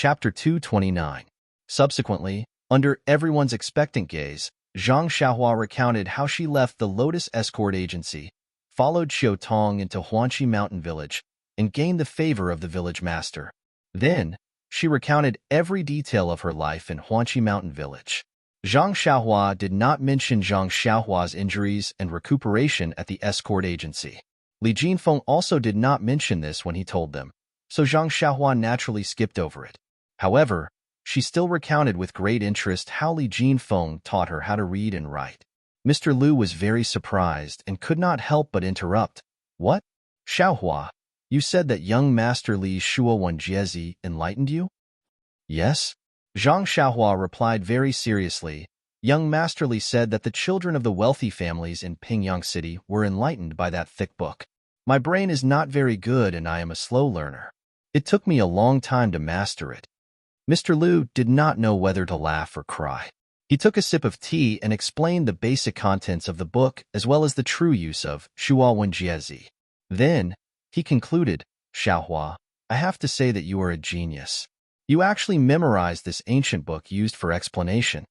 Chapter 229. Subsequently, under everyone's expectant gaze, Zhang Xiaohua recounted how she left the Lotus Escort Agency, followed Xiao Tong into Huanqi Mountain Village, and gained the favor of the village master. Then, she recounted every detail of her life in Huanqi Mountain Village. Zhang Xiaohua did not mention Zhang Xiaohua's injuries and recuperation at the escort agency. Li Jinfeng also did not mention this when he told them, so Zhang Xiaohua naturally skipped over it. However, she still recounted with great interest how Li Jinfeng taught her how to read and write. Mr. Liu was very surprised and could not help but interrupt. What? Xiaohua, you said that young Master Li Shuowenjiezi enlightened you? Yes. Zhang Xiaohua replied very seriously. Young Master Li said that the children of the wealthy families in Pingyang City were enlightened by that thick book. My brain is not very good and I am a slow learner. It took me a long time to master it. Mr. Liu did not know whether to laugh or cry. He took a sip of tea and explained the basic contents of the book as well as the true use of Shuowenjiezi. Then, he concluded, Xiaohua, I have to say that you are a genius. You actually memorized this ancient book used for explanation.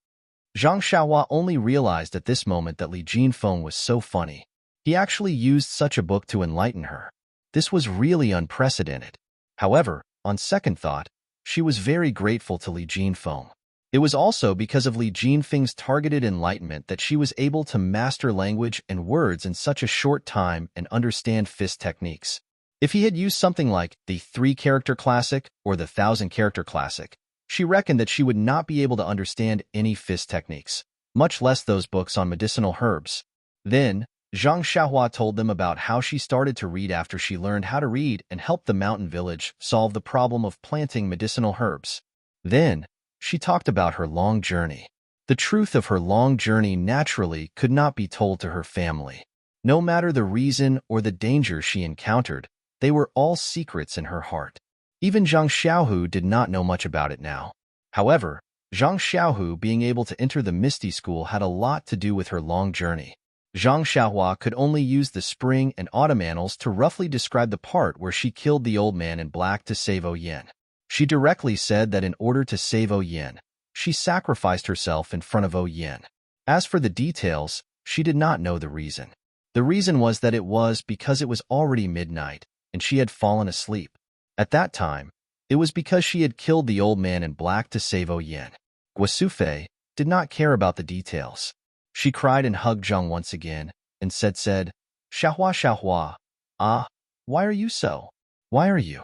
Zhang Xiaohua only realized at this moment that Li Jinfeng was so funny. He actually used such a book to enlighten her. This was really unprecedented. However, on second thought, she was very grateful to Li Jinfeng. It was also because of Li Jinfeng's targeted enlightenment that she was able to master language and words in such a short time and understand fist techniques. If he had used something like the 3-character classic or the 1,000-character classic, she reckoned that she would not be able to understand any fist techniques, much less those books on medicinal herbs. Then, Zhang Xiaohua told them about how she started to read after she learned how to read and helped the mountain village solve the problem of planting medicinal herbs. Then, she talked about her long journey. The truth of her long journey naturally could not be told to her family. No matter the reason or the danger she encountered, they were all secrets in her heart. Even Zhang Xiaohu did not know much about it now. However, Zhang Xiaohu being able to enter the Misty School had a lot to do with her long journey. Zhang Xiaohua could only use the spring and autumn annals to roughly describe the part where she killed the old man in black to save Oyen. She directly said that in order to save Oyen, she sacrificed herself in front of Oyen. As for the details, she did not know the reason. The reason was that it was because it was already midnight, and she had fallen asleep. At that time, it was because she had killed the old man in black to save Oyen. Guosufei did not care about the details. She cried and hugged Zhang once again, and said, Xiaohua, Xiaohua, ah, why are you so? Why are you?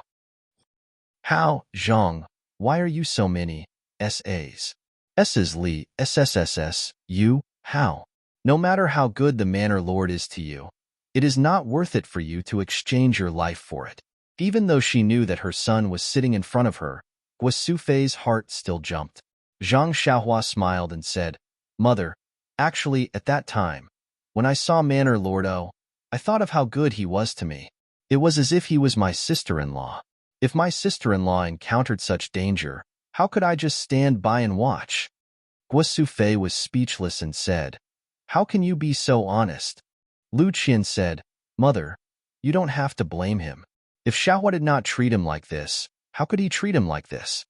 How, Zhang, why are you so many S.A.s? S's Li, SSSS, you, how? No matter how good the manor lord is to you, it is not worth it for you to exchange your life for it. Even though she knew that her son was sitting in front of her, Guosufei's heart still jumped. Zhang Xiaohua smiled and said, Mother, actually, at that time, when I saw Manor Lord O, I thought of how good he was to me. It was as if he was my sister-in-law. If my sister-in-law encountered such danger, how could I just stand by and watch? Guosufei was speechless and said, How can you be so honest? Lu Qian said, Mother, you don't have to blame him. If Xiaohua did not treat him like this, how could he treat him like this?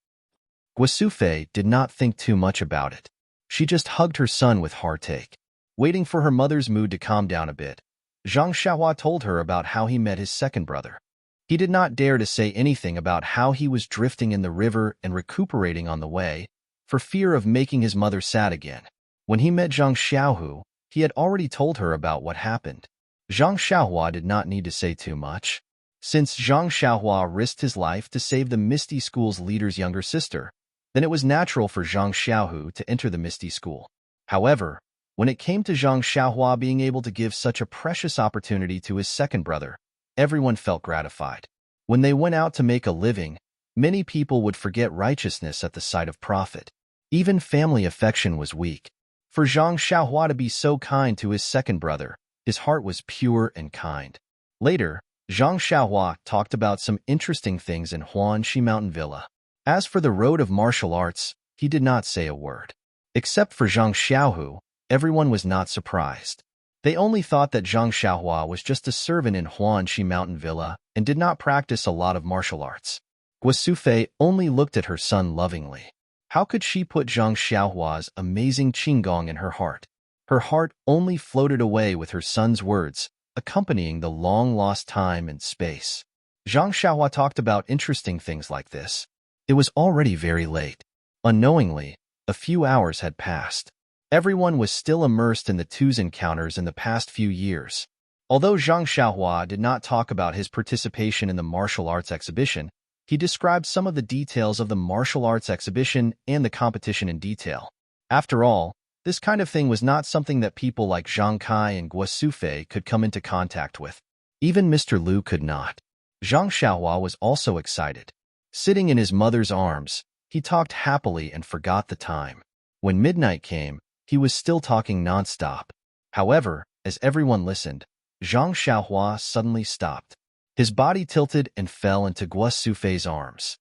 Guosufei did not think too much about it. She just hugged her son with heartache. Waiting for her mother's mood to calm down a bit, Zhang Xiaohua told her about how he met his second brother. He did not dare to say anything about how he was drifting in the river and recuperating on the way, for fear of making his mother sad again. When he met Zhang Xiaohu, he had already told her about what happened. Zhang Xiaohua did not need to say too much. Since Zhang Xiaohua risked his life to save the Misty School's leader's younger sister, then it was natural for Zhang Xiaohu to enter the Misty School. However, when it came to Zhang Xiaohua being able to give such a precious opportunity to his second brother, everyone felt gratified. When they went out to make a living, many people would forget righteousness at the sight of profit. Even family affection was weak. For Zhang Xiaohua to be so kind to his second brother, his heart was pure and kind. Later, Zhang Xiaohua talked about some interesting things in Huanqi Mountain Villa. As for the road of martial arts, he did not say a word. Except for Zhang Xiaohu, everyone was not surprised. They only thought that Zhang Xiaohua was just a servant in Huanqi Mountain Villa and did not practice a lot of martial arts. Guo only looked at her son lovingly. How could she put Zhang Xiaohua's amazing qinggong in her heart? Her heart only floated away with her son's words, accompanying the long-lost time and space. Zhang Xiaohua talked about interesting things like this. It was already very late. Unknowingly, a few hours had passed. Everyone was still immersed in the two's encounters in the past few years. Although Zhang Xiaohua did not talk about his participation in the martial arts exhibition, he described some of the details of the martial arts exhibition and the competition in detail. After all, this kind of thing was not something that people like Zhang Kai and Guo Sufei could come into contact with. Even Mr. Liu could not. Zhang Xiaohua was also excited. Sitting in his mother's arms, he talked happily and forgot the time. When midnight came, he was still talking nonstop. However, as everyone listened, Zhang Xiaohua suddenly stopped. His body tilted and fell into Guo Sufei's arms.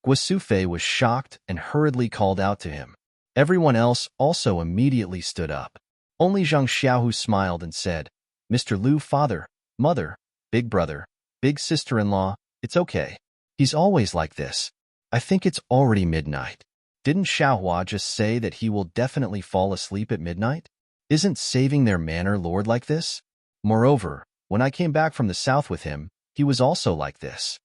Guo Sufei was shocked and hurriedly called out to him. Everyone else also immediately stood up. Only Zhang Xiaohu smiled and said, "Mr. Liu, father, mother, big brother, big sister-in-law, it's okay. He's always like this. I think it's already midnight. Didn't Xiaohua just say that he will definitely fall asleep at midnight? Isn't saving their manor lord like this? Moreover, when I came back from the south with him, he was also like this."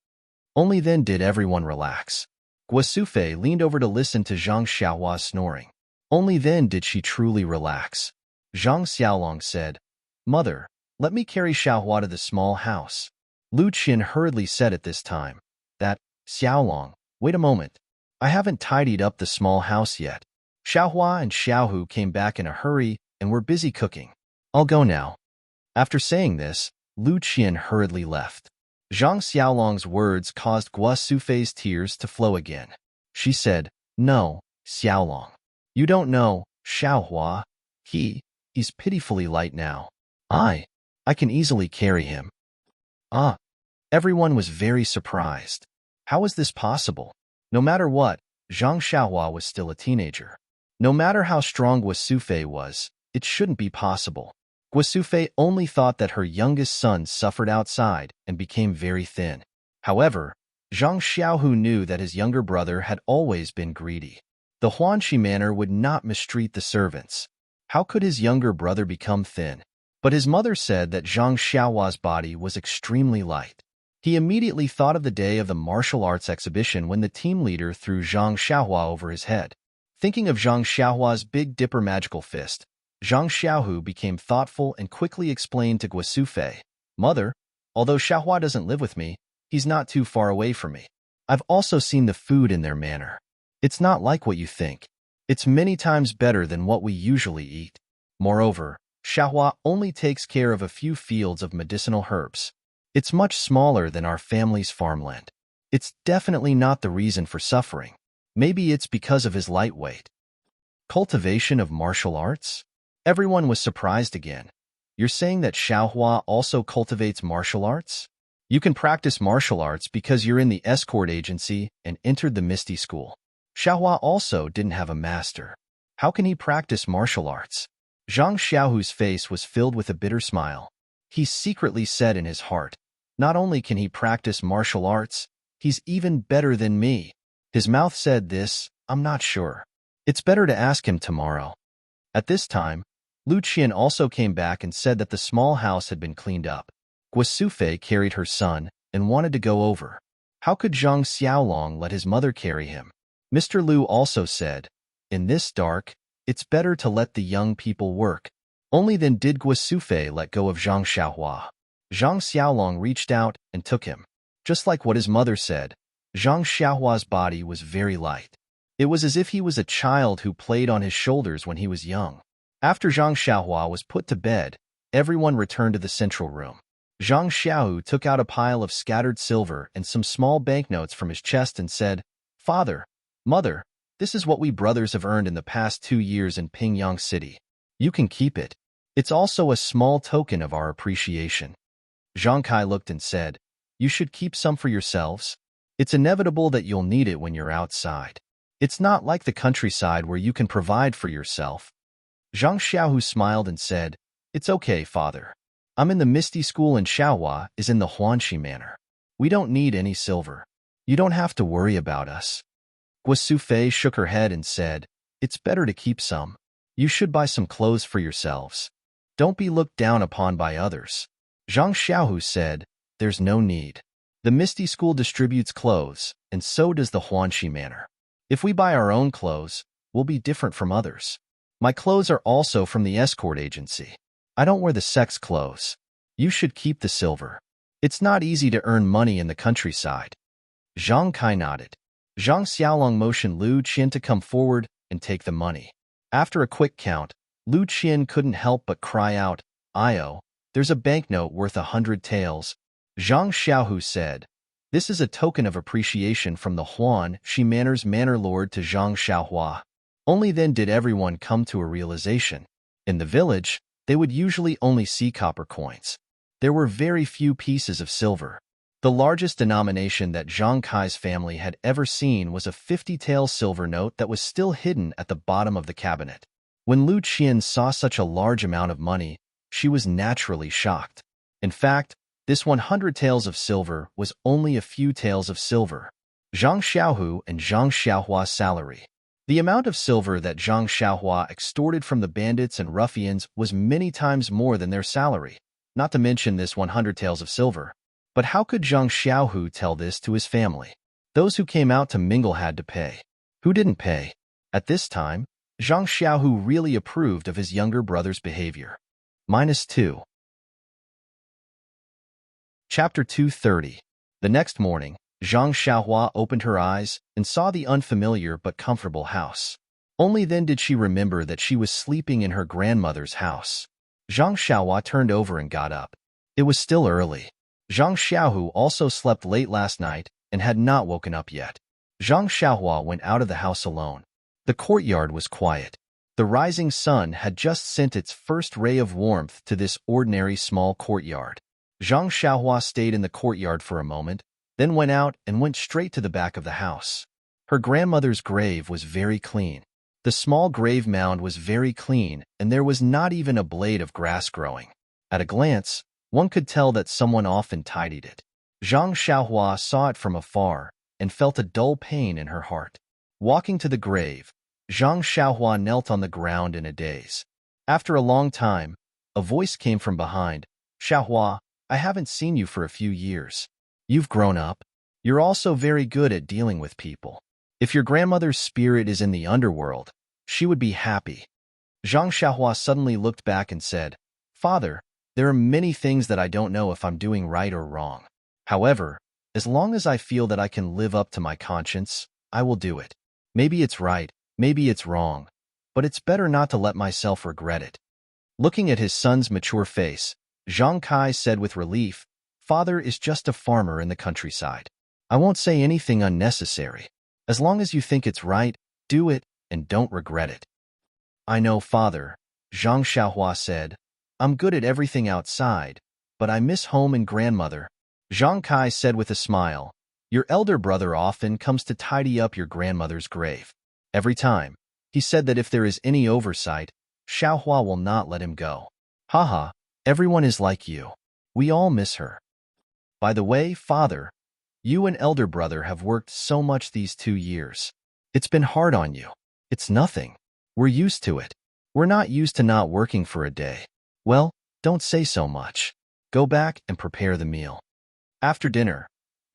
Only then did everyone relax. Guo Sufei leaned over to listen to Zhang Xiaohua snoring. Only then did she truly relax. Zhang Xiaolong said, "Mother, let me carry Xiaohua to the small house." Lu Qin hurriedly said at this time, "That, Xiaolong, wait a moment. I haven't tidied up the small house yet." Xiaohua and Xiaohu came back in a hurry and were busy cooking. "I'll go now." After saying this, Lu Qin hurriedly left. Zhang Xiaolong's words caused Guo Sufei's tears to flow again. She said, "No, Xiaolong. You don't know, Xiaohua. He's pitifully light now. I can easily carry him." Ah! Everyone was very surprised. How was this possible? No matter what, Zhang Xiaohua was still a teenager. No matter how strong Guo Sufei was, it shouldn't be possible. Guo Sufei only thought that her youngest son suffered outside and became very thin. However, Zhang Xiaohu knew that his younger brother had always been greedy. The Huanxi manor would not mistreat the servants. How could his younger brother become thin? But his mother said that Zhang Xiaohua's body was extremely light. He immediately thought of the day of the martial arts exhibition when the team leader threw Zhang Xiaohua over his head. Thinking of Zhang Xiaohua's Big Dipper magical fist, Zhang Xiaohu became thoughtful and quickly explained to Guo Sufei, "Mother, although Xiaohua doesn't live with me, he's not too far away from me. I've also seen the food in their manor. It's not like what you think. It's many times better than what we usually eat. Moreover, Xiaohua only takes care of a few fields of medicinal herbs. It's much smaller than our family's farmland. It's definitely not the reason for suffering. Maybe it's because of his light weight." Cultivation of martial arts? Everyone was surprised again. You're saying that Xiaohua also cultivates martial arts? You can practice martial arts because you're in the escort agency and entered the Misty school. Xiaohua also didn't have a master. How can he practice martial arts? Zhang Xiaohu's face was filled with a bitter smile. He secretly said in his heart, "Not only can he practice martial arts, he's even better than me." His mouth said this, "I'm not sure. It's better to ask him tomorrow." At this time, Lu Qian also came back and said that the small house had been cleaned up. Guo Sufei carried her son and wanted to go over. How could Zhang Xiaolong let his mother carry him? Mr. Liu also said, "In this dark, it's better to let the young people work." Only then did Guo Sufei let go of Zhang Xiaohua. Zhang Xiaolong reached out and took him. Just like what his mother said, Zhang Xiaohua's body was very light. It was as if he was a child who played on his shoulders when he was young. After Zhang Xiaohua was put to bed, everyone returned to the central room. Zhang Xiaohu took out a pile of scattered silver and some small banknotes from his chest and said, "Father, Mother, this is what we brothers have earned in the past 2 years in Pingyang City. You can keep it. It's also a small token of our appreciation." Zhang Kai looked and said, "You should keep some for yourselves. It's inevitable that you'll need it when you're outside. It's not like the countryside where you can provide for yourself." Zhang Xiaohu smiled and said, "It's okay, father. I'm in the Misty School and Xiaohua is in the Huanxi Manor. We don't need any silver. You don't have to worry about us. Gua Sufei shook her head and said, It's better to keep some. You should buy some clothes for yourselves. Don't be looked down upon by others. Zhang Xiaohu said, There's no need. The Misty School distributes clothes, and so does the Huanxi Manor. If we buy our own clothes, we'll be different from others. My clothes are also from the escort agency. I don't wear the sex clothes. You should keep the silver. It's not easy to earn money in the countryside. Zhang Kai nodded. Zhang Xiaolong motioned Lu Qian to come forward and take the money. After a quick count, Lu Qian couldn't help but cry out, Io, there's a banknote worth 100 taels. Zhang Xiaohu said, This is a token of appreciation from the Huanxi Manor's manor lord to Zhang Xiaohua. Only then did everyone come to a realization. In the village, they would usually only see copper coins. There were very few pieces of silver. The largest denomination that Zhang Kai's family had ever seen was a 50-tael silver note that was still hidden at the bottom of the cabinet. When Lu Qian saw such a large amount of money, she was naturally shocked. In fact, this 100 taels of silver was only a few taels of silver. Zhang Xiaohu and Zhang Xiaohua's salary. The amount of silver that Zhang Xiaohua extorted from the bandits and ruffians was many times more than their salary, not to mention this 100 taels of silver. But how could Zhang Xiaohu tell this to his family? Those who came out to mingle had to pay. Who didn't pay? At this time, Zhang Xiaohu really approved of his younger brother's behavior. -2. Chapter 230. The next morning, Zhang Xiaohua opened her eyes and saw the unfamiliar but comfortable house. Only then did she remember that she was sleeping in her grandmother's house. Zhang Xiaohua turned over and got up. It was still early. Zhang Xiaohu also slept late last night and had not woken up yet. Zhang Xiaohua went out of the house alone. The courtyard was quiet. The rising sun had just sent its first ray of warmth to this ordinary small courtyard. Zhang Xiaohua stayed in the courtyard for a moment, then went out and went straight to the back of the house. Her grandmother's grave was very clean. The small grave mound was very clean, and there was not even a blade of grass growing. At a glance, one could tell that someone often tidied it. Zhang Xiaohua saw it from afar and felt a dull pain in her heart. Walking to the grave, Zhang Xiaohua knelt on the ground in a daze. After a long time, a voice came from behind. Xiaohua, I haven't seen you for a few years. You've grown up. You're also very good at dealing with people. If your grandmother's spirit is in the underworld, she would be happy. Zhang Xiaohua suddenly looked back and said, Father, there are many things that I don't know if I'm doing right or wrong. However, as long as I feel that I can live up to my conscience, I will do it. Maybe it's right, maybe it's wrong, but it's better not to let myself regret it. Looking at his son's mature face, Zhang Kai said with relief, Father is just a farmer in the countryside. I won't say anything unnecessary. As long as you think it's right, do it and don't regret it. I know, Father, Zhang Xiaohua said. I'm good at everything outside, but I miss home and grandmother. Zhang Kai said with a smile, Your elder brother often comes to tidy up your grandmother's grave. Every time, he said that if there is any oversight, Xiaohua will not let him go. Haha, everyone is like you. We all miss her. By the way, Father, you and elder brother have worked so much these 2 years. It's been hard on you. It's nothing. We're used to it. We're not used to not working for a day. Well, don't say so much. Go back and prepare the meal. After dinner,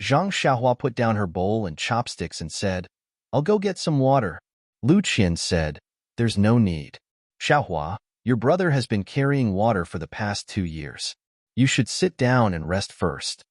Zhang Xiaohua put down her bowl and chopsticks and said, I'll go get some water. Lu Qian said, There's no need. Xiaohua, your brother has been carrying water for the past 2 years. You should sit down and rest first.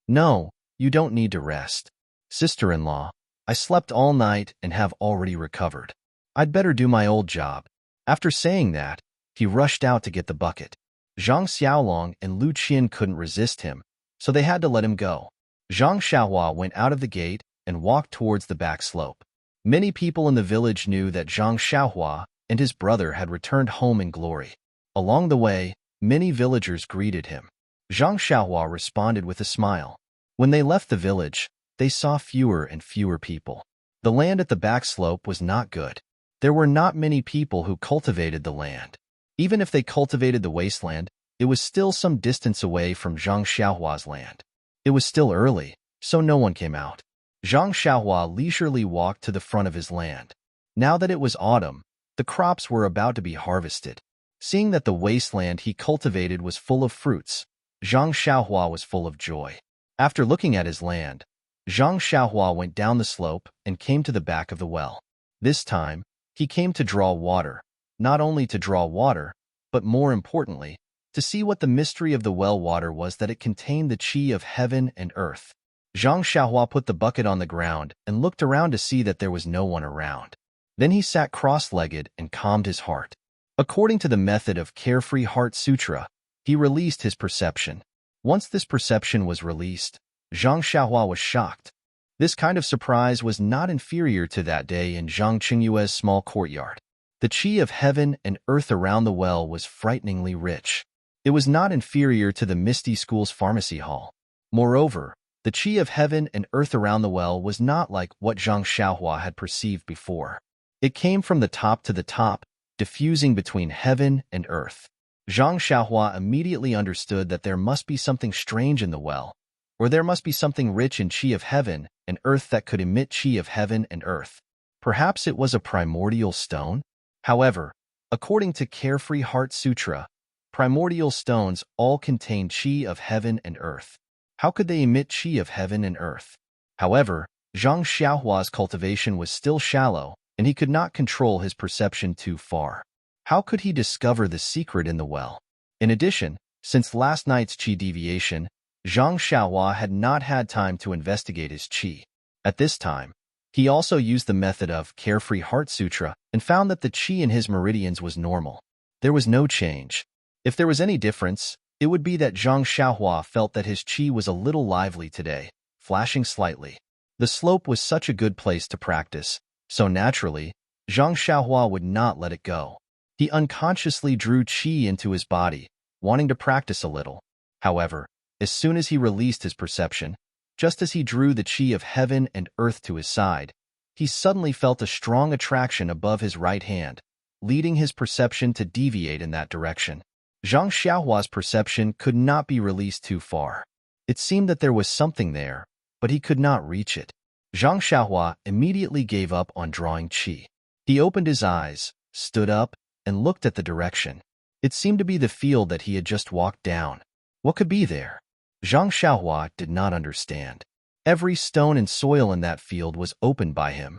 No, you don't need to rest. Sister-in-law, I slept all night and have already recovered. I'd better do my old job. After saying that, he rushed out to get the bucket. Zhang Xiaolong and Lu Qian couldn't resist him, so they had to let him go. Zhang Xiaohua went out of the gate and walked towards the back slope. Many people in the village knew that Zhang Xiaohua and his brother had returned home in glory. Along the way, many villagers greeted him. Zhang Xiaohua responded with a smile. When they left the village, they saw fewer and fewer people. The land at the back slope was not good. There were not many people who cultivated the land. Even if they cultivated the wasteland, it was still some distance away from Zhang Xiaohua's land. It was still early, so no one came out. Zhang Xiaohua leisurely walked to the front of his land. Now that it was autumn, the crops were about to be harvested. Seeing that the wasteland he cultivated was full of fruits, Zhang Xiaohua was full of joy. After looking at his land, Zhang Xiaohua went down the slope and came to the back of the well. This time, he came to draw water, not only to draw water, but more importantly, to see what the mystery of the well water was, that it contained the qi of heaven and earth. Zhang Xiaohua put the bucket on the ground and looked around to see that there was no one around. Then he sat cross-legged and calmed his heart. According to the method of Carefree Heart Sutra, he released his perception. Once this perception was released, Zhang Xiaohua was shocked. This kind of surprise was not inferior to that day in Zhang Qingyue's small courtyard. The qi of heaven and earth around the well was frighteningly rich. It was not inferior to the Misty School's pharmacy hall. Moreover, the qi of heaven and earth around the well was not like what Zhang Xiaohua had perceived before. It came from the top to the top, diffusing between heaven and earth. Zhang Xiaohua immediately understood that there must be something strange in the well, or there must be something rich in qi of heaven and earth that could emit qi of heaven and earth. Perhaps it was a primordial stone? However, according to Carefree Heart Sutra, primordial stones all contain qi of heaven and earth. How could they emit qi of heaven and earth? However, Zhang Xiaohua's cultivation was still shallow, and he could not control his perception too far. How could he discover the secret in the well? In addition, since last night's qi deviation, Zhang Xiaohua had not had time to investigate his qi. At this time, he also used the method of Carefree Heart Sutra and found that the qi in his meridians was normal. There was no change. If there was any difference, it would be that Zhang Xiaohua felt that his qi was a little lively today, flashing slightly. The slope was such a good place to practice, so naturally, Zhang Xiaohua would not let it go. He unconsciously drew qi into his body, wanting to practice a little. However, as soon as he released his perception, just as he drew the qi of heaven and earth to his side, he suddenly felt a strong attraction above his right hand, leading his perception to deviate in that direction. Zhang Xiaohua's perception could not be released too far. It seemed that there was something there, but he could not reach it. Zhang Xiaohua immediately gave up on drawing qi. He opened his eyes, stood up, and looked at the direction. It seemed to be the field that he had just walked down. What could be there? Zhang Xiaohua did not understand. Every stone and soil in that field was opened by him.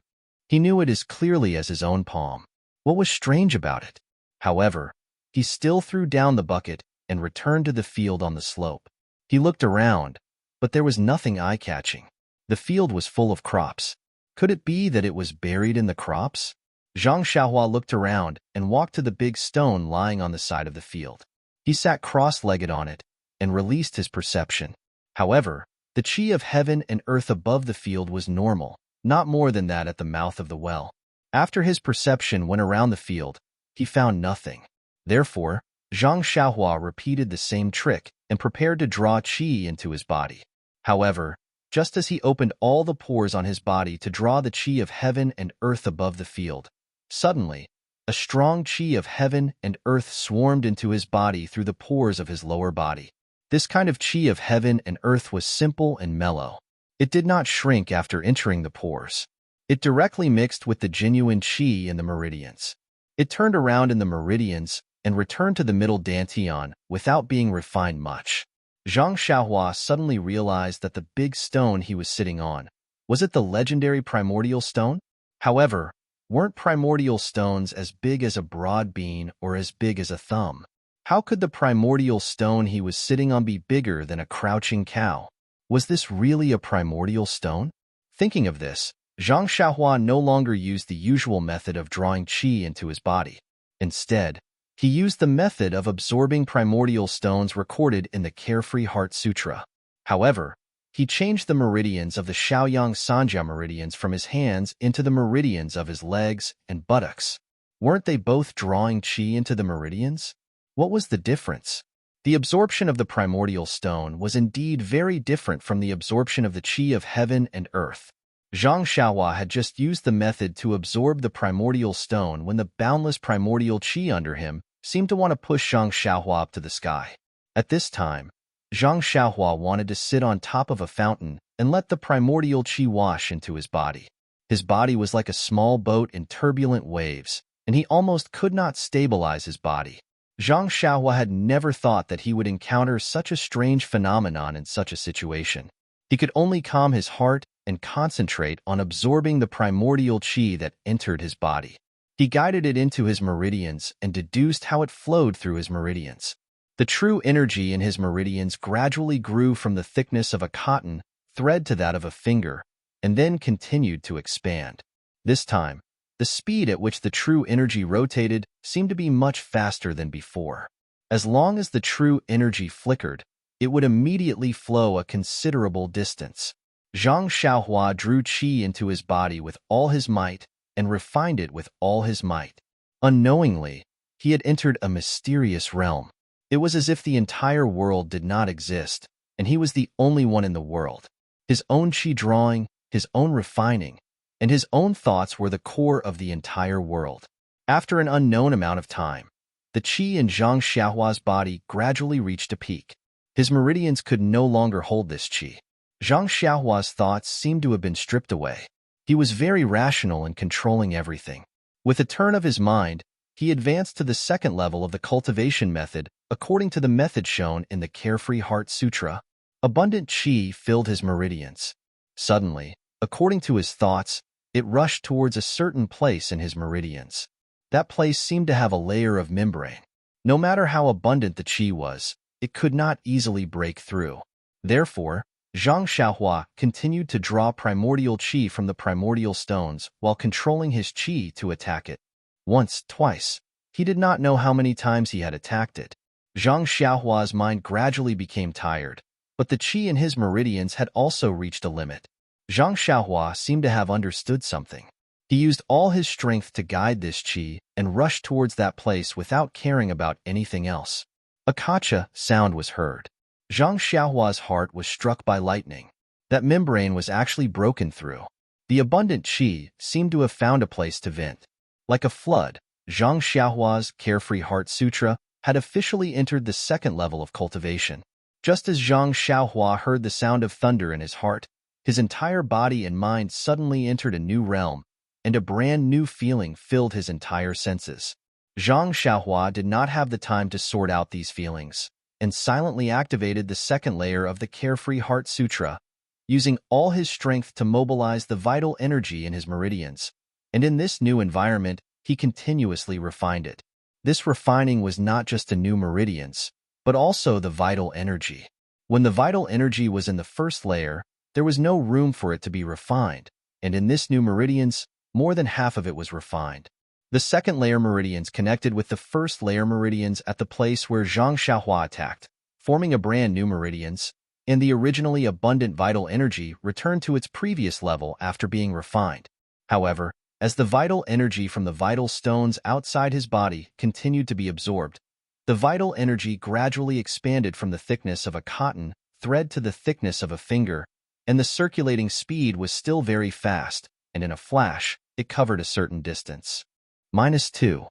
He knew it as clearly as his own palm. What was strange about it? However, he still threw down the bucket and returned to the field on the slope. He looked around, but there was nothing eye-catching. The field was full of crops. Could it be that it was buried in the crops? Zhang Xiaohua looked around and walked to the big stone lying on the side of the field. He sat cross-legged on it and released his perception. However, the qi of heaven and earth above the field was normal, not more than that at the mouth of the well. After his perception went around the field, he found nothing. Therefore, Zhang Xiaohua repeated the same trick and prepared to draw qi into his body. However, just as he opened all the pores on his body to draw the qi of heaven and earth above the field, suddenly, a strong qi of heaven and earth swarmed into his body through the pores of his lower body. This kind of qi of heaven and earth was simple and mellow. It did not shrink after entering the pores. It directly mixed with the genuine qi in the meridians. It turned around in the meridians and returned to the middle dantian without being refined much. Zhang Xiaohua suddenly realized that the big stone he was sitting on, was it the legendary primordial stone? However, weren't primordial stones as big as a broad bean or as big as a thumb? How could the primordial stone he was sitting on be bigger than a crouching cow? Was this really a primordial stone? Thinking of this, Zhang Xiaohua no longer used the usual method of drawing qi into his body. Instead, he used the method of absorbing primordial stones recorded in the Carefree Heart Sutra. However, he changed the meridians of the Shaoyang Sanja meridians from his hands into the meridians of his legs and buttocks. Weren't they both drawing qi into the meridians? What was the difference? The absorption of the primordial stone was indeed very different from the absorption of the qi of heaven and earth. Zhang Xiaohua had just used the method to absorb the primordial stone when the boundless primordial qi under him seemed to want to push Zhang Xiaohua up to the sky. At this time, Zhang Xiaohua wanted to sit on top of a fountain and let the primordial qi wash into his body. His body was like a small boat in turbulent waves, and he almost could not stabilize his body. Zhang Xiaohua had never thought that he would encounter such a strange phenomenon in such a situation. He could only calm his heart and concentrate on absorbing the primordial qi that entered his body. He guided it into his meridians and deduced how it flowed through his meridians. The true energy in his meridians gradually grew from the thickness of a cotton thread to that of a finger, and then continued to expand. This time, the speed at which the true energy rotated seemed to be much faster than before. As long as the true energy flickered, it would immediately flow a considerable distance. Zhang Xiaohua drew qi into his body with all his might and refined it with all his might. Unknowingly, he had entered a mysterious realm. It was as if the entire world did not exist, and he was the only one in the world. His own qi drawing, his own refining, and his own thoughts were the core of the entire world. After an unknown amount of time, the qi in Zhang Xiaohua's body gradually reached a peak. His meridians could no longer hold this qi. Zhang Xiaohua's thoughts seemed to have been stripped away. He was very rational and controlling everything. With a turn of his mind, he advanced to the second level of the cultivation method according to the method shown in the Carefree Heart Sutra. Abundant qi filled his meridians. Suddenly, according to his thoughts, it rushed towards a certain place in his meridians. That place seemed to have a layer of membrane. No matter how abundant the qi was, it could not easily break through. Therefore, Zhang Xiaohua continued to draw primordial qi from the primordial stones while controlling his qi to attack it. Once, twice. He did not know how many times he had attacked it. Zhang Xiaohua's mind gradually became tired, but the qi in his meridians had also reached a limit. Zhang Xiaohua seemed to have understood something. He used all his strength to guide this qi and rushed towards that place without caring about anything else. A kacha sound was heard. Zhang Xiaohua's heart was struck by lightning. That membrane was actually broken through. The abundant qi seemed to have found a place to vent. Like a flood, Zhang Xiaohua's Carefree Heart Sutra had officially entered the second level of cultivation. Just as Zhang Xiaohua heard the sound of thunder in his heart, his entire body and mind suddenly entered a new realm, and a brand new feeling filled his entire senses. Zhang Xiaohua did not have the time to sort out these feelings, and silently activated the second layer of the Carefree Heart Sutra, using all his strength to mobilize the vital energy in his meridians. And in this new environment, he continuously refined it. This refining was not just the new meridians, but also the vital energy. When the vital energy was in the first layer, there was no room for it to be refined, and in this new meridians, more than half of it was refined. The second layer meridians connected with the first layer meridians at the place where Zhang Xiaohua attacked, forming a brand new meridians, and the originally abundant vital energy returned to its previous level after being refined. However, as the vital energy from the vital stones outside his body continued to be absorbed, the vital energy gradually expanded from the thickness of a cotton thread to the thickness of a finger, and the circulating speed was still very fast, and in a flash, it covered a certain distance. -2.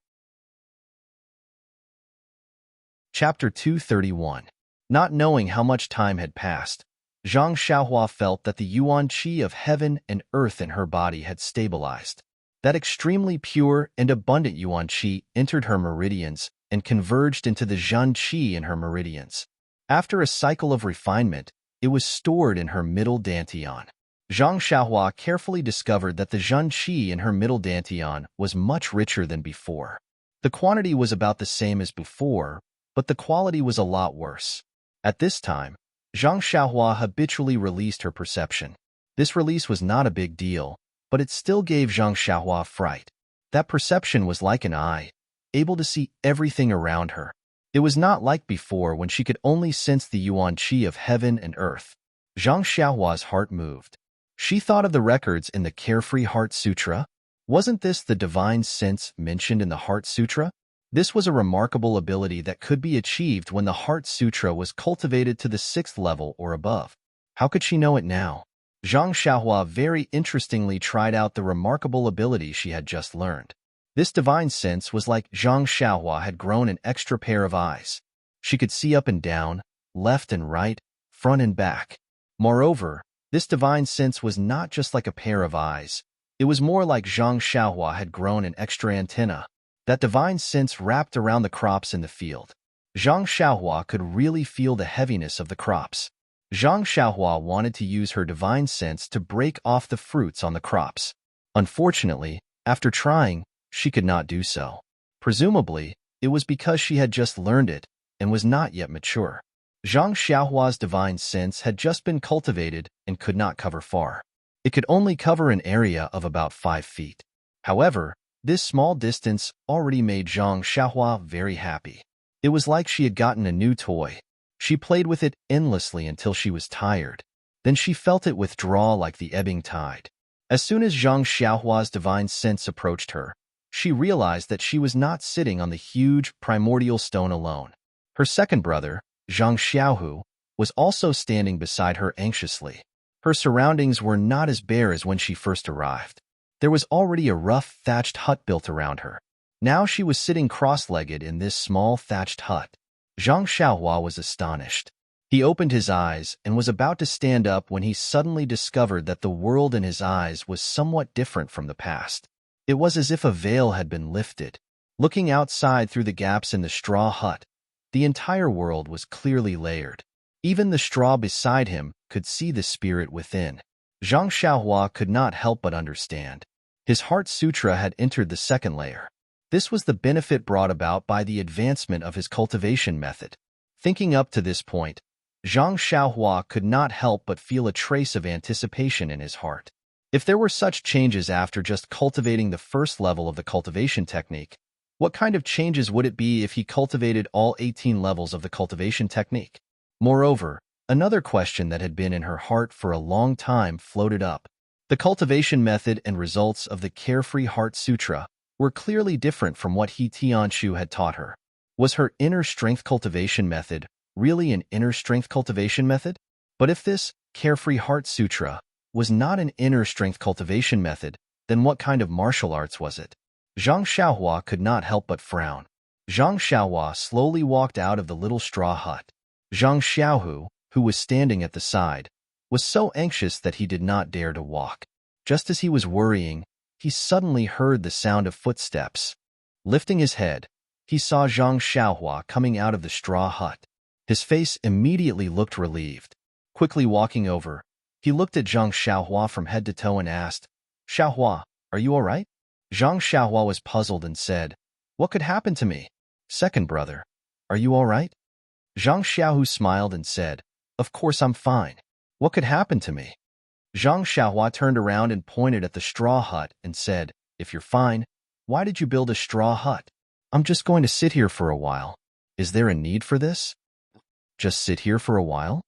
Chapter 231. Not knowing how much time had passed, Zhang Xiaohua felt that the yuan qi of heaven and earth in her body had stabilized. That extremely pure and abundant yuan qi entered her meridians and converged into the zhen qi in her meridians. After a cycle of refinement, it was stored in her middle dantian. Zhang Xiaohua carefully discovered that the zhen qi in her middle dantian was much richer than before. The quantity was about the same as before, but the quality was a lot worse. At this time, Zhang Xiaohua habitually released her perception. This release was not a big deal, but it still gave Zhang Xiaohua fright. That perception was like an eye, able to see everything around her. It was not like before when she could only sense the yuan qi of heaven and earth. Zhang Xiaohua's heart moved. She thought of the records in the Carefree Heart Sutra. Wasn't this the divine sense mentioned in the Heart Sutra? This was a remarkable ability that could be achieved when the Heart Sutra was cultivated to the 6th level or above. How could she know it now? Zhang Xiaohua very interestingly tried out the remarkable ability she had just learned. This divine sense was like Zhang Xiaohua had grown an extra pair of eyes. She could see up and down, left and right, front and back. Moreover, This divine sense was not just like a pair of eyes. It was more like Zhang Xiaohua had grown an extra antenna. That divine sense wrapped around the crops in the field. Zhang Xiaohua could really feel the heaviness of the crops. Zhang Xiaohua wanted to use her divine sense to break off the fruits on the crops. Unfortunately, after trying, she could not do so. Presumably, it was because she had just learned it and was not yet mature. Zhang Xiaohua's divine sense had just been cultivated and could not cover far. It could only cover an area of about 5 feet. However, this small distance already made Zhang Xiaohua very happy. It was like she had gotten a new toy. She played with it endlessly until she was tired. Then she felt it withdraw like the ebbing tide. As soon as Zhang Xiaohua's divine sense approached her, she realized that she was not sitting on the huge, primordial stone alone. Her second brother, Zhang Xiaohu, was also standing beside her anxiously. Her surroundings were not as bare as when she first arrived. There was already a rough, thatched hut built around her. Now she was sitting cross-legged in this small, thatched hut. Zhang Xiaohua was astonished. He opened his eyes and was about to stand up when he suddenly discovered that the world in his eyes was somewhat different from the past. It was as if a veil had been lifted. Looking outside through the gaps in the straw hut, the entire world was clearly layered. Even the straw beside him could see the spirit within. Zhang Xiaohua could not help but understand. His heart sutra had entered the second layer. This was the benefit brought about by the advancement of his cultivation method. Thinking up to this point, Zhang Xiaohua could not help but feel a trace of anticipation in his heart. If there were such changes after just cultivating the first level of the cultivation technique, what kind of changes would it be if he cultivated all 18 levels of the cultivation technique? Moreover, another question that had been in her heart for a long time floated up. The cultivation method and results of the Carefree Heart Sutra were clearly different from what He Tianshu had taught her. Was her inner strength cultivation method really an inner strength cultivation method? But if this Carefree Heart Sutra was not an inner strength cultivation method, then what kind of martial arts was it? Zhang Xiaohua could not help but frown. Zhang Xiaohua slowly walked out of the little straw hut. Zhang Xiaohu, who was standing at the side, was so anxious that he did not dare to walk. Just as he was worrying, he suddenly heard the sound of footsteps. Lifting his head, he saw Zhang Xiaohua coming out of the straw hut. His face immediately looked relieved. Quickly walking over, he looked at Zhang Xiaohua from head to toe and asked, "Xiaohua, are you all right?" Zhang Xiaohua was puzzled and said, "What could happen to me?" "Second brother, are you all right?" Zhang Xiaohu smiled and said, "Of course I'm fine. What could happen to me?" Zhang Xiaohua turned around and pointed at the straw hut and said, "If you're fine, why did you build a straw hut? I'm just going to sit here for a while. Is there a need for this?" "Just sit here for a while?"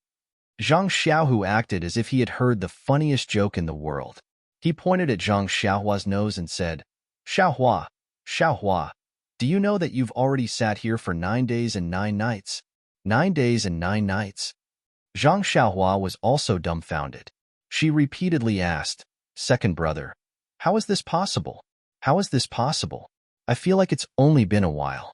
Zhang Xiaohu acted as if he had heard the funniest joke in the world. He pointed at Zhang Xiaohua's nose and said, "Xiaohua, Xiaohua, do you know that you've already sat here for 9 days and 9 nights? 9 days and 9 nights?" Zhang Xiaohua was also dumbfounded. She repeatedly asked, "Second brother, how is this possible? How is this possible? I feel like it's only been a while."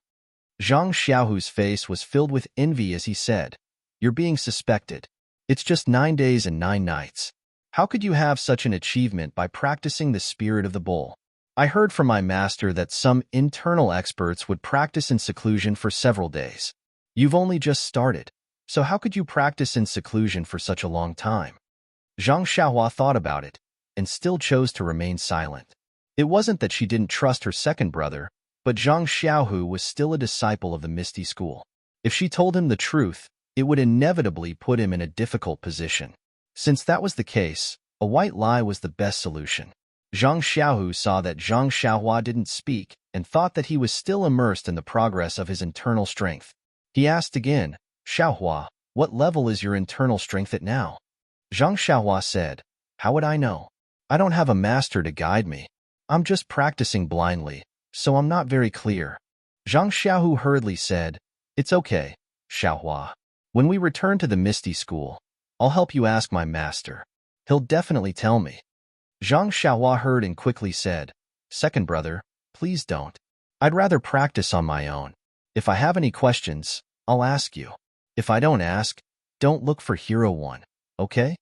Zhang Xiaohu's face was filled with envy as he said, "You're being suspected. It's just 9 days and 9 nights. How could you have such an achievement by practicing the spirit of the bull? I heard from my master that some internal experts would practice in seclusion for several days. You've only just started, so how could you practice in seclusion for such a long time?" Zhang Xiaohua thought about it and still chose to remain silent. It wasn't that she didn't trust her second brother, but Zhang Xiaohu was still a disciple of the Misty School. If she told him the truth, it would inevitably put him in a difficult position. Since that was the case, a white lie was the best solution. Zhang Xiaohu saw that Zhang Xiaohua didn't speak and thought that he was still immersed in the progress of his internal strength. He asked again, "Xiaohua, what level is your internal strength at now?" Zhang Xiaohua said, "How would I know? I don't have a master to guide me. I'm just practicing blindly, so I'm not very clear." Zhang Xiaohu hurriedly said, "It's okay, Xiaohua. When we return to the Misty School, I'll help you ask my master. He'll definitely tell me." Zhang Xiaohua heard and quickly said, "Second brother, please don't. I'd rather practice on my own. If I have any questions, I'll ask you. If I don't ask, don't look for Hero 1, okay?"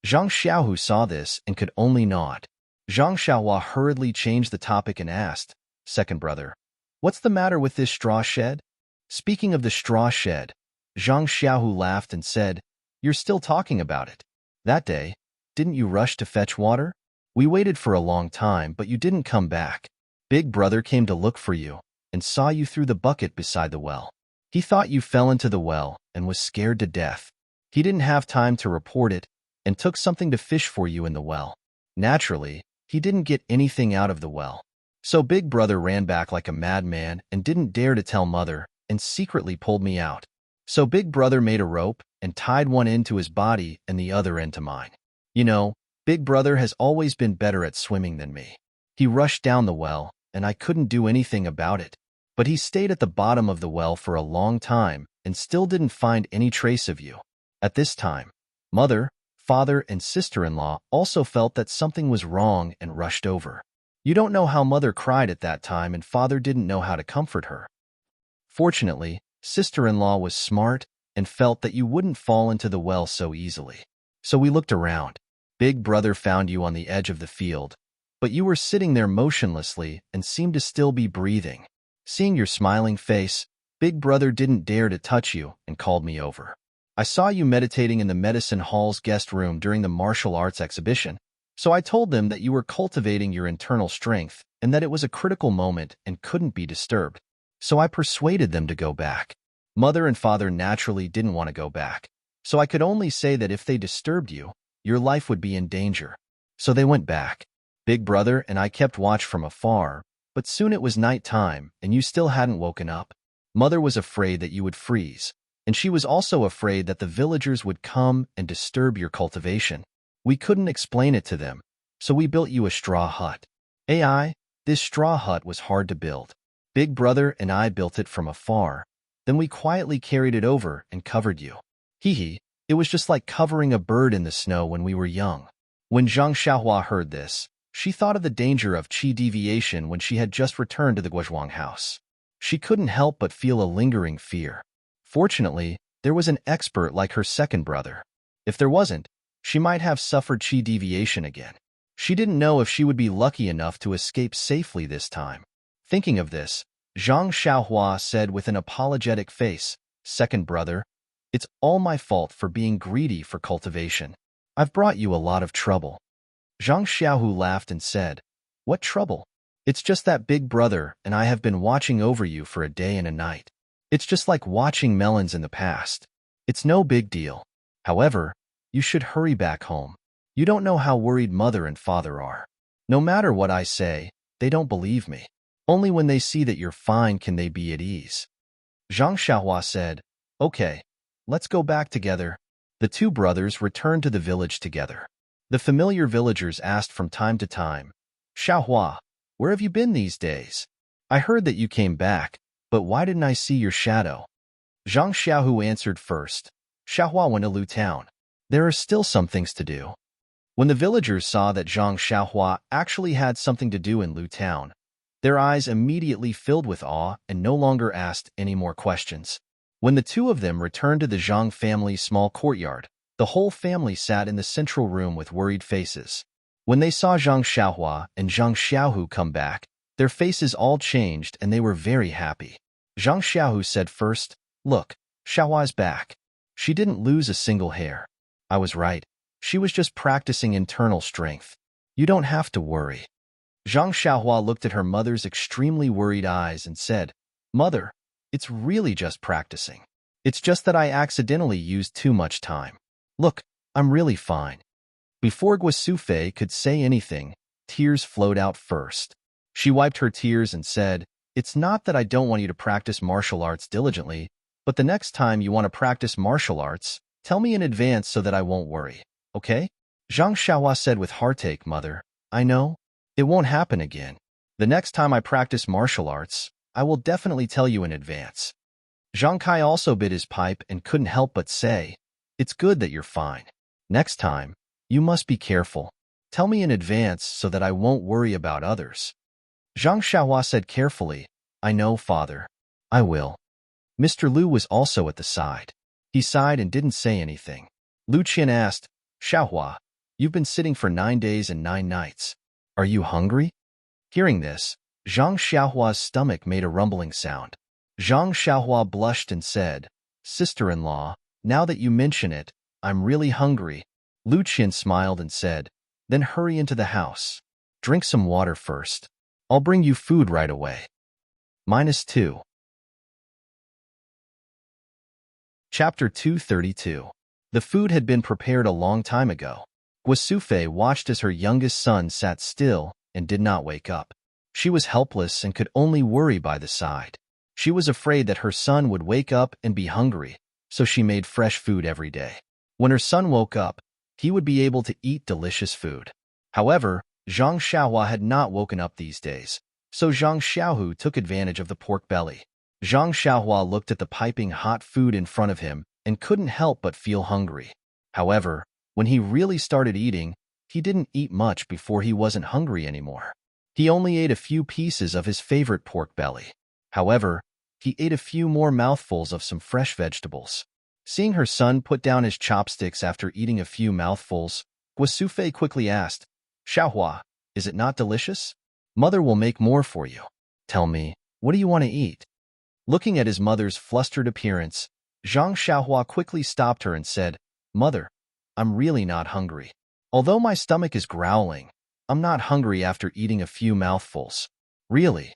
Zhang Xiaohu saw this and could only nod. Zhang Xiaohua hurriedly changed the topic and asked, "Second brother, what's the matter with this straw shed?" Speaking of the straw shed, Zhang Xiaohu laughed and said, "You're still talking about it. That day, didn't you rush to fetch water? We waited for a long time, but you didn't come back. Big brother came to look for you and saw you through the bucket beside the well. He thought you fell into the well and was scared to death. He didn't have time to report it and took something to fish for you in the well. Naturally, he didn't get anything out of the well. So Big Brother ran back like a madman and didn't dare to tell Mother and secretly pulled me out. So Big Brother made a rope and tied one end to his body and the other end to mine. You know, Big Brother has always been better at swimming than me. He rushed down the well, and I couldn't do anything about it. But he stayed at the bottom of the well for a long time and still didn't find any trace of you. At this time, Mother, Father, and sister-in-law also felt that something was wrong and rushed over. You don't know how Mother cried at that time, and Father didn't know how to comfort her. Fortunately, sister-in-law was smart and felt that you wouldn't fall into the well so easily. So we looked around. Big Brother found you on the edge of the field, but you were sitting there motionlessly and seemed to still be breathing. Seeing your smiling face, Big Brother didn't dare to touch you and called me over. I saw you meditating in the medicine hall's guest room during the martial arts exhibition, so I told them that you were cultivating your internal strength and that it was a critical moment and couldn't be disturbed. So I persuaded them to go back. Mother and Father naturally didn't want to go back, so I could only say that if they disturbed you, your life would be in danger. So they went back. Big Brother and I kept watch from afar, but soon it was night time and you still hadn't woken up. Mother was afraid that you would freeze, and she was also afraid that the villagers would come and disturb your cultivation. We couldn't explain it to them, so we built you a straw hut. This straw hut was hard to build. Big Brother and I built it from afar. Then we quietly carried it over and covered you. It was just like covering a bird in the snow when we were young. When Zhang Xiaohua heard this, she thought of the danger of qi deviation when she had just returned to the Guozhuang house. She couldn't help but feel a lingering fear. Fortunately, there was an expert like her second brother. If there wasn't, she might have suffered qi deviation again. She didn't know if she would be lucky enough to escape safely this time. Thinking of this, Zhang Xiaohua said with an apologetic face, "Second brother, it's all my fault for being greedy for cultivation. I've brought you a lot of trouble." Zhang Xiaohu laughed and said, "What trouble? It's just that Big Brother and I have been watching over you for a day and a night. It's just like watching melons in the past. It's no big deal. However, you should hurry back home. You don't know how worried Mother and Father are. No matter what I say, they don't believe me. Only when they see that you're fine can they be at ease." Zhang Xiaohua said, "Okay, let's go back together." The two brothers returned to the village together. The familiar villagers asked from time to time, "Xiaohua, where have you been these days? I heard that you came back, but why didn't I see your shadow?" Zhang Xiaohu answered first, "Xiaohua went to Lu Town. There are still some things to do." When the villagers saw that Zhang Xiaohua actually had something to do in Lu Town, their eyes immediately filled with awe and no longer asked any more questions. When the two of them returned to the Zhang family's small courtyard, the whole family sat in the central room with worried faces. When they saw Zhang Xiaohua and Zhang Xiaohu come back, their faces all changed and they were very happy. Zhang Xiaohu said first, "Look, Xiaohua's back. She didn't lose a single hair. I was right. She was just practicing internal strength. You don't have to worry." Zhang Xiaohua looked at her mother's extremely worried eyes and said, "Mother, it's really just practicing. It's just that I accidentally used too much time. Look, I'm really fine." Before Guosufei could say anything, tears flowed out first. She wiped her tears and said, "It's not that I don't want you to practice martial arts diligently, but the next time you want to practice martial arts, tell me in advance so that I won't worry, okay?" Zhang Xiaohua said with heartache, "Mother, I know. It won't happen again. The next time I practice martial arts, I will definitely tell you in advance." Zhang Kai also bit his pipe and couldn't help but say, "It's good that you're fine. Next time, you must be careful. Tell me in advance so that I won't worry about others." Zhang Xiaohua said carefully, "I know, Father. I will." Mr. Lu was also at the side. He sighed and didn't say anything. Lu Qian asked, "Xiaohua, You've been sitting for 9 days and 9 nights. Are you hungry? Hearing this, Zhang Xiaohua's stomach made a rumbling sound. Zhang Xiaohua blushed and said, "Sister-in-law, now that you mention it, I'm really hungry." Lu Qin smiled and said, "Then hurry into the house. Drink some water first. I'll bring you food right away." -2. Chapter 232. The food had been prepared a long time ago. Guosufei watched as her youngest son sat still and did not wake up. She was helpless and could only worry by the side. She was afraid that her son would wake up and be hungry, so she made fresh food every day. When her son woke up, he would be able to eat delicious food. However, Zhang Xiaohua had not woken up these days, so Zhang Xiaohu took advantage of the pork belly. Zhang Xiaohua looked at the piping hot food in front of him and couldn't help but feel hungry. However, when he really started eating, he didn't eat much before he wasn't hungry anymore. He only ate a few pieces of his favorite pork belly. However, he ate a few more mouthfuls of some fresh vegetables. Seeing her son put down his chopsticks after eating a few mouthfuls, Guosufei quickly asked, "Xiaohua, is it not delicious? Mother will make more for you. Tell me, what do you want to eat?" Looking at his mother's flustered appearance, Zhang Xiaohua quickly stopped her and said, "Mother, I'm really not hungry. Although my stomach is growling, I'm not hungry after eating a few mouthfuls." "Really?"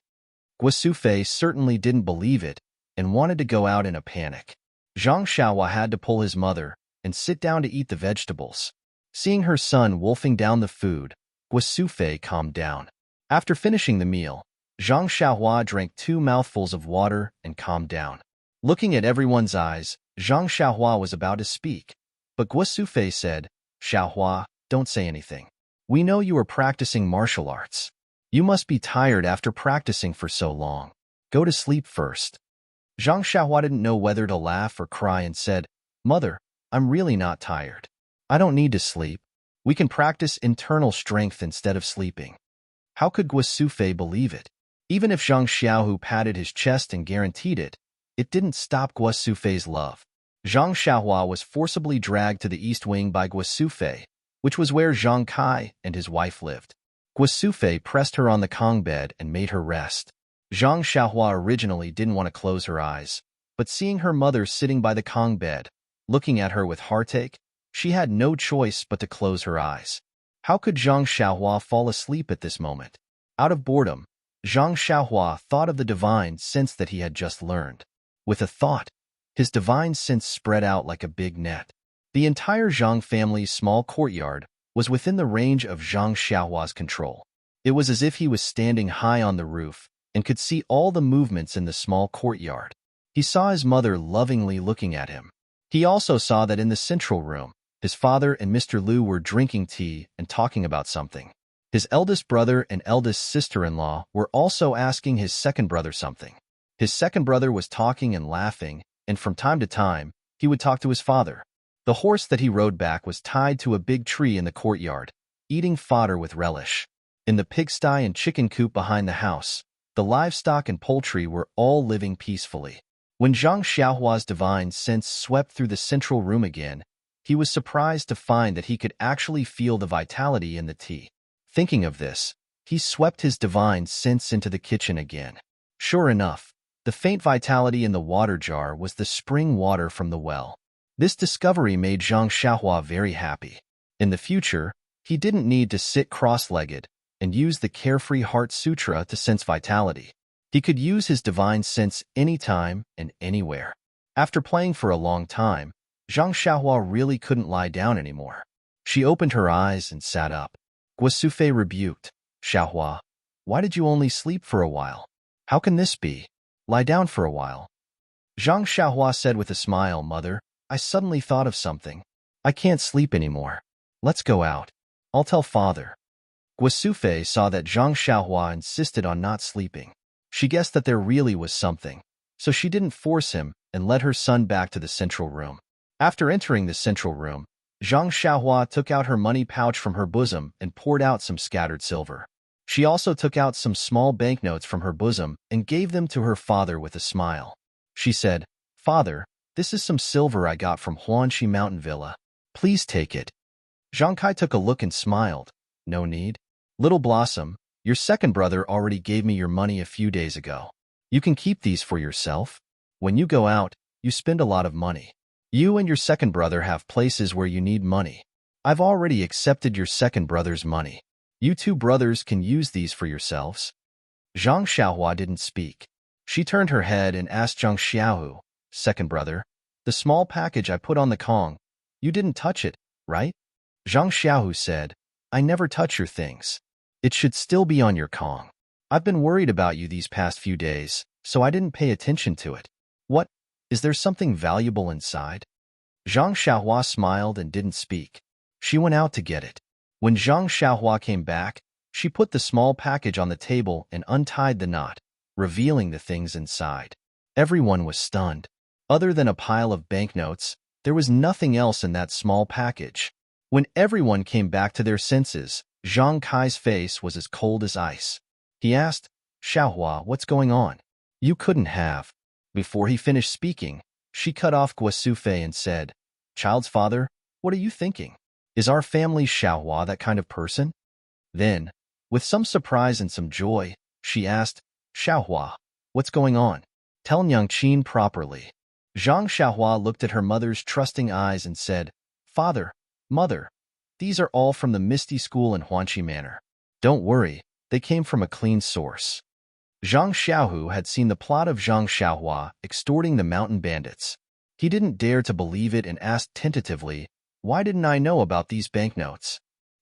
Guosufei certainly didn't believe it and wanted to go out in a panic. Zhang Xiaohua had to pull his mother and sit down to eat the vegetables. Seeing her son wolfing down the food, Guosufei calmed down. After finishing the meal, Zhang Xiaohua drank 2 mouthfuls of water and calmed down. Looking at everyone's eyes, Zhang Xiaohua was about to speak, but Guosufei said, "Xiaohua, don't say anything. We know you are practicing martial arts. You must be tired after practicing for so long. Go to sleep first." Zhang Xiaohua didn't know whether to laugh or cry and said, "Mother, I'm really not tired. I don't need to sleep. We can practice internal strength instead of sleeping." How could Guosufei believe it? Even if Zhang Xiaohu patted his chest and guaranteed it, it didn't stop Guosufei's love. Zhang Xiaohua was forcibly dragged to the east wing by Guosufei, which was where Zhang Kai and his wife lived. Guosufei pressed her on the Kong bed and made her rest. Zhang Xiaohua originally didn't want to close her eyes, but seeing her mother sitting by the Kong bed, looking at her with heartache, she had no choice but to close her eyes. How could Zhang Xiaohua fall asleep at this moment? Out of boredom, Zhang Xiaohua thought of the divine sense that he had just learned. With a thought, his divine sense spread out like a big net. The entire Zhang family's small courtyard was within the range of Zhang Xiaohua's control. It was as if he was standing high on the roof and could see all the movements in the small courtyard. He saw his mother lovingly looking at him. He also saw that in the central room, his father and Mr. Liu were drinking tea and talking about something. His eldest brother and eldest sister-in-law were also asking his second brother something. His second brother was talking and laughing, and from time to time, he would talk to his father. The horse that he rode back was tied to a big tree in the courtyard, eating fodder with relish. In the pigsty and chicken coop behind the house, the livestock and poultry were all living peacefully. When Zhang Xiaohua's divine sense swept through the central room again, he was surprised to find that he could actually feel the vitality in the tea. Thinking of this, he swept his divine sense into the kitchen again. Sure enough, the faint vitality in the water jar was the spring water from the well. This discovery made Zhang Xiaohua very happy. In the future, he didn't need to sit cross-legged and use the Carefree Heart Sutra to sense vitality. He could use his divine sense anytime and anywhere. After playing for a long time, Zhang Xiaohua really couldn't lie down anymore. She opened her eyes and sat up. Guosufei rebuked, "Xiaohua, why did you only sleep for a while? How can this be? Lie down for a while." Zhang Xiaohua said with a smile, "Mother, I suddenly thought of something. I can't sleep anymore. Let's go out. I'll tell father." Guosufei saw that Zhang Xiaohua insisted on not sleeping. She guessed that there really was something, so she didn't force him and led her son back to the central room. After entering the central room, Zhang Xiaohua took out her money pouch from her bosom and poured out some scattered silver. She also took out some small banknotes from her bosom and gave them to her father with a smile. She said, "Father, this is some silver I got from Huanxi Mountain Villa. Please take it." Zhang Kai took a look and smiled. No need. Little Blossom, your second brother already gave me your money a few days ago. You can keep these for yourself. When you go out, you spend a lot of money. You and your second brother have places where you need money. I've already accepted your second brother's money. You two brothers can use these for yourselves. Zhang Xiaohua didn't speak. She turned her head and asked Zhang Xiaohu, second brother, the small package I put on the Kong, you didn't touch it, right? Zhang Xiaohu said, I never touch your things. It should still be on your Kong. I've been worried about you these past few days, so I didn't pay attention to it. What? Is there something valuable inside? Zhang Xiaohua smiled and didn't speak. She went out to get it. When Zhang Xiaohua came back, she put the small package on the table and untied the knot, revealing the things inside. Everyone was stunned. Other than a pile of banknotes, there was nothing else in that small package. When everyone came back to their senses, Zhang Kai's face was as cold as ice. He asked, Xiaohua, what's going on? You couldn't have. Before he finished speaking, she cut off Guo Sufei and said, Child's father, what are you thinking? Is our family Xiaohua that kind of person? Then, with some surprise and some joy, she asked, Xiaohua, what's going on? Tell Nyangqin properly. Zhang Xiaohua looked at her mother's trusting eyes and said, Father, Mother, these are all from the Misty School in Huanqi Manor. Don't worry, they came from a clean source. Zhang Xiaohu had seen the plot of Zhang Xiaohua extorting the mountain bandits. He didn't dare to believe it and asked tentatively, Why didn't I know about these banknotes?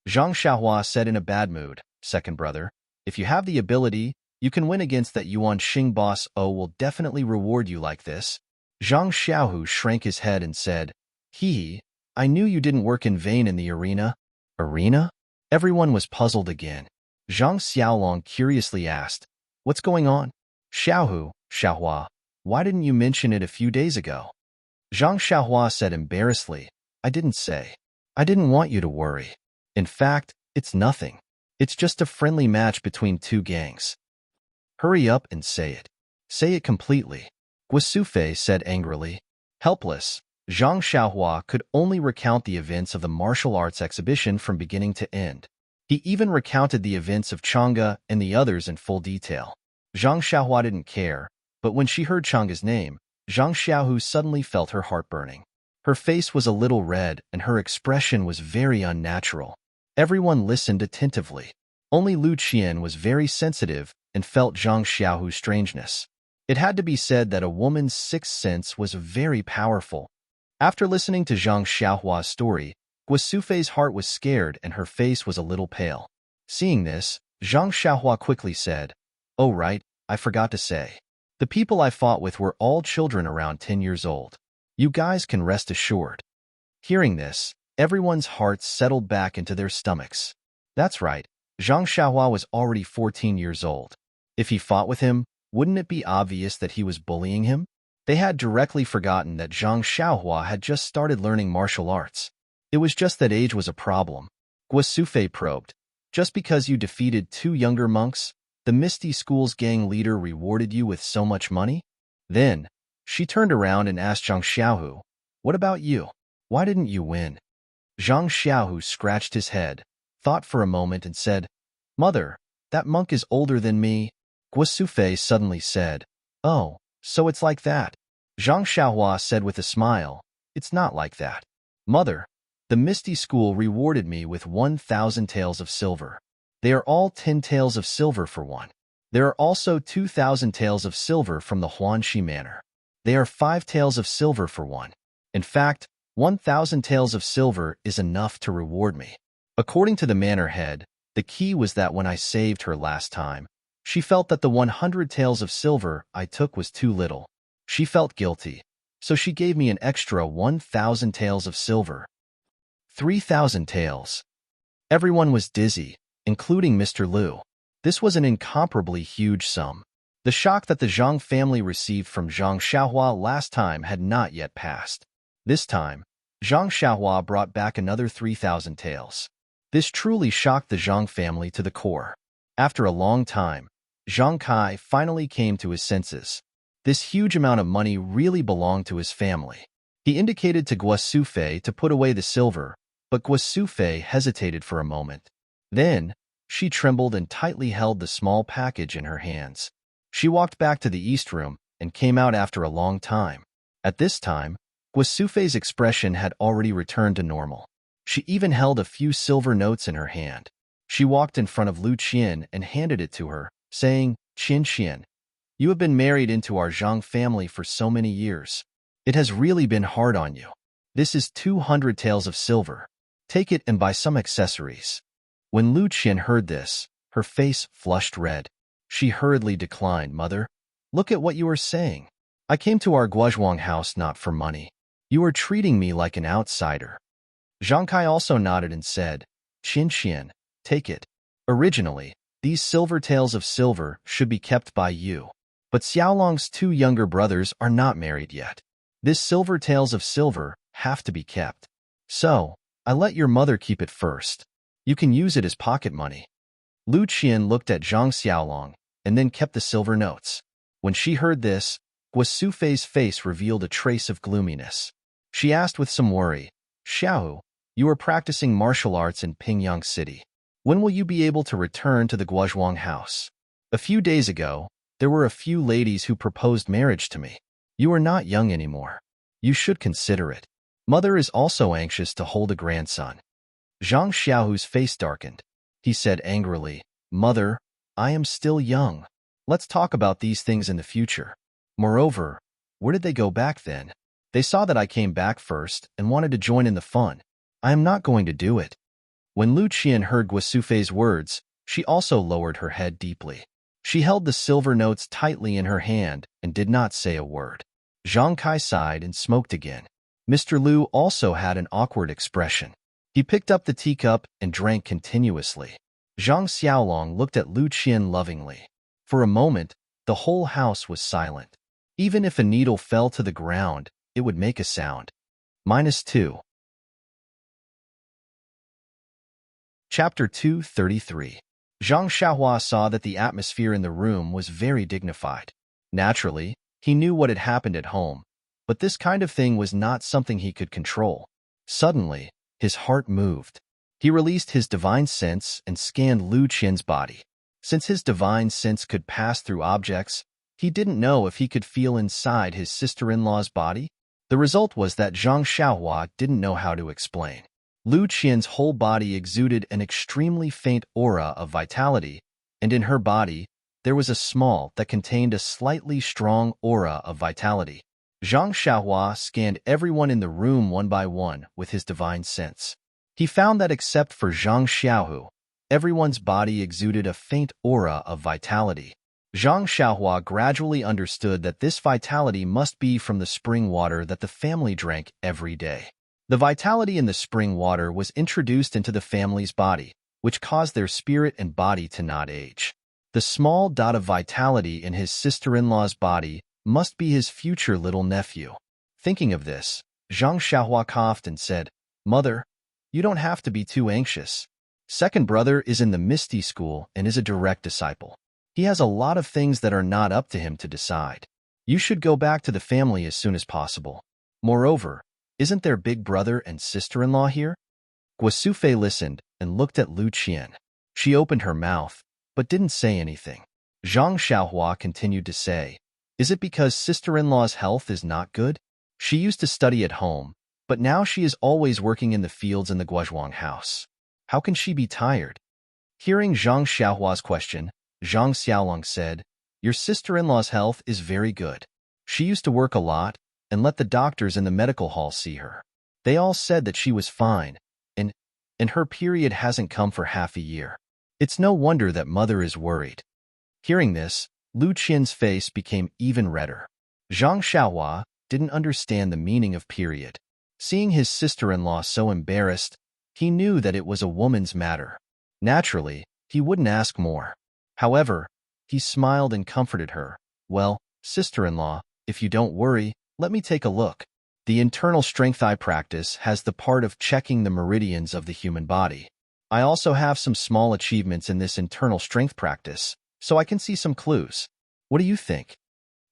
Zhang Xiaohua said in a bad mood, Second brother, if you have the ability, you can win against that Yuan Xing boss. Will definitely reward you like this. Zhang Xiaohu shrank his head and said, Hee, I knew you didn't work in vain in the arena. Arena? Everyone was puzzled again. Zhang Xiaolong curiously asked, What's going on? Xiaohua, why didn't you mention it a few days ago? Zhang Xiaohua said embarrassedly, I didn't say. I didn't want you to worry. In fact, it's nothing. It's just a friendly match between two gangs. Hurry up and say it. Say it completely. Guo Sufei said angrily. Helpless, Zhang Xiaohua could only recount the events of the martial arts exhibition from beginning to end. He even recounted the events of Chang'e and the others in full detail. Zhang Xiaohua didn't care, but when she heard Chang'e's name, Zhang Xiaohu suddenly felt her heart burning. Her face was a little red and her expression was very unnatural. Everyone listened attentively. Only Lu Qian was very sensitive and felt Zhang Xiaohu's strangeness. It had to be said that a woman's sixth sense was very powerful. After listening to Zhang Xiaohua's story, Guo Sufei's heart was scared and her face was a little pale. Seeing this, Zhang Xiaohua quickly said, Oh right, I forgot to say. The people I fought with were all children around 10 years old. You guys can rest assured. Hearing this, everyone's hearts settled back into their stomachs. That's right, Zhang Xiaohua was already 14 years old. If he fought with him, wouldn't it be obvious that he was bullying him? They had directly forgotten that Zhang Xiaohua had just started learning martial arts. It was just that age was a problem. Guo Sufei probed. Just because you defeated 2 younger monks, the Misty School's gang leader rewarded you with so much money? Then, she turned around and asked Zhang Xiaohu, What about you? Why didn't you win? Zhang Xiaohu scratched his head, thought for a moment and said, Mother, that monk is older than me. Guo Sufei suddenly said, Oh, so it's like that. Zhang Xiaohua said with a smile, It's not like that. Mother, the Misty School rewarded me with 1,000 taels of silver. They are all 10 taels of silver for one. There are also 2,000 taels of silver from the Huanqi Manor. They are 5 taels of silver for one. In fact, 1,000 taels of silver is enough to reward me. According to the manor head, the key was that when I saved her last time, she felt that the 100 taels of silver I took was too little. She felt guilty, so she gave me an extra 1,000 taels of silver. 3,000 taels. Everyone was dizzy, including Mr. Liu. This was an incomparably huge sum. The shock that the Zhang family received from Zhang Xiaohua last time had not yet passed. This time, Zhang Xiaohua brought back another 3,000 taels. This truly shocked the Zhang family to the core. After a long time, Zhang Kai finally came to his senses. This huge amount of money really belonged to his family. He indicated to Guo Sufei to put away the silver, But Guasufei hesitated for a moment. Then, she trembled and tightly held the small package in her hands. She walked back to the east room and came out after a long time. At this time, Guasufei's expression had already returned to normal. She even held a few silver notes in her hand. She walked in front of Lu Qian and handed it to her, saying, "Qian Qian, you have been married into our Zhang family for so many years. It has really been hard on you. This is 200 taels of silver. Take it and buy some accessories." When Lu Qian heard this, her face flushed red. She hurriedly declined. "Mother, look at what you are saying. I came to our Guozhuang house not for money. You are treating me like an outsider." Zhang Kai also nodded and said, "Qian Qian, take it. Originally, these silver taels of silver should be kept by you. But Xiaolong's 2 younger brothers are not married yet. This silver taels of silver have to be kept. So, I let your mother keep it first. You can use it as pocket money." Lu Qian looked at Zhang Xiaolong and then kept the silver notes. When she heard this, Guasufei's face revealed a trace of gloominess. She asked with some worry, "Xiaohu, you are practicing martial arts in Pingyang City. When will you be able to return to the Guozhuang house? A few days ago, there were a few ladies who proposed marriage to me. You are not young anymore. You should consider it. Mother is also anxious to hold a grandson." Zhang Xiaohu's face darkened. He said angrily, "Mother, I am still young. Let's talk about these things in the future. Moreover, where did they go back then? They saw that I came back first and wanted to join in the fun. I am not going to do it." When Lu Qian heard Guasufei's words, she also lowered her head deeply. She held the silver notes tightly in her hand and did not say a word. Zhang Kai sighed and smoked again. Mr. Lu also had an awkward expression. He picked up the teacup and drank continuously. Zhang Xiaolong looked at Lu Qian lovingly. For a moment, the whole house was silent. Even if a needle fell to the ground, it would make a sound. -2. Chapter 233. Zhang Xiaohua saw that the atmosphere in the room was very dignified. Naturally, he knew what had happened at home, but this kind of thing was not something he could control. Suddenly, his heart moved. He released his divine sense and scanned Lu Qian's body. Since his divine sense could pass through objects, he didn't know if he could feel inside his sister-in-law's body. The result was that Zhang Xiaohua didn't know how to explain. Lu Qian's whole body exuded an extremely faint aura of vitality, and in her body, there was a small that contained a slightly strong aura of vitality. Zhang Xiaohua scanned everyone in the room one by one with his divine sense. He found that except for Zhang Xiaohu, everyone's body exuded a faint aura of vitality. Zhang Xiaohua gradually understood that this vitality must be from the spring water that the family drank every day. The vitality in the spring water was introduced into the family's body, which caused their spirit and body to not age. The small dot of vitality in his sister-in-law's body must be his future little nephew. Thinking of this, Zhang Xiaohua coughed and said, "Mother, you don't have to be too anxious. Second brother is in the Misty school and is a direct disciple. He has a lot of things that are not up to him to decide. You should go back to the family as soon as possible. Moreover, isn't there big brother and sister-in-law here?" Guasufei listened and looked at Lu Qian. She opened her mouth, but didn't say anything. Zhang Xiaohua continued to say, "Is it because sister-in-law's health is not good? She used to study at home, but now she is always working in the fields in the Guozhuang house. How can she be tired?" Hearing Zhang Xiaohua's question, Zhang Xiaolong said, "Your sister-in-law's health is very good. She used to work a lot and let the doctors in the medical hall see her. They all said that she was fine, and her period hasn't come for half a year. It's no wonder that mother is worried." Hearing this, Lu Qian's face became even redder. Zhang Xiaohua didn't understand the meaning of period. Seeing his sister-in-law so embarrassed, he knew that it was a woman's matter. Naturally, he wouldn't ask more. However, he smiled and comforted her. "Well, sister-in-law, if you don't worry, let me take a look." The internal strength I practice has the part of checking the meridians of the human body. I also have some small achievements in this internal strength practice, so I can see some clues. What do you think?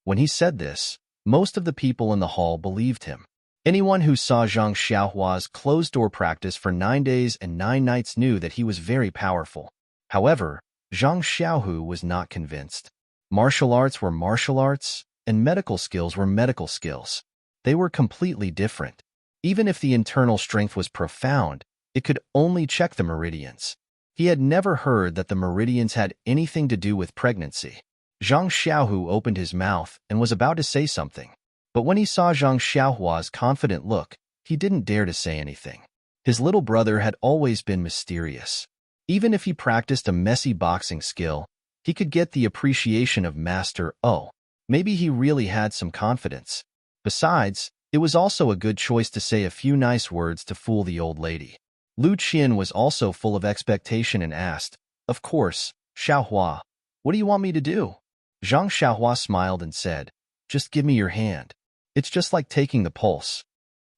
When he said this, most of the people in the hall believed him. Anyone who saw Zhang Xiaohua's closed-door practice for 9 days and 9 nights knew that he was very powerful. However, Zhang Xiaohu was not convinced. Martial arts were martial arts, and medical skills were medical skills. They were completely different. Even if the internal strength was profound, it could only check the meridians. He had never heard that the meridians had anything to do with pregnancy. Zhang Xiaohu opened his mouth and was about to say something. But when he saw Zhang Xiaohua's confident look, he didn't dare to say anything. His little brother had always been mysterious. Even if he practiced a messy boxing skill, he could get the appreciation of Master O. Maybe he really had some confidence. Besides, it was also a good choice to say a few nice words to fool the old lady. Lu Qian was also full of expectation and asked, "Of course, Xiaohua, what do you want me to do?" Zhang Xiaohua smiled and said, "Just give me your hand. It's just like taking the pulse."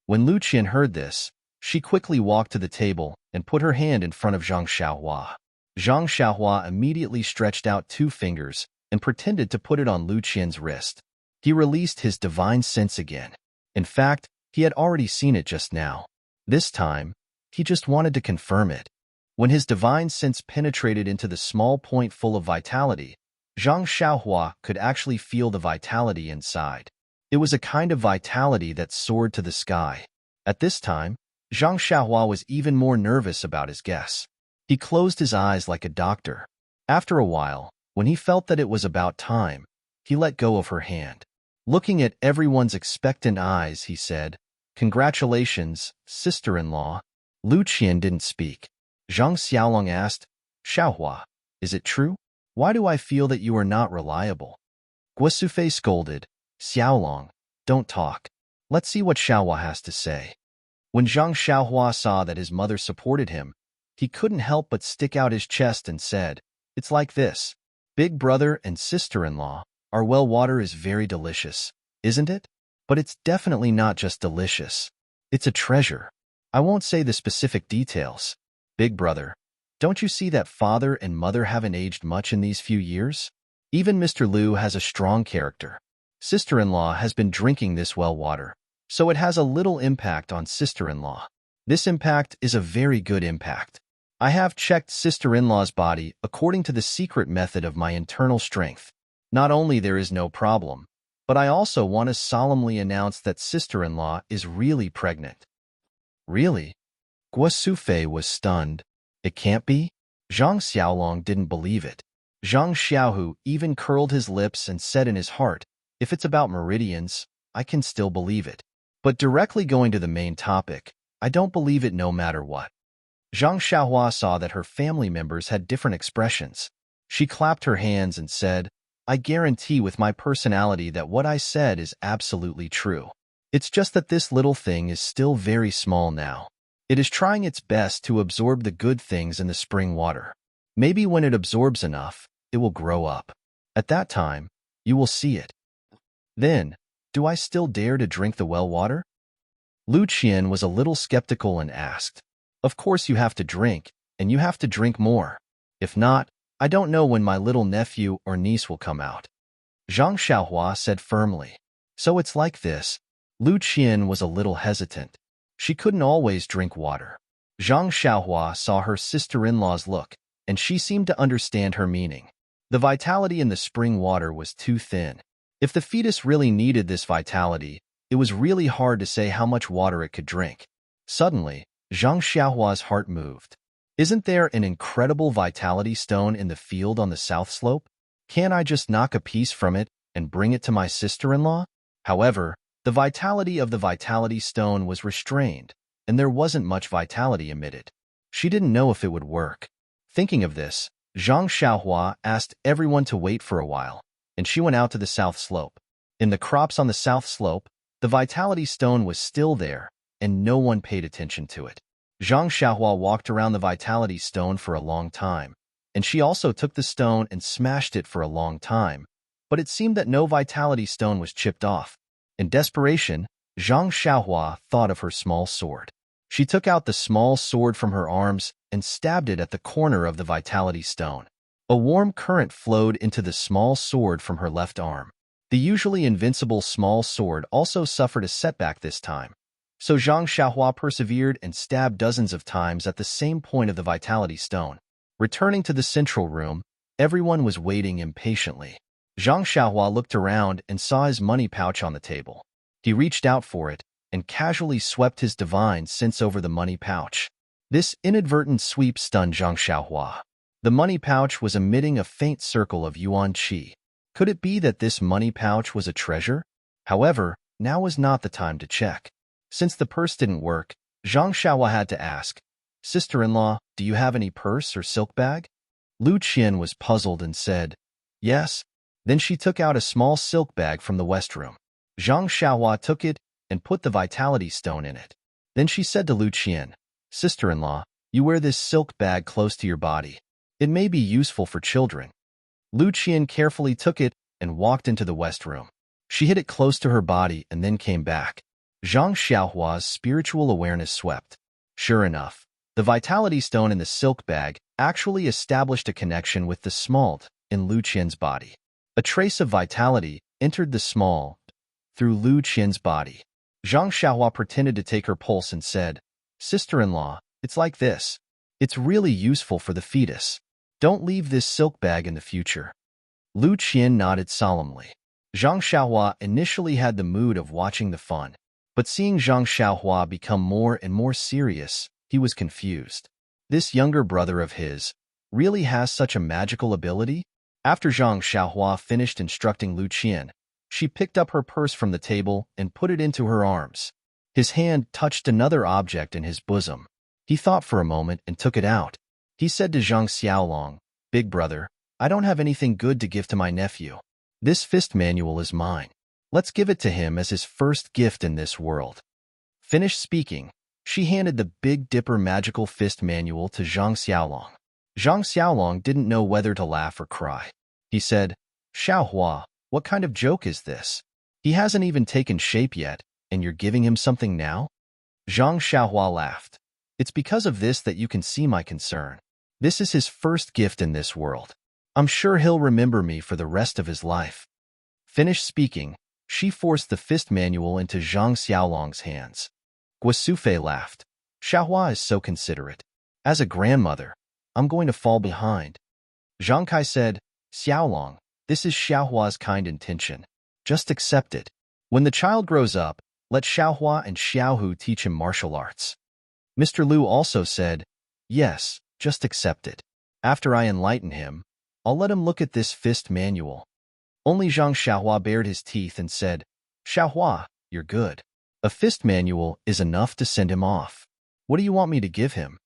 When Lu Qian heard this, she quickly walked to the table and put her hand in front of Zhang Xiaohua. Zhang Xiaohua immediately stretched out 2 fingers and pretended to put it on Lu Qian's wrist. He released his divine sense again. In fact, he had already seen it just now. This time, he just wanted to confirm it. When his divine sense penetrated into the small point full of vitality, Zhang Xiaohua could actually feel the vitality inside. It was a kind of vitality that soared to the sky. At this time, Zhang Xiaohua was even more nervous about his guess. He closed his eyes like a doctor. After a while, when he felt that it was about time, he let go of her hand. Looking at everyone's expectant eyes, he said, "Congratulations, sister-in-law." Lu Qian didn't speak. Zhang Xiaolong asked, "Xiaohua, is it true? Why do I feel that you are not reliable?" Guo Sufei scolded, "Xiaolong, don't talk. Let's see what Xiaohua has to say." When Zhang Xiaohua saw that his mother supported him, he couldn't help but stick out his chest and said, "It's like this. Big brother and sister-in-law, our well water is very delicious, isn't it? But it's definitely not just delicious. It's a treasure. I won't say the specific details. Big brother, don't you see that father and mother haven't aged much in these few years? Even Mr. Liu has a strong character. Sister-in-law has been drinking this well water, so it has a little impact on sister-in-law. This impact is a very good impact. I have checked sister-in-law's body according to the secret method of my internal strength. Not only there is no problem, but I also want to solemnly announce that sister-in-law is really pregnant." "Really?" Guo Sufei was stunned. "It can't be?" Zhang Xiaolong didn't believe it. Zhang Xiaohu even curled his lips and said in his heart, "If it's about meridians, I can still believe it. But directly going to the main topic, I don't believe it no matter what." Zhang Xiaohua saw that her family members had different expressions. She clapped her hands and said, "I guarantee with my personality that what I said is absolutely true. It's just that this little thing is still very small now. It is trying its best to absorb the good things in the spring water. Maybe when it absorbs enough, it will grow up. At that time, you will see it. Then, do I still dare to drink the well water?" Lu Qian was a little skeptical and asked, "Of course you have to drink, and you have to drink more. If not, I don't know when my little nephew or niece will come out." Zhang Xiaohua said firmly, "So it's like this." Lu Qian was a little hesitant. She couldn't always drink water. Zhang Xiaohua saw her sister-in-law's look, and she seemed to understand her meaning. The vitality in the spring water was too thin. If the fetus really needed this vitality, it was really hard to say how much water it could drink. Suddenly, Zhang Xiaohua's heart moved. "Isn't there an incredible vitality stone in the field on the south slope? Can't I just knock a piece from it and bring it to my sister-in-law?" However, the vitality of the vitality stone was restrained, and there wasn't much vitality emitted. She didn't know if it would work. Thinking of this, Zhang Xiaohua asked everyone to wait for a while, and she went out to the south slope. In the crops on the south slope, the vitality stone was still there, and no one paid attention to it. Zhang Xiaohua walked around the vitality stone for a long time, and she also took the stone and smashed it for a long time, but it seemed that no vitality stone was chipped off. In desperation, Zhang Xiaohua thought of her small sword. She took out the small sword from her arms and stabbed it at the corner of the vitality stone. A warm current flowed into the small sword from her left arm. The usually invincible small sword also suffered a setback this time. So Zhang Xiaohua persevered and stabbed dozens of times at the same point of the vitality stone. Returning to the central room, everyone was waiting impatiently. Zhang Xiaohua looked around and saw his money pouch on the table. He reached out for it and casually swept his divine sense over the money pouch. This inadvertent sweep stunned Zhang Xiaohua. The money pouch was emitting a faint circle of yuan qi. Could it be that this money pouch was a treasure? However, now was not the time to check. Since the purse didn't work, Zhang Xiaohua had to ask, "Sister-in-law, do you have any purse or silk bag?" Lu Qian was puzzled and said, "Yes." Then she took out a small silk bag from the west room. Zhang Xiaohua took it and put the vitality stone in it. Then she said to Lu Qian, "Sister-in-law, you wear this silk bag close to your body. It may be useful for children." Lu Qian carefully took it and walked into the west room. She hid it close to her body and then came back. Zhang Xiaohua's spiritual awareness swept. Sure enough, the vitality stone in the silk bag actually established a connection with the smalt in Lu Qian's body. A trace of vitality entered the smalt through Lu Qian's body. Zhang Xiaohua pretended to take her pulse and said, "Sister-in-law, it's like this. It's really useful for the fetus. Don't leave this silk bag in the future." Lu Qian nodded solemnly. Zhang Xiaohua initially had the mood of watching the fun, but seeing Zhang Xiaohua become more and more serious, he was confused. This younger brother of his really has such a magical ability? After Zhang Xiaohua finished instructing Lu Qian, she picked up her purse from the table and put it into her arms. His hand touched another object in his bosom. He thought for a moment and took it out. He said to Zhang Xiaolong, "Big brother, I don't have anything good to give to my nephew. This fist manual is mine. Let's give it to him as his first gift in this world." Finished speaking, she handed the Big Dipper magical fist manual to Zhang Xiaolong. Zhang Xiaolong didn't know whether to laugh or cry. He said, "Xiaohua, what kind of joke is this? He hasn't even taken shape yet, and you're giving him something now?" Zhang Xiaohua laughed. "It's because of this that you can see my concern. This is his first gift in this world. I'm sure he'll remember me for the rest of his life." Finished speaking, she forced the fist manual into Zhang Xiaolong's hands. Guosufei laughed. "Xiaohua is so considerate. As a grandmother, I'm going to fall behind." Zhang Kai said, "Xiaolong, this is Xiaohua's kind intention. Just accept it. When the child grows up, let Xiaohua and Xiaohu teach him martial arts." Mr. Lu also said, "Yes, just accept it. After I enlighten him, I'll let him look at this fist manual." Only Zhang Xiaohua bared his teeth and said, "Xiaohua, you're good. A fist manual is enough to send him off. What do you want me to give him?"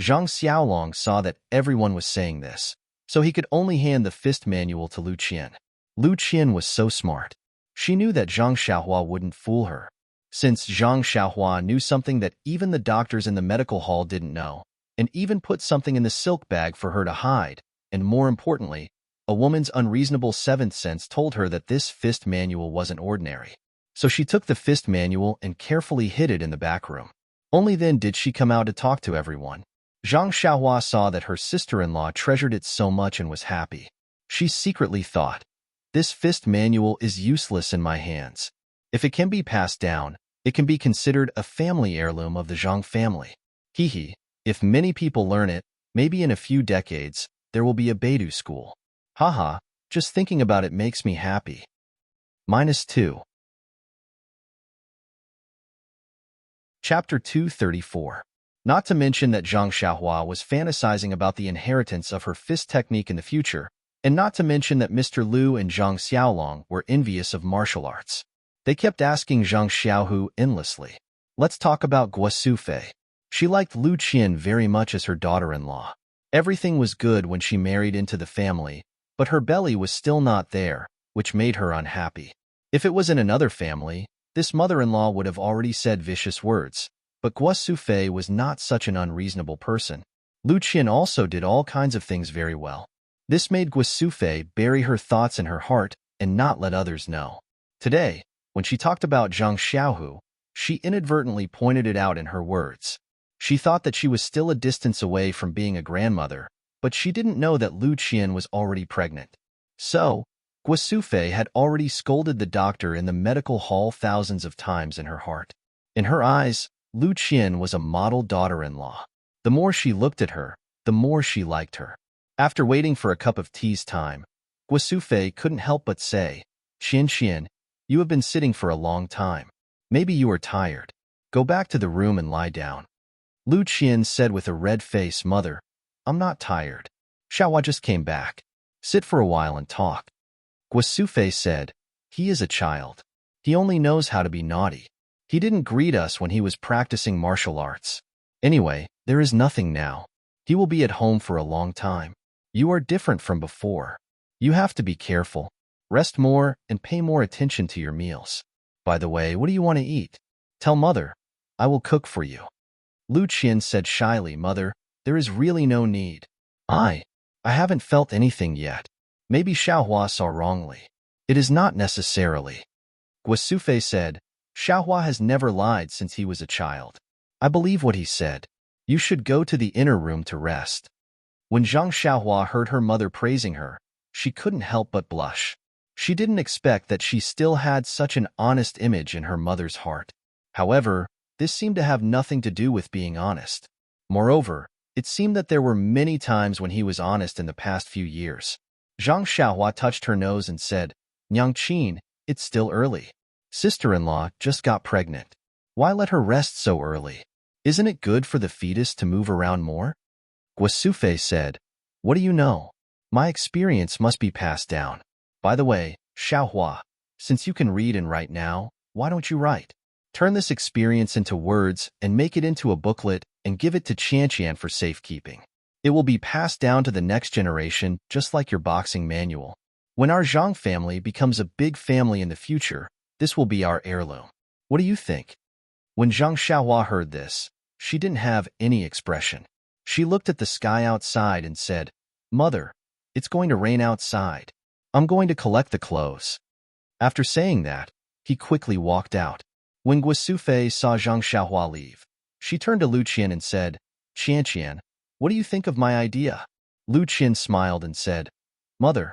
Zhang Xiaolong saw that everyone was saying this, so he could only hand the fist manual to Lu Qian. Lu Qian was so smart. She knew that Zhang Xiaohua wouldn't fool her. Since Zhang Xiaohua knew something that even the doctors in the medical hall didn't know, and even put something in the silk bag for her to hide, and more importantly, a woman's unreasonable seventh sense told her that this fist manual wasn't ordinary. So she took the fist manual and carefully hid it in the back room. Only then did she come out to talk to everyone. Zhang Xiaohua saw that her sister-in-law treasured it so much and was happy. She secretly thought, "This fist manual is useless in my hands. If it can be passed down, it can be considered a family heirloom of the Zhang family. Hee. If many people learn it, maybe in a few decades, there will be a Beidou school. Haha, just thinking about it makes me happy." -2. Chapter 234. Not to mention that Zhang Xiaohua was fantasizing about the inheritance of her fist technique in the future, and not to mention that Mr. Lu and Zhang Xiaolong were envious of martial arts. They kept asking Zhang Xiaohu endlessly. Let's talk about Guosufei. She liked Lu Qian very much as her daughter-in-law. Everything was good when she married into the family, but her belly was still not there, which made her unhappy. If it was in another family, this mother-in-law would have already said vicious words, but Guosufei was not such an unreasonable person. Lu Qian also did all kinds of things very well. This made Guosufei bury her thoughts in her heart and not let others know. Today, when she talked about Zhang Xiaohu, she inadvertently pointed it out in her words. She thought that she was still a distance away from being a grandmother, but she didn't know that Lu Qian was already pregnant. So, Guosufei had already scolded the doctor in the medical hall thousands of times in her heart. In her eyes, Lu Qian was a model daughter-in-law. The more she looked at her, the more she liked her. After waiting for a cup of tea's time, Guosufei couldn't help but say, "Qian Qian, you have been sitting for a long time. Maybe you are tired. Go back to the room and lie down." Lu Qian said with a red face, "Mother, I'm not tired. Xiaohua just came back. Sit for a while and talk." Guosufei said, "He is a child. He only knows how to be naughty. He didn't greet us when he was practicing martial arts. Anyway, there is nothing now. He will be at home for a long time. You are different from before. You have to be careful. Rest more and pay more attention to your meals. By the way, what do you want to eat? Tell Mother. I will cook for you." Lu Qian said shyly, "Mother, there is really no need. I haven't felt anything yet. Maybe Xiaohua saw wrongly. It is not necessarily." Guosufei said, "Xiaohua has never lied since he was a child. I believe what he said. You should go to the inner room to rest." When Zhang Xiaohua heard her mother praising her, she couldn't help but blush. She didn't expect that she still had such an honest image in her mother's heart. However, this seemed to have nothing to do with being honest. Moreover, it seemed that there were many times when he was honest in the past few years. Zhang Xiaohua touched her nose and said, "Nyang Qin, it's still early. Sister-in-law just got pregnant. Why let her rest so early? Isn't it good for the fetus to move around more?" Guosufei said, "What do you know? My experience must be passed down. By the way, Xiaohua, since you can read and write now, why don't you write? Turn this experience into words and make it into a booklet and give it to Qianqian for safekeeping. It will be passed down to the next generation just like your boxing manual. When our Zhang family becomes a big family in the future, this will be our heirloom. What do you think?" When Zhang Xiaohua heard this, she didn't have any expression. She looked at the sky outside and said, "Mother, it's going to rain outside. I'm going to collect the clothes." After saying that, he quickly walked out. When Guosufei saw Zhang Xiaohua leave, she turned to Lu Qian and said, "Qianqian, what do you think of my idea?" Lu Qian smiled and said, "Mother,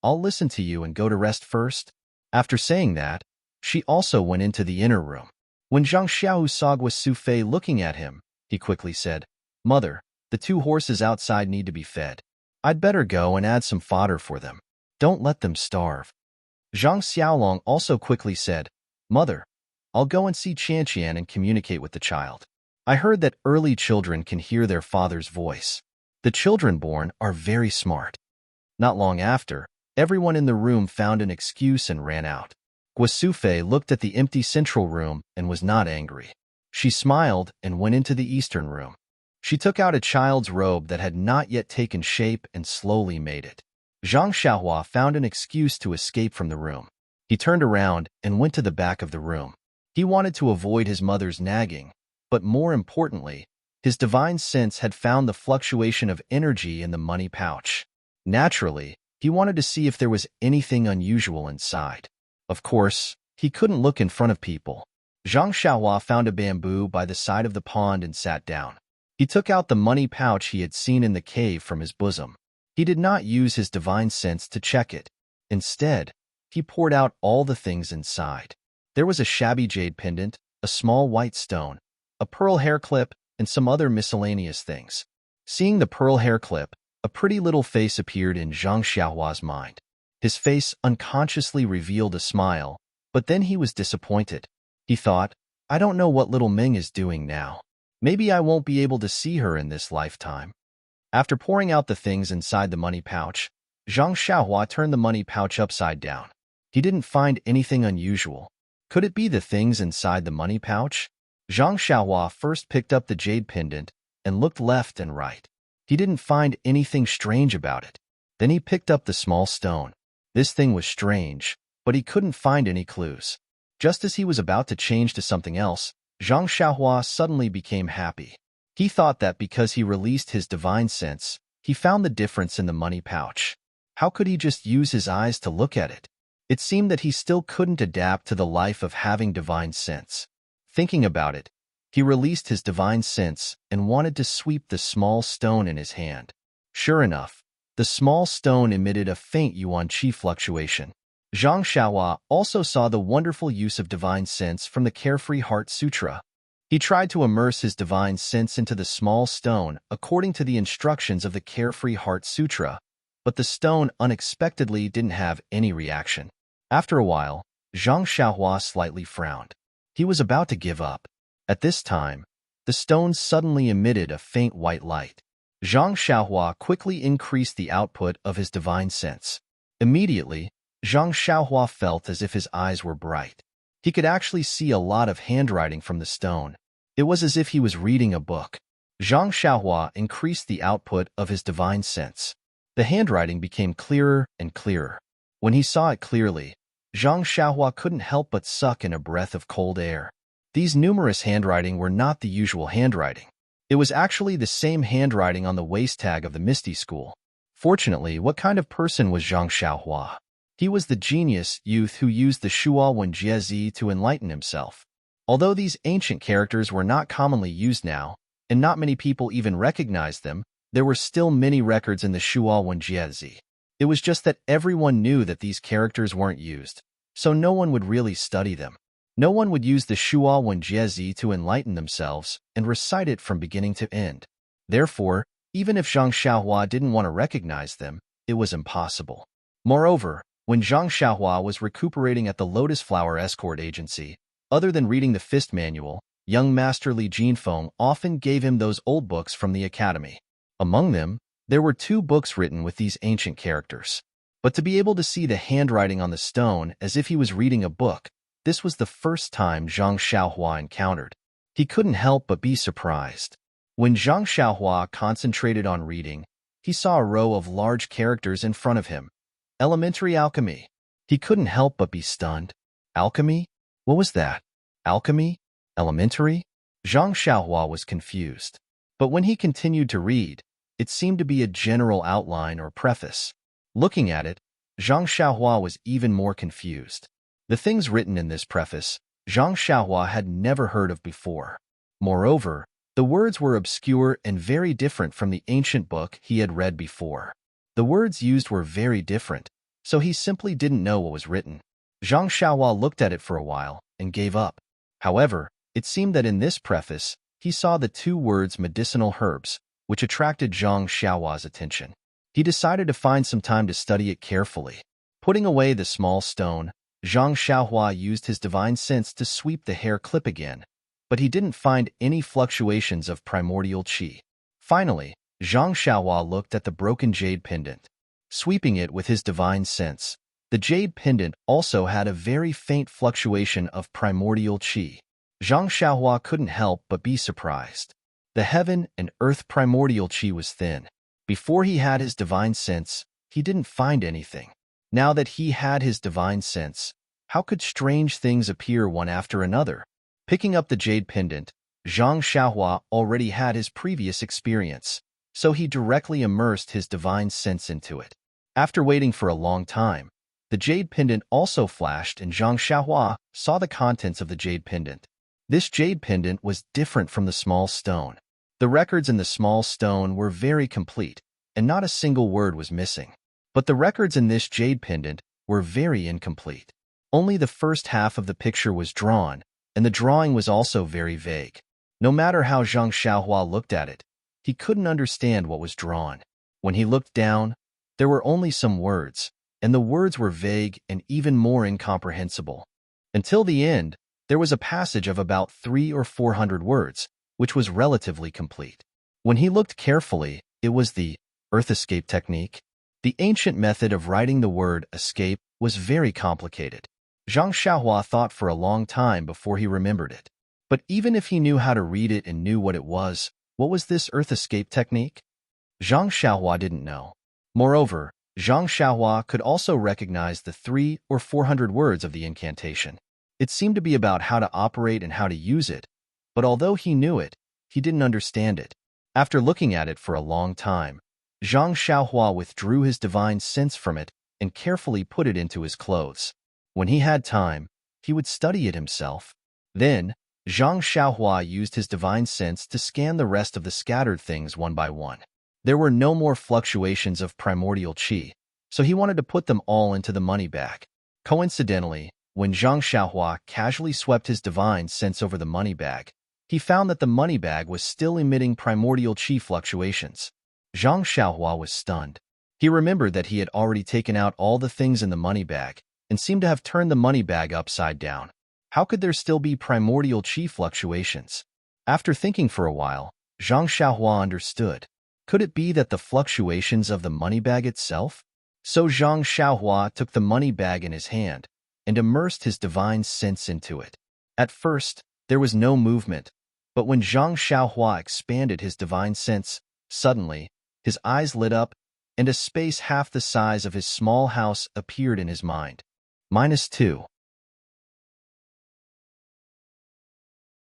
I'll listen to you and go to rest first." After saying that, she also went into the inner room. When Zhang Xiaohu saw Guosufei looking at him, he quickly said, "Mother, the 2 horses outside need to be fed. I'd better go and add some fodder for them. Don't let them starve." Zhang Xiaolong also quickly said, "Mother, I'll go and see Qianqian and communicate with the child. I heard that early children can hear their father's voice. The children born are very smart." Not long after, everyone in the room found an excuse and ran out. Guosufei looked at the empty central room and was not angry. She smiled and went into the eastern room. She took out a child's robe that had not yet taken shape and slowly made it. Zhang Xiaohua found an excuse to escape from the room. He turned around and went to the back of the room. He wanted to avoid his mother's nagging, but more importantly, his divine sense had found the fluctuation of energy in the money pouch. Naturally, he wanted to see if there was anything unusual inside. Of course, he couldn't look in front of people. Zhang Xiaohua found a bamboo by the side of the pond and sat down. He took out the money pouch he had seen in the cave from his bosom. He did not use his divine sense to check it. Instead, he poured out all the things inside. There was a shabby jade pendant, a small white stone, a pearl hair clip, and some other miscellaneous things. Seeing the pearl hair clip, a pretty little face appeared in Zhang Xiaohua's mind. His face unconsciously revealed a smile, but then he was disappointed. He thought, "I don't know what little Ming is doing now. Maybe I won't be able to see her in this lifetime." After pouring out the things inside the money pouch, Zhang Xiaohua turned the money pouch upside down. He didn't find anything unusual. Could it be the things inside the money pouch? Zhang Xiaohua first picked up the jade pendant and looked left and right. He didn't find anything strange about it. Then he picked up the small stone. This thing was strange, but he couldn't find any clues. Just as he was about to change to something else, Zhang Xiaohua suddenly became happy. He thought that because he released his divine sense, he found the difference in the money pouch. How could he just use his eyes to look at it? It seemed that he still couldn't adapt to the life of having divine sense. Thinking about it, he released his divine sense and wanted to sweep the small stone in his hand. Sure enough, the small stone emitted a faint yuan qi fluctuation. Zhang Xiaohua also saw the wonderful use of divine sense from the Carefree Heart Sutra. He tried to immerse his divine sense into the small stone according to the instructions of the Carefree Heart Sutra, but the stone unexpectedly didn't have any reaction. After a while, Zhang Xiaohua slightly frowned. He was about to give up. At this time, the stone suddenly emitted a faint white light. Zhang Xiaohua quickly increased the output of his divine sense. Immediately, Zhang Xiaohua felt as if his eyes were bright. He could actually see a lot of handwriting from the stone. It was as if he was reading a book. Zhang Xiaohua increased the output of his divine sense. The handwriting became clearer and clearer. When he saw it clearly, Zhang Xiaohua couldn't help but suck in a breath of cold air. These numerous handwriting were not the usual handwriting. It was actually the same handwriting on the waist tag of the Misty School. Fortunately, what kind of person was Zhang Xiaohua? He was the genius youth who used the Shuo Wenjie to enlighten himself. Although these ancient characters were not commonly used now, and not many people even recognized them, there were still many records in the Shuo Wenjie. It was just that everyone knew that these characters weren't used, so no one would really study them. No one would use the Shuo Wenjie to enlighten themselves and recite it from beginning to end. Therefore, even if Zhang Xiaohua didn't want to recognize them, it was impossible. Moreover, when Zhang Xiaohua was recuperating at the Lotus Flower Escort Agency, other than reading the Fist Manual, young Master Li Jinfeng often gave him those old books from the academy. Among them, there were 2 books written with these ancient characters. But to be able to see the handwriting on the stone as if he was reading a book, this was the first time Zhang Xiaohua encountered. He couldn't help but be surprised. When Zhang Xiaohua concentrated on reading, he saw a row of large characters in front of him. Elementary alchemy. He couldn't help but be stunned. Alchemy? What was that? Alchemy? Elementary? Zhang Xiaohua was confused. But when he continued to read, it seemed to be a general outline or preface. Looking at it, Zhang Xiaohua was even more confused. The things written in this preface, Zhang Xiaohua had never heard of before. Moreover, the words were obscure and very different from the ancient book he had read before. The words used were very different, so he simply didn't know what was written. Zhang Xiaohua looked at it for a while and gave up. However, it seemed that in this preface, he saw the 2 words medicinal herbs, which attracted Zhang Xiaohua's attention. He decided to find some time to study it carefully. Putting away the small stone, Zhang Xiaohua used his divine sense to sweep the hair clip again, but he didn't find any fluctuations of primordial qi. Finally, Zhang Xiaohua looked at the broken jade pendant. Sweeping it with his divine sense, the jade pendant also had a very faint fluctuation of primordial qi. Zhang Xiaohua couldn't help but be surprised. The heaven and earth primordial qi was thin. Before he had his divine sense, he didn't find anything. Now that he had his divine sense, how could strange things appear one after another? Picking up the jade pendant, Zhang Xiaohua already had his previous experience, so he directly immersed his divine sense into it. After waiting for a long time, the jade pendant also flashed and Zhang Xiaohua saw the contents of the jade pendant. This jade pendant was different from the small stone. The records in the small stone were very complete, and not a single word was missing. But the records in this jade pendant were very incomplete. Only the first half of the picture was drawn, and the drawing was also very vague. No matter how Zhang Xiaohua looked at it, he couldn't understand what was drawn. When he looked down, there were only some words, and the words were vague and even more incomprehensible. Until the end, there was a passage of about 300 or 400 words, which was relatively complete. When he looked carefully, it was the earth escape technique. The ancient method of writing the word escape was very complicated. Zhang Xiaohua thought for a long time before he remembered it. But even if he knew how to read it and knew what was this earth escape technique? Zhang Xiaohua didn't know. Moreover, Zhang Xiaohua could also recognize the 300 or 400 words of the incantation. It seemed to be about how to operate and how to use it, but although he knew it, he didn't understand it. After looking at it for a long time, Zhang Xiaohua withdrew his divine sense from it and carefully put it into his clothes. When he had time, he would study it himself. Then, Zhang Xiaohua used his divine sense to scan the rest of the scattered things one by one. There were no more fluctuations of primordial qi, so he wanted to put them all into the money bag. Coincidentally, when Zhang Xiaohua casually swept his divine sense over the money bag, he found that the money bag was still emitting primordial chi fluctuations. Zhang Xiaohua was stunned. He remembered that he had already taken out all the things in the money bag and seemed to have turned the money bag upside down. How could there still be primordial chi fluctuations? After thinking for a while, Zhang Xiaohua understood. Could it be that the fluctuations of the money bag itself? So Zhang Xiaohua took the money bag in his hand and immersed his divine sense into it. At first, there was no movement, but when Zhang Xiaohua expanded his divine sense, suddenly, his eyes lit up, and a space half the size of his small house appeared in his mind. -2.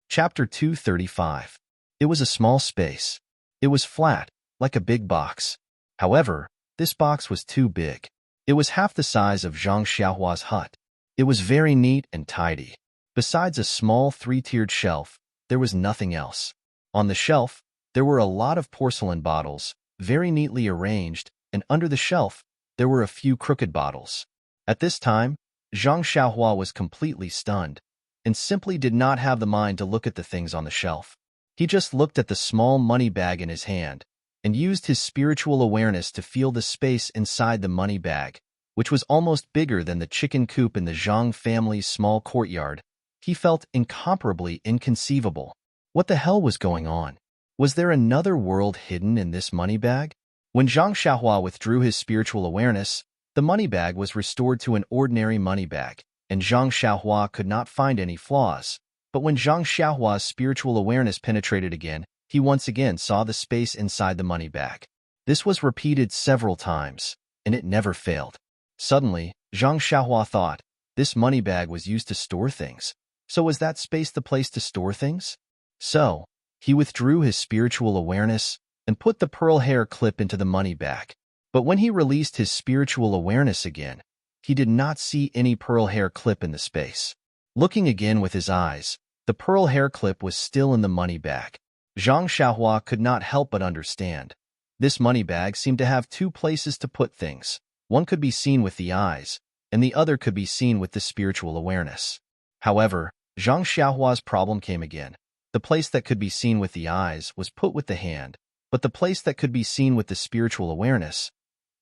Chapter 235. It was a small space. It was flat, like a big box. However, this box was too big. It was half the size of Zhang Xiaohua's hut. It was very neat and tidy. Besides a small three-tiered shelf, there was nothing else. On the shelf, there were a lot of porcelain bottles, very neatly arranged, and under the shelf, there were a few crooked bottles. At this time, Zhang Xiaohua was completely stunned and simply did not have the mind to look at the things on the shelf. He just looked at the small money bag in his hand and used his spiritual awareness to feel the space inside the money bag, which was almost bigger than the chicken coop in the Zhang family's small courtyard. He felt incomparably inconceivable. What the hell was going on? Was there another world hidden in this money bag? When Zhang Xiaohua withdrew his spiritual awareness, the money bag was restored to an ordinary money bag, and Zhang Xiaohua could not find any flaws. But when Zhang Xiaohua's spiritual awareness penetrated again, he once again saw the space inside the money bag. This was repeated several times, and it never failed. Suddenly, Zhang Xiaohua thought, this money bag was used to store things. So was that space the place to store things? So, he withdrew his spiritual awareness and put the pearl hair clip into the money bag. But when he released his spiritual awareness again, he did not see any pearl hair clip in the space. Looking again with his eyes, the pearl hair clip was still in the money bag. Zhang Xiaohua could not help but understand. This money bag seemed to have two places to put things. One could be seen with the eyes, and the other could be seen with the spiritual awareness. However, Zhang Xiaohua's problem came again. The place that could be seen with the eyes was put with the hand, but the place that could be seen with the spiritual awareness,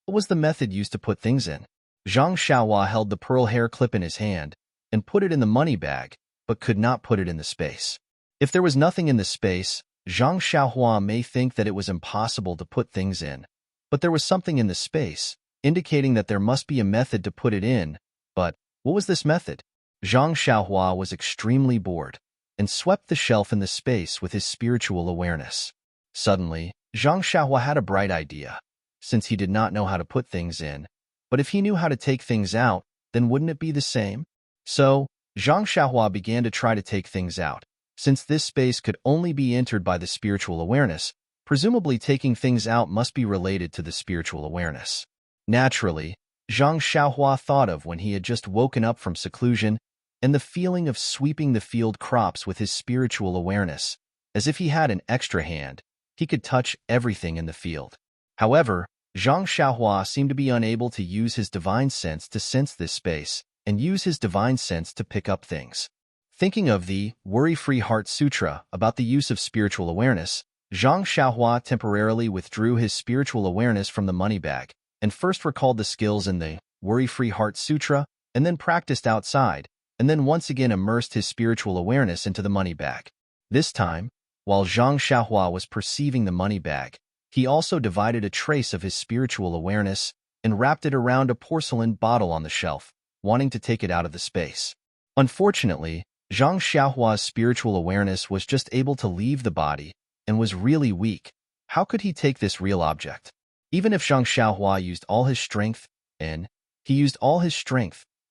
what was the method used to put things in? Zhang Xiaohua held the pearl hair clip in his hand and put it in the money bag, but could not put it in the space. If there was nothing in the space, Zhang Xiaohua may think that it was impossible to put things in. But there was something in the space, indicating that there must be a method to put it in. But what was this method? Zhang Xiaohua was extremely bored and swept the shelf in the space with his spiritual awareness. Suddenly, Zhang Xiaohua had a bright idea. Since he did not know how to put things in, but if he knew how to take things out, then wouldn't it be the same? So, Zhang Xiaohua began to try to take things out. Since this space could only be entered by the spiritual awareness, presumably taking things out must be related to the spiritual awareness. Naturally, Zhang Xiaohua thought of when he had just woken up from seclusion and the feeling of sweeping the field crops with his spiritual awareness. As if he had an extra hand, he could touch everything in the field. However, Zhang Xiaohua seemed to be unable to use his divine sense to sense this space and use his divine sense to pick up things. Thinking of the Worry-Free Heart Sutra about the use of spiritual awareness, Zhang Xiaohua temporarily withdrew his spiritual awareness from the money bag and first recalled the skills in the Worry-Free Heart Sutra and then practiced outside and then once again immersed his spiritual awareness into the money bag. This time, while Zhang Xiaohua was perceiving the money bag, he also divided a trace of his spiritual awareness and wrapped it around a porcelain bottle on the shelf, wanting to take it out of the space. Unfortunately, Zhang Xiaohua's spiritual awareness was just able to leave the body and was really weak. How could he take this real object? Even if Zhang Xiaohua used all his strength,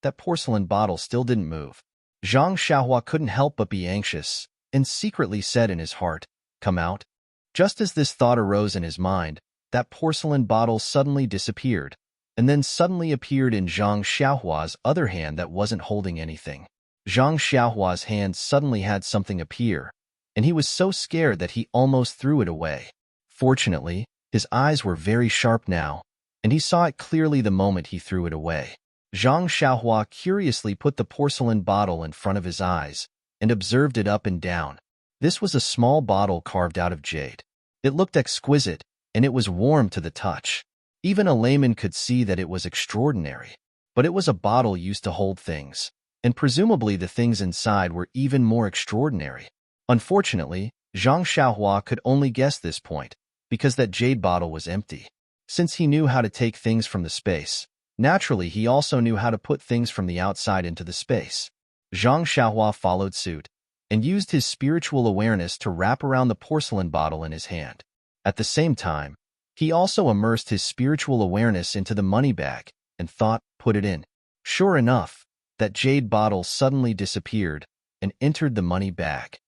that porcelain bottle still didn't move. Zhang Xiaohua couldn't help but be anxious and secretly said in his heart, "Come out." Just as this thought arose in his mind, that porcelain bottle suddenly disappeared, and then suddenly appeared in Zhang Xiaohua's other hand that wasn't holding anything. Zhang Xiaohua's hand suddenly had something appear, and he was so scared that he almost threw it away. Fortunately, his eyes were very sharp now, and he saw it clearly the moment he threw it away. Zhang Xiaohua curiously put the porcelain bottle in front of his eyes and observed it up and down. This was a small bottle carved out of jade. It looked exquisite, and it was warm to the touch. Even a layman could see that it was extraordinary. But it was a bottle used to hold things, and presumably the things inside were even more extraordinary. Unfortunately, Zhang Xiaohua could only guess this point, because that jade bottle was empty. Since he knew how to take things from the space, naturally he also knew how to put things from the outside into the space. Zhang Xiaohua followed suit, and used his spiritual awareness to wrap around the porcelain bottle in his hand. At the same time, he also immersed his spiritual awareness into the money bag and thought, put it in. Sure enough, that jade bottle suddenly disappeared and entered the money bag.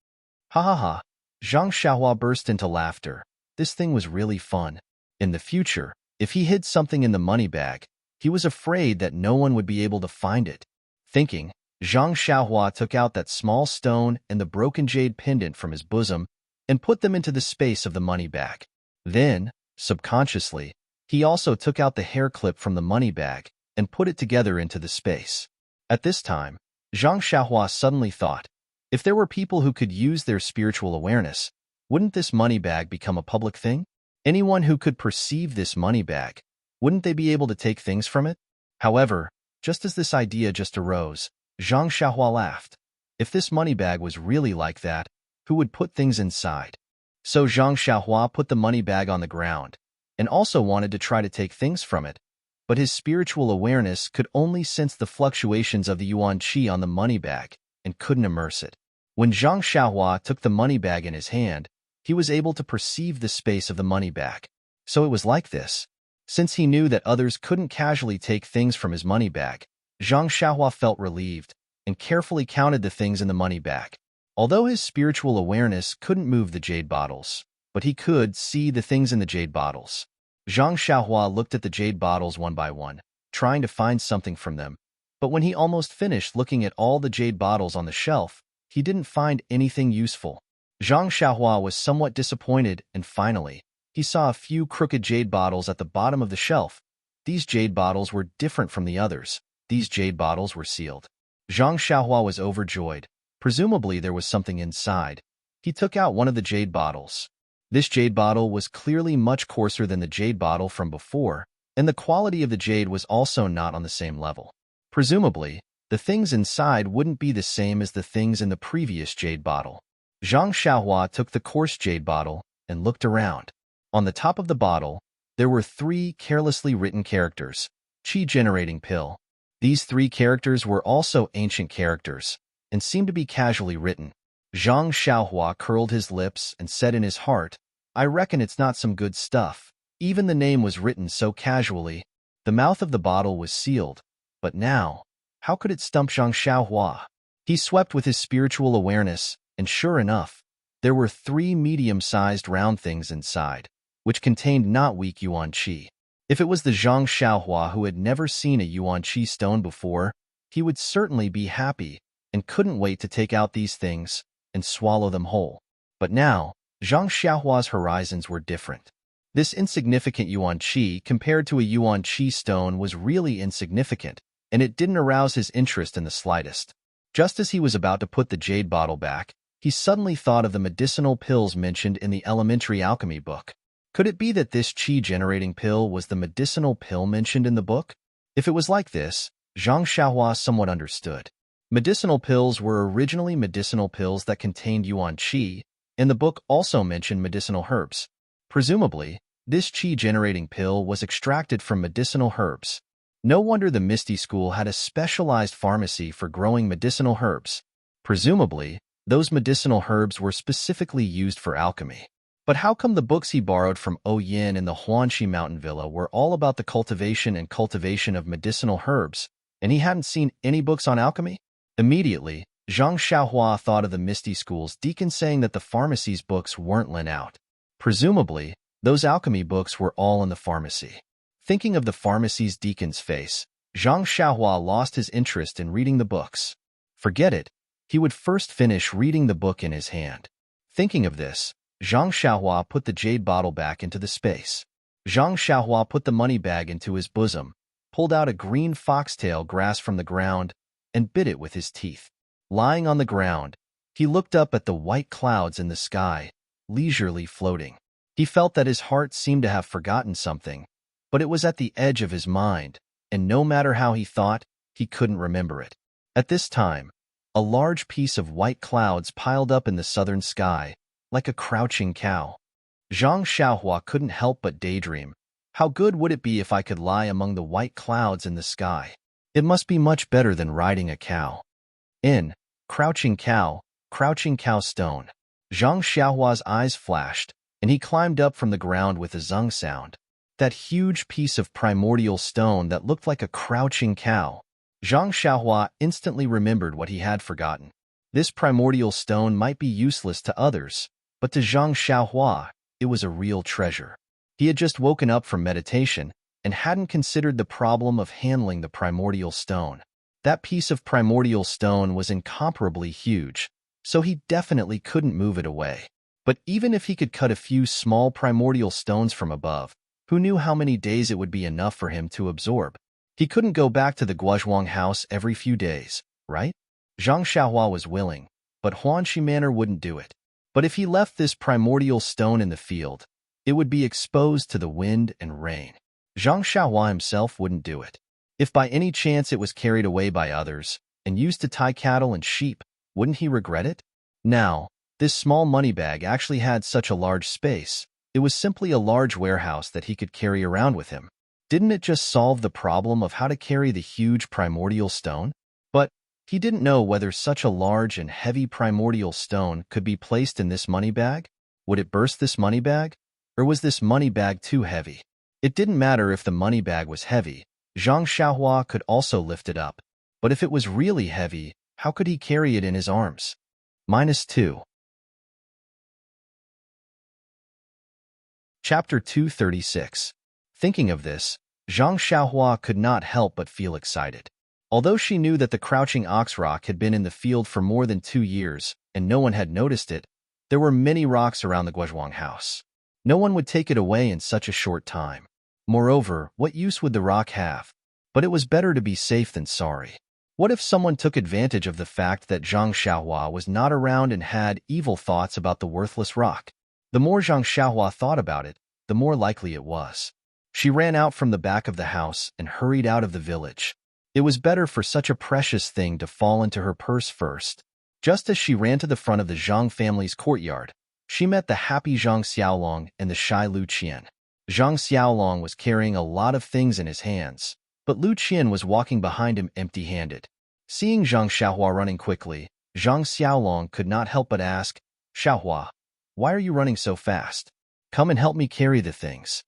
Ha ha ha! Zhang Xiaohua burst into laughter. This thing was really fun. In the future, if he hid something in the money bag, he was afraid that no one would be able to find it. Thinking, Zhang Xiaohua took out that small stone and the broken jade pendant from his bosom and put them into the space of the money bag. Then, subconsciously, he also took out the hair clip from the money bag and put it together into the space. At this time, Zhang Xiaohua suddenly thought, if there were people who could use their spiritual awareness, wouldn't this money bag become a public thing? Anyone who could perceive this money bag, wouldn't they be able to take things from it? However, just as this idea just arose, Zhang Xiaohua laughed. If this money bag was really like that, who would put things inside? So Zhang Xiaohua put the money bag on the ground, and also wanted to try to take things from it, but his spiritual awareness could only sense the fluctuations of the yuan qi on the money bag and couldn't immerse it. When Zhang Xiaohua took the money bag in his hand, he was able to perceive the space of the money bag. So it was like this. Since he knew that others couldn't casually take things from his money bag, Zhang Xiaohua felt relieved and carefully counted the things in the money bag. Although his spiritual awareness couldn't move the jade bottles, but he could see the things in the jade bottles. Zhang Xiaohua looked at the jade bottles one by one, trying to find something from them. But when he almost finished looking at all the jade bottles on the shelf, he didn't find anything useful. Zhang Xiaohua was somewhat disappointed, and finally, he saw a few crooked jade bottles at the bottom of the shelf. These jade bottles were different from the others. These jade bottles were sealed. Zhang Xiaohua was overjoyed. Presumably there was something inside. He took out one of the jade bottles. This jade bottle was clearly much coarser than the jade bottle from before, and the quality of the jade was also not on the same level. Presumably, the things inside wouldn't be the same as the things in the previous jade bottle. Zhang Xiaohua took the coarse jade bottle and looked around. On the top of the bottle, there were 3 carelessly written characters, Qi-generating pill. These 3 characters were also ancient characters, and seemed to be casually written. Zhang Xiaohua curled his lips and said in his heart, I reckon it's not some good stuff. Even the name was written so casually. The mouth of the bottle was sealed, but now, how could it stump Zhang Xiaohua? He swept with his spiritual awareness, and sure enough, there were 3 medium-sized round things inside, which contained not weak yuan qi. If it was the Zhang Xiaohua who had never seen a yuan qi stone before, he would certainly be happy and couldn't wait to take out these things and swallow them whole. But now, Zhang Xiaohua's horizons were different. This insignificant yuan qi compared to a yuan qi stone was really insignificant, and it didn't arouse his interest in the slightest. Just as he was about to put the jade bottle back, he suddenly thought of the medicinal pills mentioned in the elementary alchemy book. Could it be that this qi-generating pill was the medicinal pill mentioned in the book? If it was like this, Zhang Xiaohua somewhat understood. Medicinal pills were originally medicinal pills that contained yuan qi, and the book also mentioned medicinal herbs. Presumably, this qi-generating pill was extracted from medicinal herbs. No wonder the Misty School had a specialized pharmacy for growing medicinal herbs. Presumably, those medicinal herbs were specifically used for alchemy. But how come the books he borrowed from Yin and the Huanxi mountain villa were all about the cultivation of medicinal herbs, and he hadn't seen any books on alchemy? Immediately, Zhang Xiaohua thought of the Misty School's deacon saying that the pharmacy's books weren't lent out. Presumably, those alchemy books were all in the pharmacy. Thinking of the pharmacy's deacon's face, Zhang Xiaohua lost his interest in reading the books. Forget it. He would first finish reading the book in his hand. Thinking of this, Zhang Xiaohua put the jade bottle back into the space. Zhang Xiaohua put the money bag into his bosom, pulled out a green foxtail grass from the ground, and bit it with his teeth. Lying on the ground, he looked up at the white clouds in the sky, leisurely floating. He felt that his heart seemed to have forgotten something, but it was at the edge of his mind, and no matter how he thought, he couldn't remember it. At this time, a large piece of white clouds piled up in the southern sky, like a crouching cow. Zhang Xiaohua couldn't help but daydream. How good would it be if I could lie among the white clouds in the sky? It must be much better than riding a cow. In Crouching Cow Stone. Zhang Xiaohua's eyes flashed, and he climbed up from the ground with a zung sound. That huge piece of primordial stone that looked like a crouching cow. Zhang Xiaohua instantly remembered what he had forgotten. This primordial stone might be useless to others, but to Zhang Xiaohua, it was a real treasure. He had just woken up from meditation and hadn't considered the problem of handling the primordial stone. That piece of primordial stone was incomparably huge, so he definitely couldn't move it away. But even if he could cut a few small primordial stones from above, who knew how many days it would be enough for him to absorb? He couldn't go back to the Guozhuang house every few days, right? Zhang Xiaohua was willing, but Huanxi Manor wouldn't do it. But if he left this primordial stone in the field, it would be exposed to the wind and rain. Zhang Xiaohua himself wouldn't do it. If by any chance it was carried away by others and used to tie cattle and sheep, wouldn't he regret it? Now, this small money bag actually had such a large space. It was simply a large warehouse that he could carry around with him. Didn't it just solve the problem of how to carry the huge primordial stone? But he didn't know whether such a large and heavy primordial stone could be placed in this money bag. Would it burst this money bag? Or was this money bag too heavy? It didn't matter if the money bag was heavy. Zhang Xiaohua could also lift it up. But if it was really heavy, how could he carry it in his arms? -2. Chapter 236. Thinking of this, Zhang Xiaohua could not help but feel excited. Although she knew that the crouching ox rock had been in the field for more than 2 years and no one had noticed it, there were many rocks around the Guozhuang house. No one would take it away in such a short time. Moreover, what use would the rock have? But it was better to be safe than sorry. What if someone took advantage of the fact that Zhang Xiaohua was not around and had evil thoughts about the worthless rock? The more Zhang Xiaohua thought about it, the more likely it was. She ran out from the back of the house and hurried out of the village. It was better for such a precious thing to fall into her purse first. Just as she ran to the front of the Zhang family's courtyard, she met the happy Zhang Xiaolong and the shy Lu Qian. Zhang Xiaolong was carrying a lot of things in his hands, but Lu Qian was walking behind him empty-handed. Seeing Zhang Xiaohua running quickly, Zhang Xiaolong could not help but ask, "Xiaohua, why are you running so fast? Come and help me carry the things."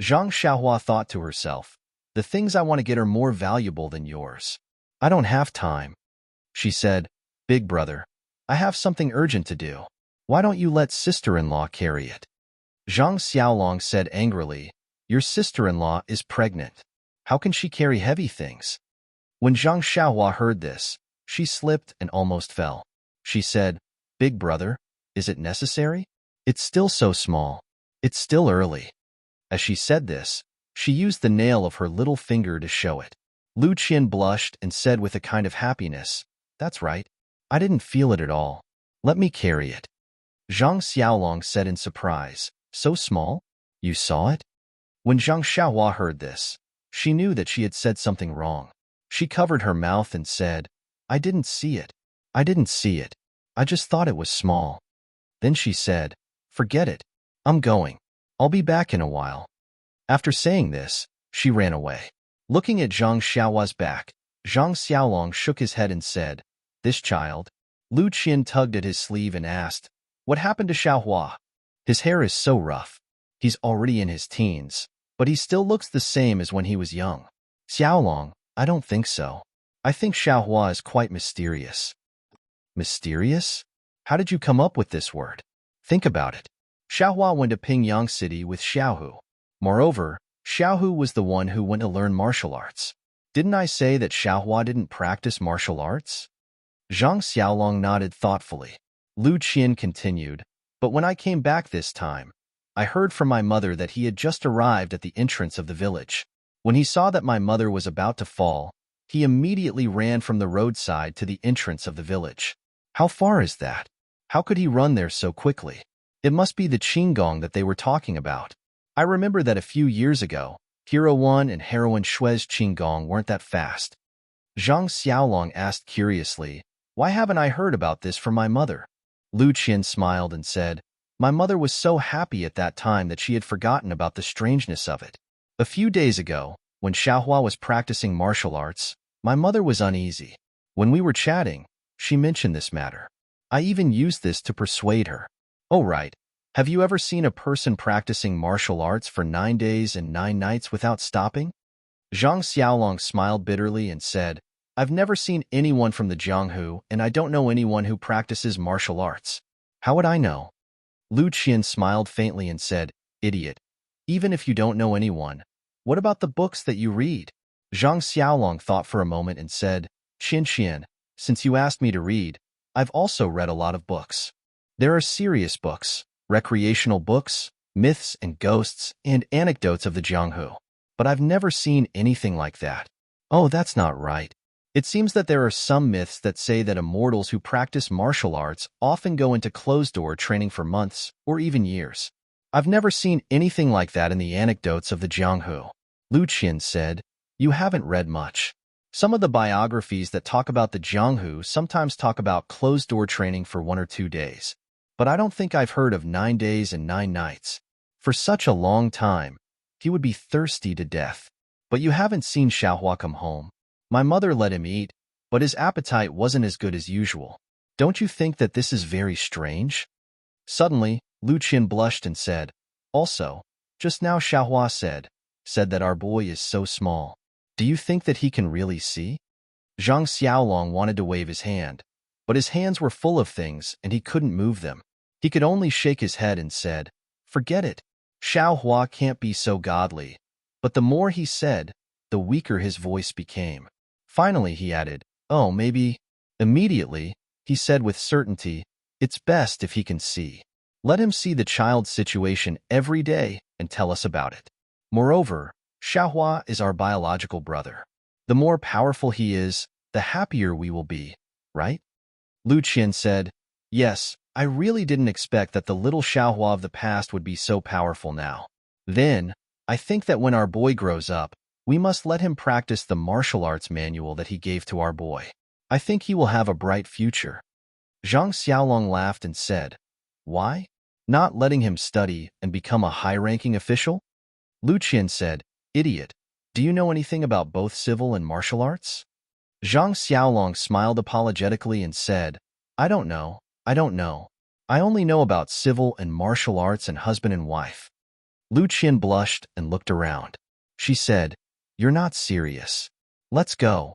Zhang Xiaohua thought to herself, "The things I want to get are more valuable than yours. I don't have time." She said, "Big brother, I have something urgent to do. Why don't you let sister-in-law carry it?" Zhang Xiaolong said angrily, "Your sister-in-law is pregnant. How can she carry heavy things?" When Zhang Xiaohua heard this, she slipped and almost fell. She said, "Big brother, is it necessary? It's still so small. It's still early." As she said this, she used the nail of her little finger to show it. Lu Qian blushed and said with a kind of happiness, "That's right. I didn't feel it at all. Let me carry it." Zhang Xiaolong said in surprise, "So small? You saw it?" When Zhang Xiaohua heard this, she knew that she had said something wrong. She covered her mouth and said, "I didn't see it. I didn't see it. I just thought it was small." Then she said, "Forget it. I'm going. I'll be back in a while." After saying this, she ran away. Looking at Zhang Xiaohua's back, Zhang Xiaolong shook his head and said, "This child?" Lu Qian tugged at his sleeve and asked, "What happened to Xiaohua? His hair is so rough. He's already in his teens, but he still looks the same as when he was young." "Xiaolong, I don't think so. I think Xiaohua is quite mysterious." "Mysterious? How did you come up with this word? Think about it. Xiaohua went to Pingyang City with Xiaohu. Moreover, Xiaohu was the one who went to learn martial arts. Didn't I say that Xiaohua didn't practice martial arts?" Zhang Xiaolong nodded thoughtfully. Lu Qian continued, "But when I came back this time, I heard from my mother that he had just arrived at the entrance of the village. When he saw that my mother was about to fall, he immediately ran from the roadside to the entrance of the village. How far is that? How could he run there so quickly? It must be the qinggong that they were talking about. I remember that a few years ago, Hero 1 and Heroine Shui's qinggong weren't that fast. Zhang Xiaolong asked curiously, "Why haven't I heard about this from my mother?" Lu Qian smiled and said, "My mother was so happy at that time that she had forgotten about the strangeness of it. A few days ago, when Xiaohua was practicing martial arts, my mother was uneasy. When we were chatting, she mentioned this matter. I even used this to persuade her. Oh right, have you ever seen a person practicing martial arts for 9 days and 9 nights without stopping?" Zhang Xiaolong smiled bitterly and said, "I've never seen anyone from the Jianghu, and I don't know anyone who practices martial arts. How would I know?" Lu Qian smiled faintly and said, "Idiot. Even if you don't know anyone, what about the books that you read?" Zhang Xiaolong thought for a moment and said, "Qian, since you asked me to read, I've also read a lot of books. There are serious books, recreational books, myths and ghosts, and anecdotes of the Jianghu. But I've never seen anything like that." "Oh, that's not right. It seems that there are some myths that say that immortals who practice martial arts often go into closed-door training for months or even years. I've never seen anything like that in the anecdotes of the Jianghu." Lu Qian said, "You haven't read much. Some of the biographies that talk about the Jianghu sometimes talk about closed-door training for 1 or 2 days. But I don't think I've heard of 9 days and 9 nights. For such a long time, he would be thirsty to death. But you haven't seen Xiaohua come home. My mother let him eat, but his appetite wasn't as good as usual. Don't you think that this is very strange?" Suddenly, Lu Qian blushed and said, "Also, just now Xiaohua said that our boy is so small. Do you think that he can really see?" Zhang Xiaolong wanted to wave his hand, but his hands were full of things and he couldn't move them. He could only shake his head and said, "Forget it. Xiaohua can't be so godly." But the more he said, the weaker his voice became. Finally, he added, "Oh, maybe." Immediately, he said with certainty, "It's best if he can see. Let him see the child's situation every day and tell us about it. Moreover, Xiaohua is our biological brother. The more powerful he is, the happier we will be, right?" Lu Qian said, "Yes, I really didn't expect that the little Xiaohua of the past would be so powerful now. Then, I think that when our boy grows up, we must let him practice the martial arts manual that he gave to our boy. I think he will have a bright future." Zhang Xiaolong laughed and said, "Why? Not letting him study and become a high-ranking official?" Lu Qian said, "Idiot, do you know anything about both civil and martial arts?" Zhang Xiaolong smiled apologetically and said, I don't know. I only know about civil and martial arts and husband and wife." Lu Qian blushed and looked around. She said, "You're not serious. Let's go.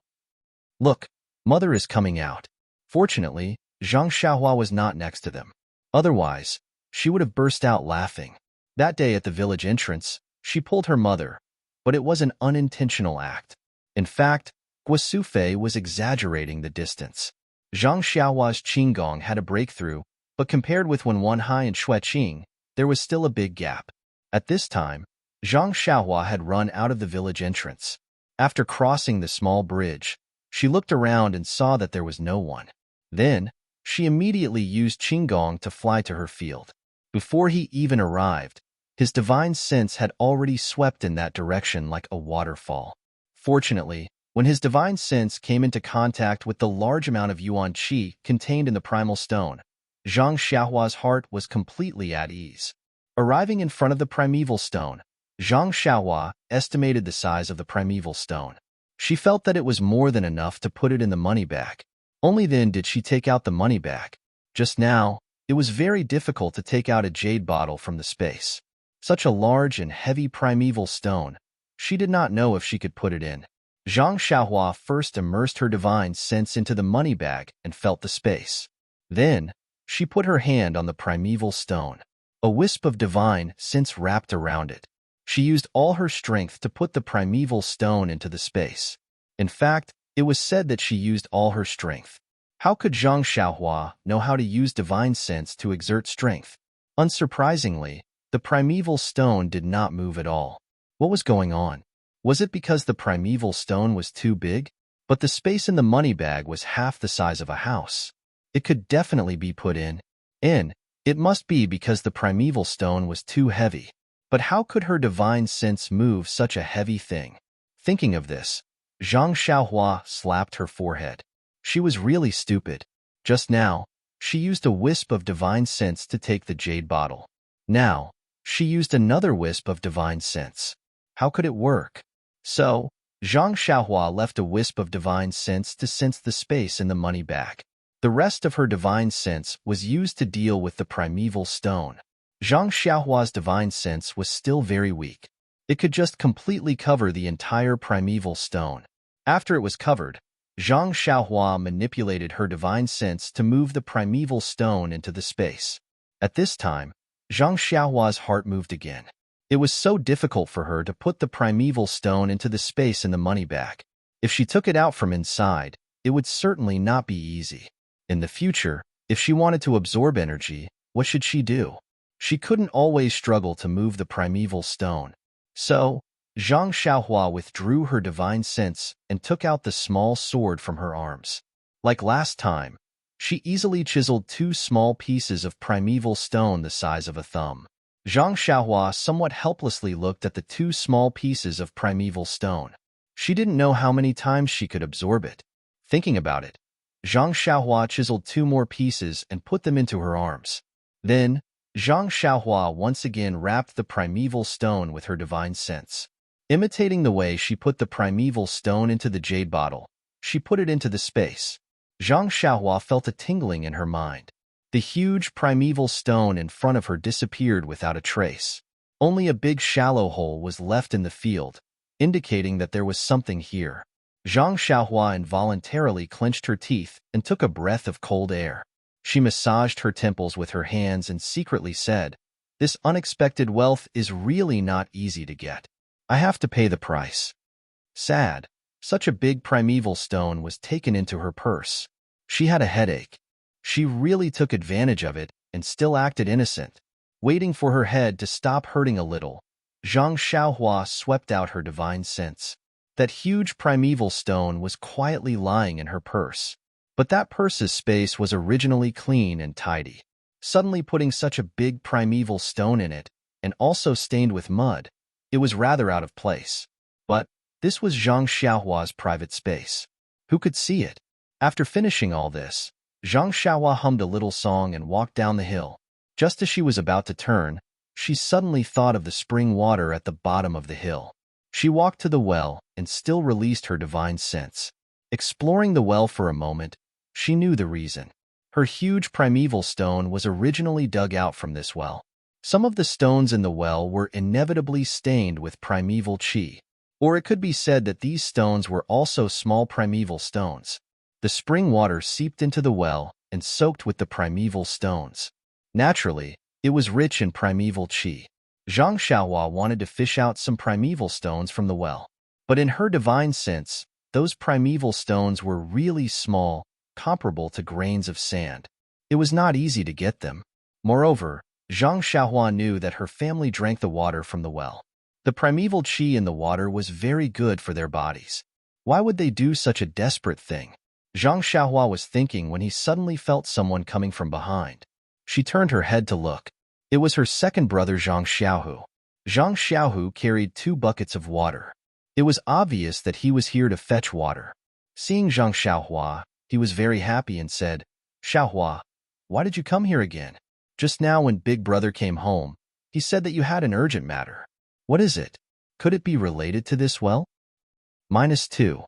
Look, mother is coming out." Fortunately, Zhang Xiaohua was not next to them. Otherwise, she would have burst out laughing. That day at the village entrance, she pulled her mother, but it was an unintentional act. In fact, Guasufei was exaggerating the distance. Zhang Xiaohua's qinggong had a breakthrough, but compared with when Wanhai and Shuiqing, there was still a big gap. At this time, Zhang Xiaohua had run out of the village entrance. After crossing the small bridge, she looked around and saw that there was no one. Then, she immediately used qinggong to fly to her field. Before he even arrived, his divine sense had already swept in that direction like a waterfall. Fortunately, when his divine sense came into contact with the large amount of yuan qi contained in the primal stone, Zhang Xiaohua's heart was completely at ease. Arriving in front of the primeval stone, Zhang Xiaohua estimated the size of the primeval stone. She felt that it was more than enough to put it in the money bag. Only then did she take out the money bag. Just now, it was very difficult to take out a jade bottle from the space. Such a large and heavy primeval stone, she did not know if she could put it in. Zhang Xiaohua first immersed her divine sense into the money bag and felt the space. Then, she put her hand on the primeval stone. A wisp of divine sense wrapped around it. She used all her strength to put the primeval stone into the space. In fact, it was said that she used all her strength. How could Zhang Xiaohua know how to use divine sense to exert strength? Unsurprisingly, the primeval stone did not move at all. What was going on? Was it because the primeval stone was too big? But the space in the money bag was half the size of a house. It could definitely be put in. It must be because the primeval stone was too heavy. But how could her divine sense move such a heavy thing? Thinking of this, Zhang Xiaohua slapped her forehead. She was really stupid. Just now, she used a wisp of divine sense to take the jade bottle. Now, she used another wisp of divine sense. How could it work? So, Zhang Xiaohua left a wisp of divine sense to sense the space in the money bag. The rest of her divine sense was used to deal with the primeval stone. Zhang Xiaohua's divine sense was still very weak. It could just completely cover the entire primeval stone. After it was covered, Zhang Xiaohua manipulated her divine sense to move the primeval stone into the space. At this time, Zhang Xiaohua's heart moved again. It was so difficult for her to put the primeval stone into the space in the money bag. If she took it out from inside, it would certainly not be easy. In the future, if she wanted to absorb energy, what should she do? She couldn't always struggle to move the primeval stone. So, Zhang Xiaohua withdrew her divine sense and took out the small sword from her arms. Like last time, she easily chiseled 2 small pieces of primeval stone the size of a thumb. Zhang Xiaohua somewhat helplessly looked at the 2 small pieces of primeval stone. She didn't know how many times she could absorb it. Thinking about it, Zhang Xiaohua chiseled 2 more pieces and put them into her arms. Then, Zhang Xiaohua once again wrapped the primeval stone with her divine sense. Imitating the way she put the primeval stone into the jade bottle, she put it into the space. Zhang Xiaohua felt a tingling in her mind. The huge primeval stone in front of her disappeared without a trace. Only a big shallow hole was left in the field, indicating that there was something here. Zhang Xiaohua involuntarily clenched her teeth and took a breath of cold air. She massaged her temples with her hands and secretly said, "This unexpected wealth is really not easy to get. I have to pay the price." Sad. Such a big primeval stone was taken into her purse. She had a headache. She really took advantage of it and still acted innocent. Waiting for her head to stop hurting a little, Zhang Xiaohua swept out her divine sense. That huge primeval stone was quietly lying in her purse. But that purse's space was originally clean and tidy. Suddenly putting such a big primeval stone in it, and also stained with mud, it was rather out of place. But this was Zhang Xiaohua's private space. Who could see it? After finishing all this, Zhang Xiaohua hummed a little song and walked down the hill. Just as she was about to turn, she suddenly thought of the spring water at the bottom of the hill. She walked to the well and still released her divine sense. Exploring the well for a moment, she knew the reason. Her huge primeval stone was originally dug out from this well. Some of the stones in the well were inevitably stained with primeval qi. Or it could be said that these stones were also small primeval stones. The spring water seeped into the well and soaked with the primeval stones. Naturally, it was rich in primeval qi. Zhang Xiaohua wanted to fish out some primeval stones from the well. But in her divine sense, those primeval stones were really small, comparable to grains of sand. It was not easy to get them. Moreover, Zhang Xiaohua knew that her family drank the water from the well. The primeval qi in the water was very good for their bodies. Why would they do such a desperate thing? Zhang Xiaohua was thinking when he suddenly felt someone coming from behind. She turned her head to look. It was her second brother Zhang Xiaohu. Zhang Xiaohu carried 2 buckets of water. It was obvious that he was here to fetch water. Seeing Zhang Xiaohua, he was very happy and said, "Xiaohua, why did you come here again? Just now when Big Brother came home, he said that you had an urgent matter. What is it? Could it be related to this well?" -2.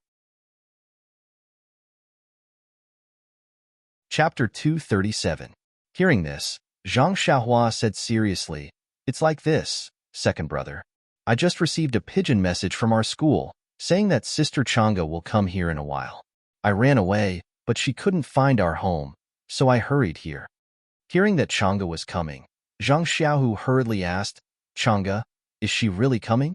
Chapter 237. Hearing this, Zhang Xiaohua said seriously, "It's like this, second brother. I just received a pigeon message from our school, saying that Sister Chang'e will come here in a while. I ran away, but she couldn't find our home, so I hurried here." Hearing that Chang'e was coming, Zhang Xiaohu hurriedly asked, "Chang'e, is she really coming?"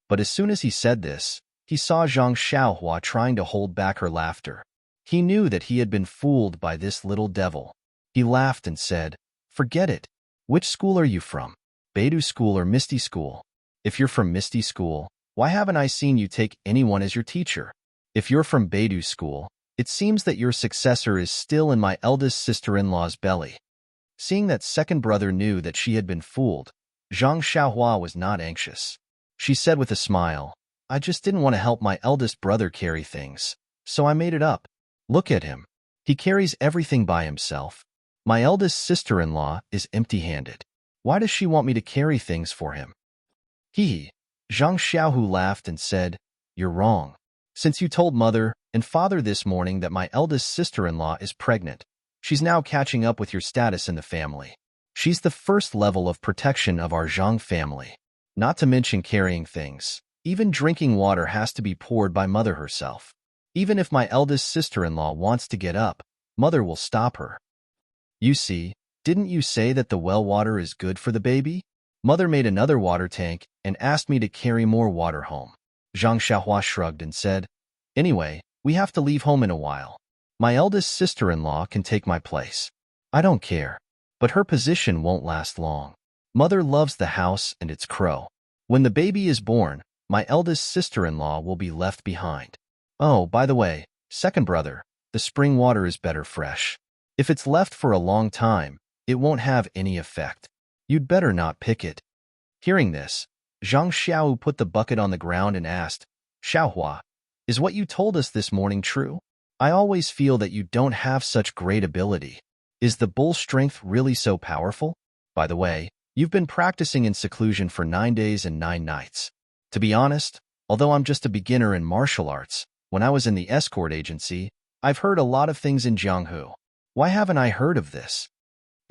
But as soon as he said this, he saw Zhang Xiaohua trying to hold back her laughter. He knew that he had been fooled by this little devil. He laughed and said, "Forget it. Which school are you from? Beidou School or Misty School? If you're from Misty School, Why haven't I seen you take anyone as your teacher? If you're from Beidou school, it seems that your successor is still in my eldest sister-in-law's belly. Seeing that second brother knew that she had been fooled, Zhang Xiaohua was not anxious. She said with a smile, I just didn't want to help my eldest brother carry things, so I made it up. Look at him. He carries everything by himself. My eldest sister-in-law is empty-handed. Why does she want me to carry things for him? Hee. Zhang Xiaohu laughed and said, You're wrong. Since you told mother and father this morning that my eldest sister-in-law is pregnant, she's now catching up with your status in the family. She's the first level of protection of our Zhang family. Not to mention carrying things. Even drinking water has to be poured by mother herself. Even if my eldest sister-in-law wants to get up, mother will stop her. You see, didn't you say that the well water is good for the baby? Mother made another water tank and asked me to carry more water home. Zhang Xiaohua shrugged and said, Anyway, we have to leave home in a while. My eldest sister-in-law can take my place. I don't care. But her position won't last long. Mother loves the house and its crow. When the baby is born, my eldest sister-in-law will be left behind. Oh, by the way, second brother, the spring water is better fresh. If it's left for a long time, it won't have any effect. You'd better not pick it. Hearing this, Zhang Xiao put the bucket on the ground and asked, Xiaohua, is what you told us this morning true? I always feel that you don't have such great ability. Is the bull strength really so powerful? By the way, you've been practicing in seclusion for 9 days and 9 nights. To be honest, although I'm just a beginner in martial arts, when I was in the escort agency, I've heard a lot of things in Jianghu. Why haven't I heard of this?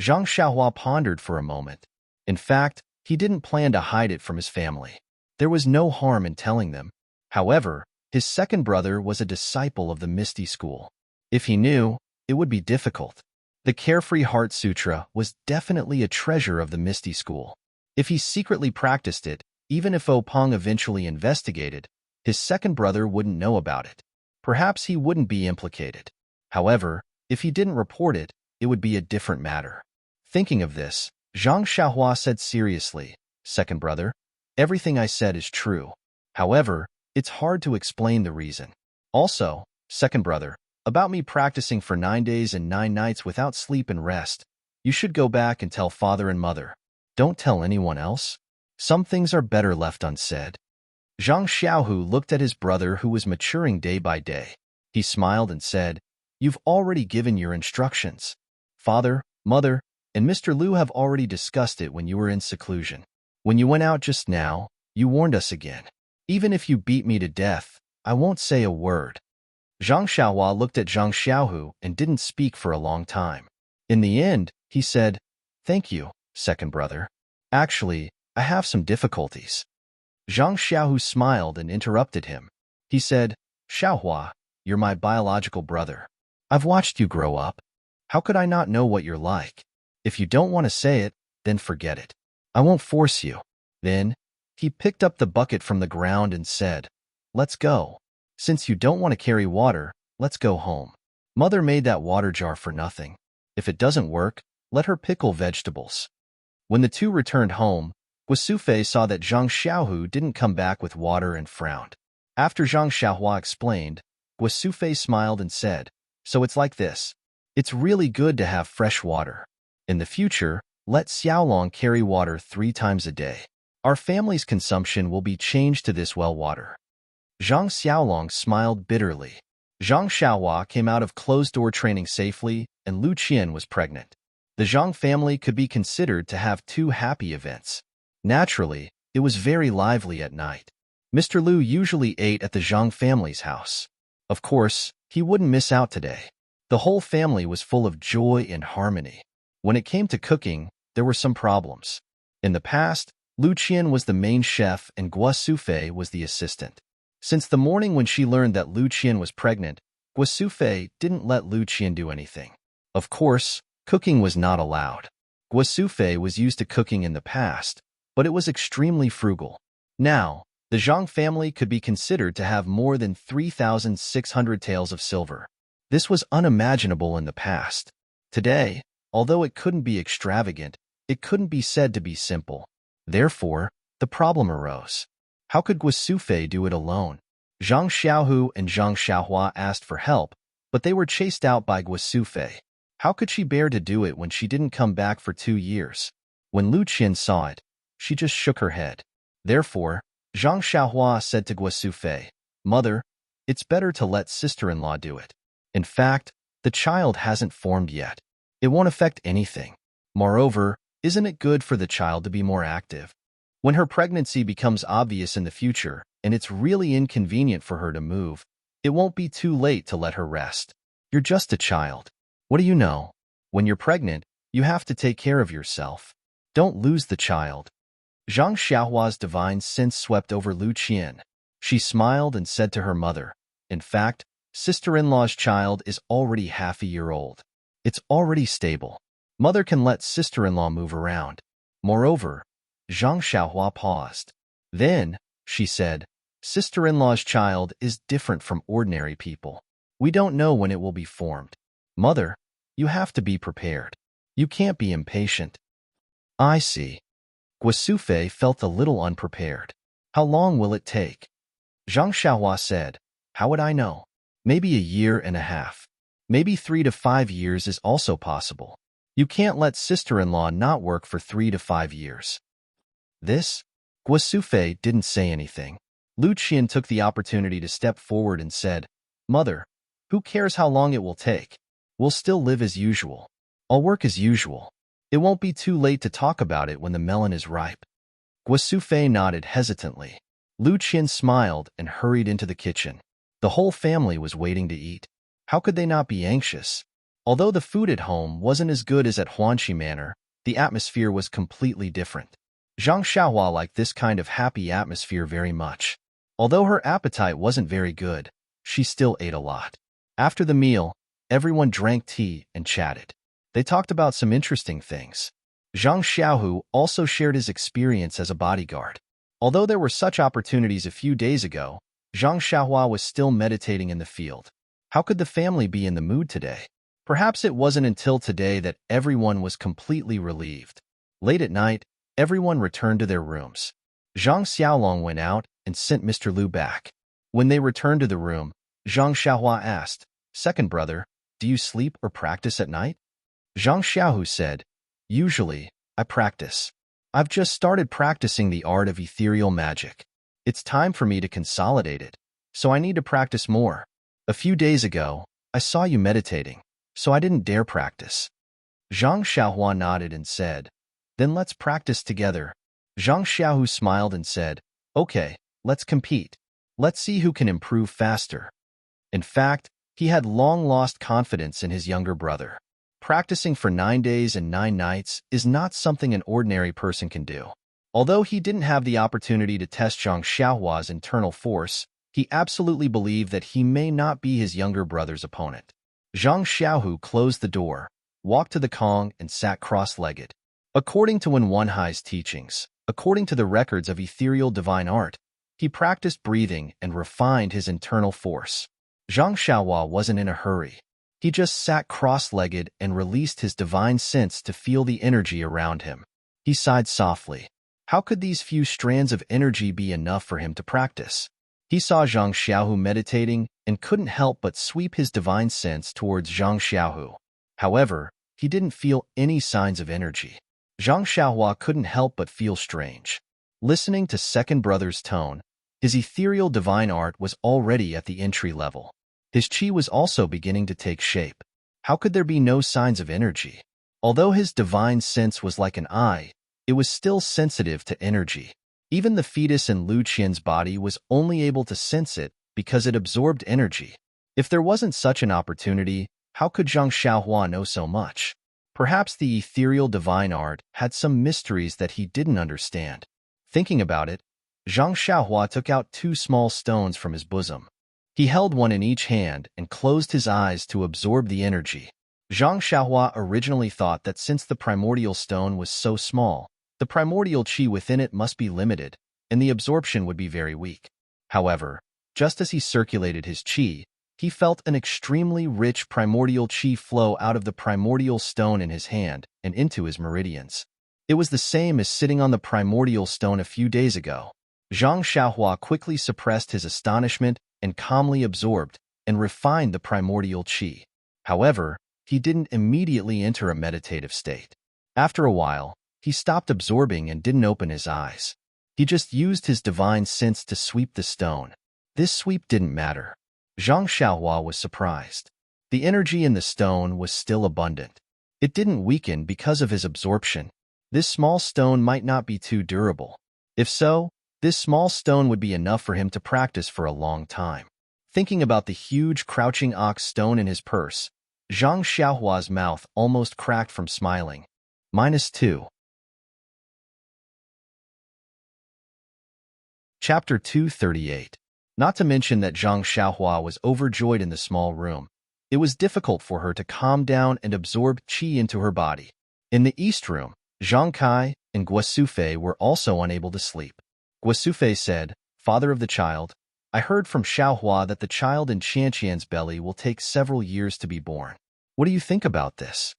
Zhang Xiaohua pondered for a moment. In fact, he didn't plan to hide it from his family. There was no harm in telling them. However, his second brother was a disciple of the Misty school. If he knew, it would be difficult. The Carefree Heart Sutra was definitely a treasure of the Misty school. If he secretly practiced it, even if Openg eventually investigated, his second brother wouldn't know about it. Perhaps he wouldn't be implicated. However, if he didn't report it, it would be a different matter. Thinking of this, Zhang Xiaohua said seriously, Second brother, everything I said is true. However, it's hard to explain the reason. Also, second brother, about me practicing for 9 days and 9 nights without sleep and rest, you should go back and tell father and mother. Don't tell anyone else. Some things are better left unsaid. Zhang Xiaohu looked at his brother who was maturing day by day. He smiled and said, You've already given your instructions. Father, mother, and Mr. Liu have already discussed it when you were in seclusion. When you went out just now, you warned us again. Even if you beat me to death, I won't say a word. Zhang Xiaohua looked at Zhang Xiaohu and didn't speak for a long time. In the end, he said, Thank you, second brother. Actually, I have some difficulties. Zhang Xiaohu smiled and interrupted him. He said, Xiaohua, you're my biological brother. I've watched you grow up. How could I not know what you're like? If you don't want to say it, then forget it. I won't force you. Then, he picked up the bucket from the ground and said, Let's go. Since you don't want to carry water, let's go home. Mother made that water jar for nothing. If it doesn't work, let her pickle vegetables. When the two returned home, Guosufei saw that Zhang Xiaohu didn't come back with water and frowned. After Zhang Xiaohua explained, Guosufei smiled and said, So it's like this. It's really good to have fresh water. In the future, let Xiaolong carry water 3 times a day. Our family's consumption will be changed to this well water. Zhang Xiaolong smiled bitterly. Zhang Xiaohua came out of closed-door training safely, and Lu Qian was pregnant. The Zhang family could be considered to have 2 happy events. Naturally, it was very lively at night. Mr. Liu usually ate at the Zhang family's house. Of course, he wouldn't miss out today. The whole family was full of joy and harmony. When it came to cooking, there were some problems. In the past, Lu Qian was the main chef and Guosufei was the assistant. Since the morning when she learned that Lu Qian was pregnant, Guosufei didn't let Lu Qian do anything. Of course, cooking was not allowed. Guosufei was used to cooking in the past, but it was extremely frugal. Now, the Zhang family could be considered to have more than 3,600 taels of silver. This was unimaginable in the past. Today, although it couldn't be extravagant, it couldn't be said to be simple. Therefore, the problem arose. How could Guosufei do it alone? Zhang Xiaohu and Zhang Xiaohua asked for help, but they were chased out by Guosufei. How could she bear to do it when she didn't come back for 2 years? When Lu Qian saw it, she just shook her head. Therefore, Zhang Xiaohua said to Guosufei, "Mother, it's better to let sister-in-law do it. In fact, the child hasn't formed yet. It won't affect anything. Moreover, isn't it good for the child to be more active? When her pregnancy becomes obvious in the future and it's really inconvenient for her to move, it won't be too late to let her rest. You're just a child. What do you know? When you're pregnant, you have to take care of yourself. Don't lose the child." Zhang Xiaohua's divine sense swept over Lu Qian. She smiled and said to her mother, "In fact, sister-in-law's child is already half a year old. It's already stable. Mother can let sister-in-law move around." Moreover, Zhang Xiaohua paused. Then, she said, "Sister-in-law's child is different from ordinary people. We don't know when it will be formed. Mother, you have to be prepared. You can't be impatient." "I see." Guosufei felt a little unprepared. "How long will it take?" Zhang Xiaohua said, "How would I know? Maybe a year and a half. Maybe 3 to 5 years is also possible. You can't let sister-in-law not work for 3 to 5 years. This? Guosufei didn't say anything. Lu Qian took the opportunity to step forward and said, "Mother, who cares how long it will take? We'll still live as usual. I'll work as usual. It won't be too late to talk about it when the melon is ripe." Guosufei nodded hesitantly. Lu Qian smiled and hurried into the kitchen. The whole family was waiting to eat. How could they not be anxious? Although the food at home wasn't as good as at Huanxi Manor, the atmosphere was completely different. Zhang Xiaohua liked this kind of happy atmosphere very much. Although her appetite wasn't very good, she still ate a lot. After the meal, everyone drank tea and chatted. They talked about some interesting things. Zhang Xiaohu also shared his experience as a bodyguard. Although there were such opportunities a few days ago, Zhang Xiaohua was still meditating in the field. How could the family be in the mood today? Perhaps it wasn't until today that everyone was completely relieved. Late at night, everyone returned to their rooms. Zhang Xiaolong went out and sent Mr. Liu back. When they returned to the room, Zhang Xiaohua asked, "Second brother, do you sleep or practice at night?" Zhang Xiaohu said, "Usually, I practice. I've just started practicing the art of ethereal magic. It's time for me to consolidate it, so I need to practice more. A few days ago, I saw you meditating, so I didn't dare practice." Zhang Xiaohua nodded and said, "Then let's practice together." Zhang Xiaohu smiled and said, "Okay, let's compete. Let's see who can improve faster." In fact, he had long lost confidence in his younger brother. Practicing for 9 days and 9 nights is not something an ordinary person can do. Although he didn't have the opportunity to test Zhang Xiaohua's internal force, he absolutely believed that he may not be his younger brother's opponent. Zhang Xiaohu closed the door, walked to the Kong, and sat cross-legged. According to Wen Wenhai's teachings, according to the records of ethereal divine art, he practiced breathing and refined his internal force. Zhang Xiaohua wasn't in a hurry. He just sat cross-legged and released his divine sense to feel the energy around him. He sighed softly. How could these few strands of energy be enough for him to practice? He saw Zhang Xiaohu meditating and couldn't help but sweep his divine sense towards Zhang Xiaohu. However, he didn't feel any signs of energy. Zhang Xiaohua couldn't help but feel strange. Listening to second brother's tone, his ethereal divine art was already at the entry level. His chi was also beginning to take shape. How could there be no signs of energy? Although his divine sense was like an eye, it was still sensitive to energy. Even the fetus in Lu Qian's body was only able to sense it because it absorbed energy. If there wasn't such an opportunity, how could Zhang Xiaohua know so much? Perhaps the ethereal divine art had some mysteries that he didn't understand. Thinking about it, Zhang Xiaohua took out 2 small stones from his bosom. He held one in each hand and closed his eyes to absorb the energy. Zhang Xiaohua originally thought that since the primordial stone was so small, the primordial chi within it must be limited, and the absorption would be very weak. However, just as he circulated his chi, he felt an extremely rich primordial chi flow out of the primordial stone in his hand and into his meridians. It was the same as sitting on the primordial stone a few days ago. Zhang Xiaohua quickly suppressed his astonishment and calmly absorbed and refined the primordial qi. However, he didn't immediately enter a meditative state. After a while, he stopped absorbing and didn't open his eyes. He just used his divine sense to sweep the stone. This sweep didn't matter. Zhang Xiaohua was surprised. The energy in the stone was still abundant. It didn't weaken because of his absorption. This small stone might not be too durable. If so, this small stone would be enough for him to practice for a long time. Thinking about the huge crouching ox stone in his purse, Zhang Xiaohua's mouth almost cracked from smiling. -2. Chapter 238. Not to mention that Zhang Xiaohua was overjoyed in the small room. It was difficult for her to calm down and absorb qi into her body. In the east room, Zhang Kai and Guosufei were also unable to sleep. Guosufei said, "Father of the child, I heard from Xiaohua that the child in Qianqian's belly will take several years to be born. What do you think about this?"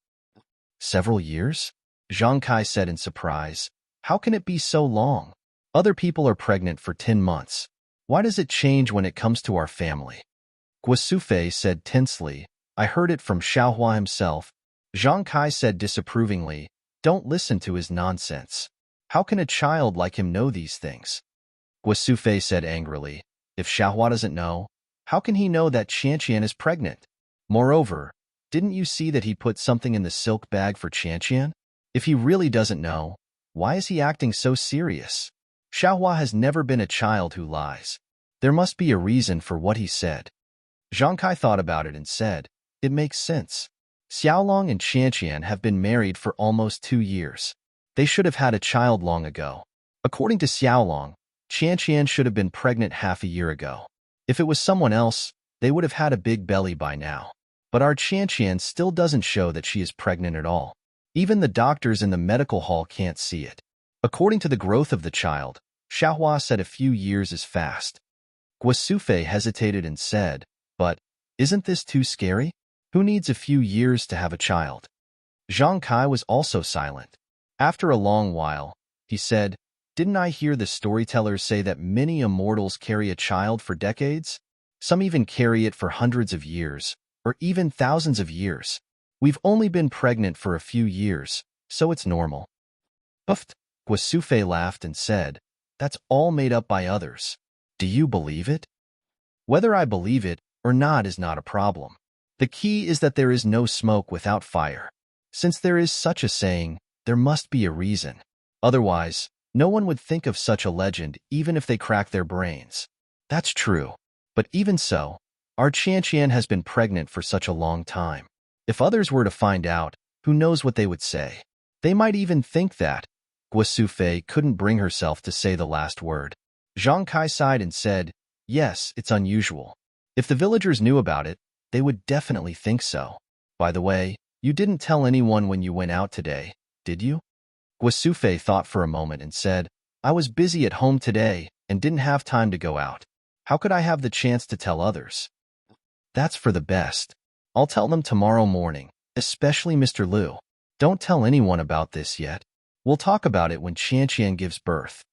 "Several years?" Zhang Kai said in surprise. "How can it be so long? Other people are pregnant for 10 months. Why does it change when it comes to our family?" Guosufei said tensely, "I heard it from Xiaohua himself." Zhang Kai said disapprovingly, "Don't listen to his nonsense. How can a child like him know these things?" Guosufei said angrily, "If Xiaohua doesn't know, how can he know that Qianqian is pregnant? Moreover, didn't you see that he put something in the silk bag for Qianqian? If he really doesn't know, why is he acting so serious? Xiaohua has never been a child who lies. There must be a reason for what he said." Zhang Kai thought about it and said, "It makes sense. Xiaolong and Qianqian have been married for almost 2 years. They should have had a child long ago. According to Xiaolong, Qianqian should have been pregnant half a year ago. If it was someone else, they would have had a big belly by now. But our Qianqian still doesn't show that she is pregnant at all. Even the doctors in the medical hall can't see it. According to the growth of the child, Xiaohua said a few years is fast." Guosufei hesitated and said, "But isn't this too scary? Who needs a few years to have a child?" Zhang Kai was also silent. After a long while, he said, "Didn't I hear the storytellers say that many immortals carry a child for decades? Some even carry it for hundreds of years, or even thousands of years. We've only been pregnant for a few years, so it's normal." "Uft," Guosufei laughed and said, "That's all made up by others. Do you believe it?" "Whether I believe it or not is not a problem. The key is that there is no smoke without fire. Since there is such a saying, there must be a reason. Otherwise, no one would think of such a legend even if they crack their brains." "That's true. But even so, our Qianqian has been pregnant for such a long time. If others were to find out, who knows what they would say? They might even think that—" Guosufei couldn't bring herself to say the last word. Zhang Kai sighed and said, "Yes, it's unusual. If the villagers knew about it, they would definitely think so. By the way, you didn't tell anyone when you went out today, did you?" Guosufei thought for a moment and said, "I was busy at home today and didn't have time to go out. How could I have the chance to tell others?" "That's for the best. I'll tell them tomorrow morning, especially Mr. Liu. Don't tell anyone about this yet. We'll talk about it when Qianqian gives birth."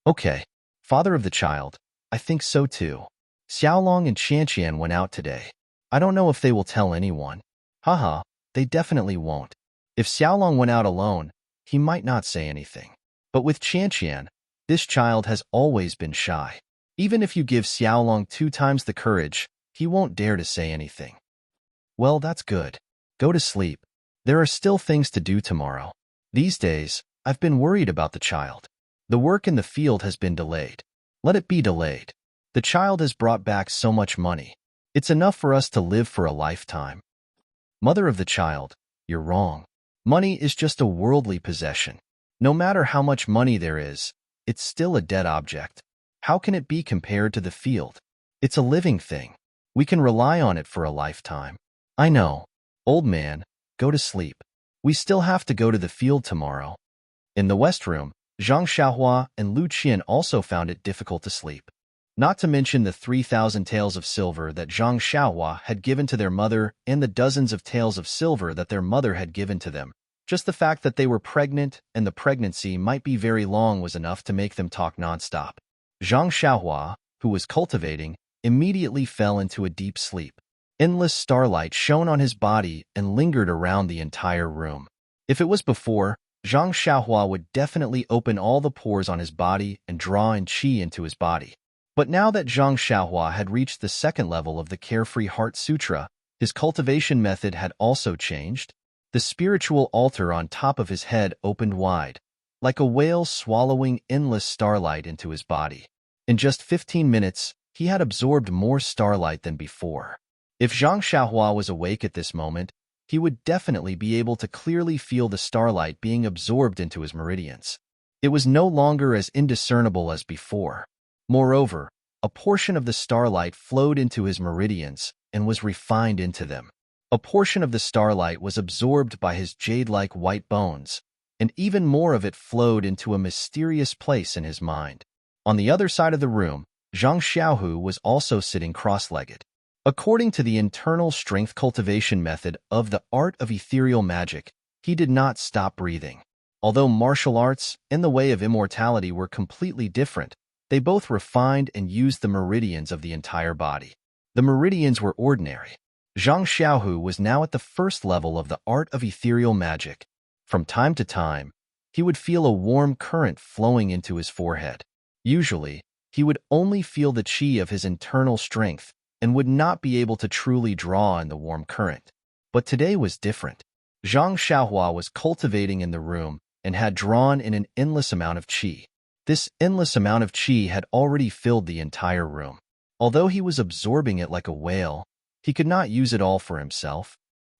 "Okay, father of the child, I think so too. Xiaolong and Qianqian went out today. I don't know if they will tell anyone." "Haha, they definitely won't. If Xiaolong went out alone, he might not say anything. But with Qianqian, this child has always been shy. Even if you give Xiaolong 2 times the courage, he won't dare to say anything." "Well, that's good. Go to sleep. There are still things to do tomorrow. These days, I've been worried about the child. The work in the field has been delayed. Let it be delayed. The child has brought back so much money. It's enough for us to live for a lifetime." "Mother of the child, you're wrong. Money is just a worldly possession. No matter how much money there is, it's still a dead object. How can it be compared to the field? It's a living thing. We can rely on it for a lifetime." "I know. Old man, go to sleep. We still have to go to the field tomorrow." In the west room, Zhang Xiaohua and Lu Qian also found it difficult to sleep. Not to mention the 3,000 taels of silver that Zhang Xiaohua had given to their mother and the dozens of taels of silver that their mother had given to them. Just the fact that they were pregnant and the pregnancy might be very long was enough to make them talk nonstop. Zhang Xiaohua, who was cultivating, immediately fell into a deep sleep. Endless starlight shone on his body and lingered around the entire room. If it was before, Zhang Xiaohua would definitely open all the pores on his body and draw in qi into his body. But now that Zhang Xiaohua had reached the second level of the Carefree Heart Sutra, his cultivation method had also changed. The spiritual altar on top of his head opened wide, like a whale swallowing endless starlight into his body. In just 15 minutes, he had absorbed more starlight than before. If Zhang Xiaohua was awake at this moment, he would definitely be able to clearly feel the starlight being absorbed into his meridians. It was no longer as indiscernible as before. Moreover, a portion of the starlight flowed into his meridians and was refined into them. A portion of the starlight was absorbed by his jade-like white bones, and even more of it flowed into a mysterious place in his mind. On the other side of the room, Zhang Xiaohu was also sitting cross-legged. According to the internal strength cultivation method of the art of ethereal magic, he did not stop breathing. Although martial arts and the way of immortality were completely different, they both refined and used the meridians of the entire body. The meridians were ordinary. Zhang Xiaohu was now at the first level of the art of ethereal magic. From time to time, he would feel a warm current flowing into his forehead. Usually, he would only feel the qi of his internal strength and would not be able to truly draw in the warm current. But today was different. Zhang Xiaohua was cultivating in the room and had drawn in an endless amount of qi. This endless amount of qi had already filled the entire room. Although he was absorbing it like a whale, he could not use it all for himself.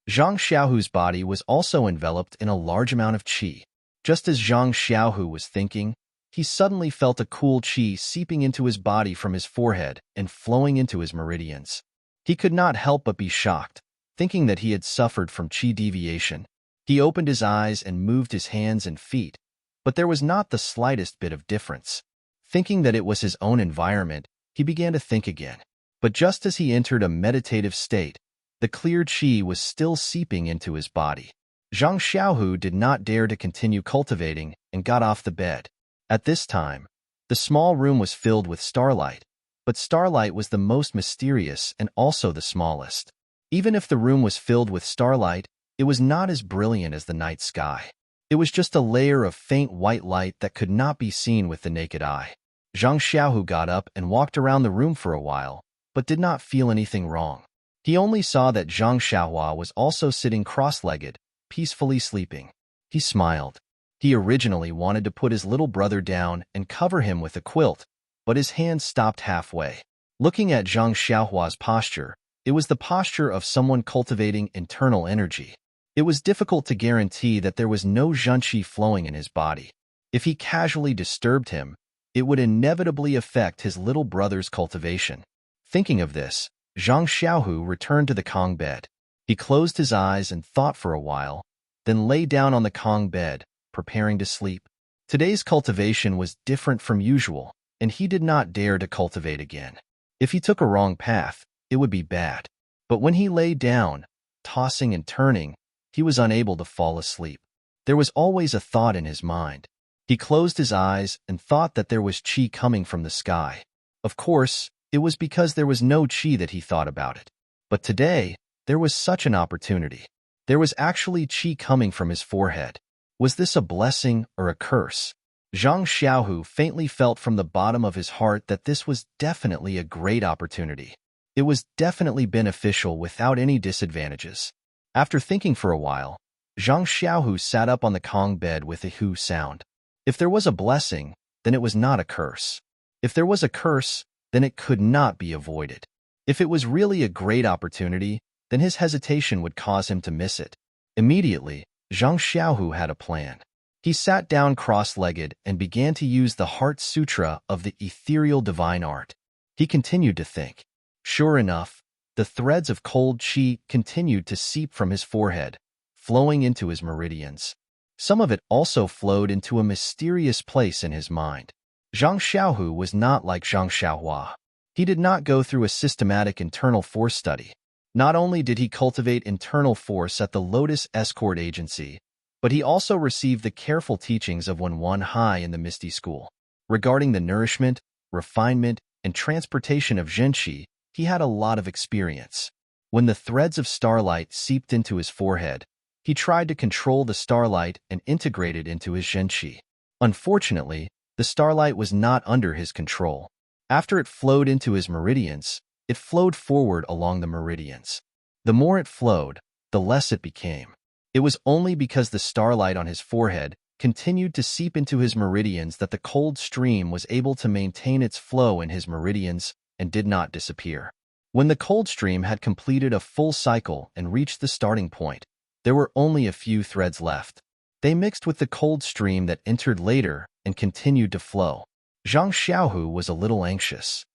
Zhang Xiaohu's body was also enveloped in a large amount of qi. Just as Zhang Xiaohu was thinking, he suddenly felt a cool qi seeping into his body from his forehead and flowing into his meridians. He could not help but be shocked, thinking that he had suffered from qi deviation. He opened his eyes and moved his hands and feet, but there was not the slightest bit of difference. Thinking that it was his own environment, he began to think again. But just as he entered a meditative state, the clear qi was still seeping into his body. Zhang Xiaohu did not dare to continue cultivating and got off the bed. At this time, the small room was filled with starlight, but starlight was the most mysterious and also the smallest. Even if the room was filled with starlight, it was not as brilliant as the night sky. It was just a layer of faint white light that could not be seen with the naked eye. Zhang Xiaohu got up and walked around the room for a while, but did not feel anything wrong. He only saw that Zhang Xiaohua was also sitting cross-legged, peacefully sleeping. He smiled. He originally wanted to put his little brother down and cover him with a quilt, but his hand stopped halfway. Looking at Zhang Xiaohua's posture, it was the posture of someone cultivating internal energy. It was difficult to guarantee that there was no zhenqi flowing in his body. If he casually disturbed him, it would inevitably affect his little brother's cultivation. Thinking of this, Zhang Xiaohu returned to the Kong bed. He closed his eyes and thought for a while, then lay down on the Kong bed, preparing to sleep. Today's cultivation was different from usual, and he did not dare to cultivate again. If he took a wrong path, it would be bad. But when he lay down, tossing and turning, he was unable to fall asleep. There was always a thought in his mind. He closed his eyes and thought that there was qi coming from the sky. Of course, it was because there was no qi that he thought about it. But today, there was such an opportunity. There was actually qi coming from his forehead. Was this a blessing or a curse? Zhang Xiaohu faintly felt from the bottom of his heart that this was definitely a great opportunity. It was definitely beneficial without any disadvantages. After thinking for a while, Zhang Xiaohu sat up on the Kong bed with a hu sound. If there was a blessing, then it was not a curse. If there was a curse, then it could not be avoided. If it was really a great opportunity, then his hesitation would cause him to miss it. Immediately, Zhang Xiaohu had a plan. He sat down cross-legged and began to use the Heart Sutra of the ethereal divine art. He continued to think. Sure enough, the threads of cold qi continued to seep from his forehead, flowing into his meridians. Some of it also flowed into a mysterious place in his mind. Zhang Xiaohu was not like Zhang Xiaohua. He did not go through a systematic internal force study. Not only did he cultivate internal force at the Lotus Escort Agency, but he also received the careful teachings of Wen Hai in the Misty School. Regarding the nourishment, refinement, and transportation of zhenqi, he had a lot of experience. When the threads of starlight seeped into his forehead, he tried to control the starlight and integrate it into his zhenqi. Unfortunately, the starlight was not under his control. After it flowed into his meridians, it flowed forward along the meridians. The more it flowed, the less it became. It was only because the starlight on his forehead continued to seep into his meridians that the cold stream was able to maintain its flow in his meridians and did not disappear. When the cold stream had completed a full cycle and reached the starting point, there were only a few threads left. They mixed with the cold stream that entered later and continued to flow. Zhang Xiaohu was a little anxious.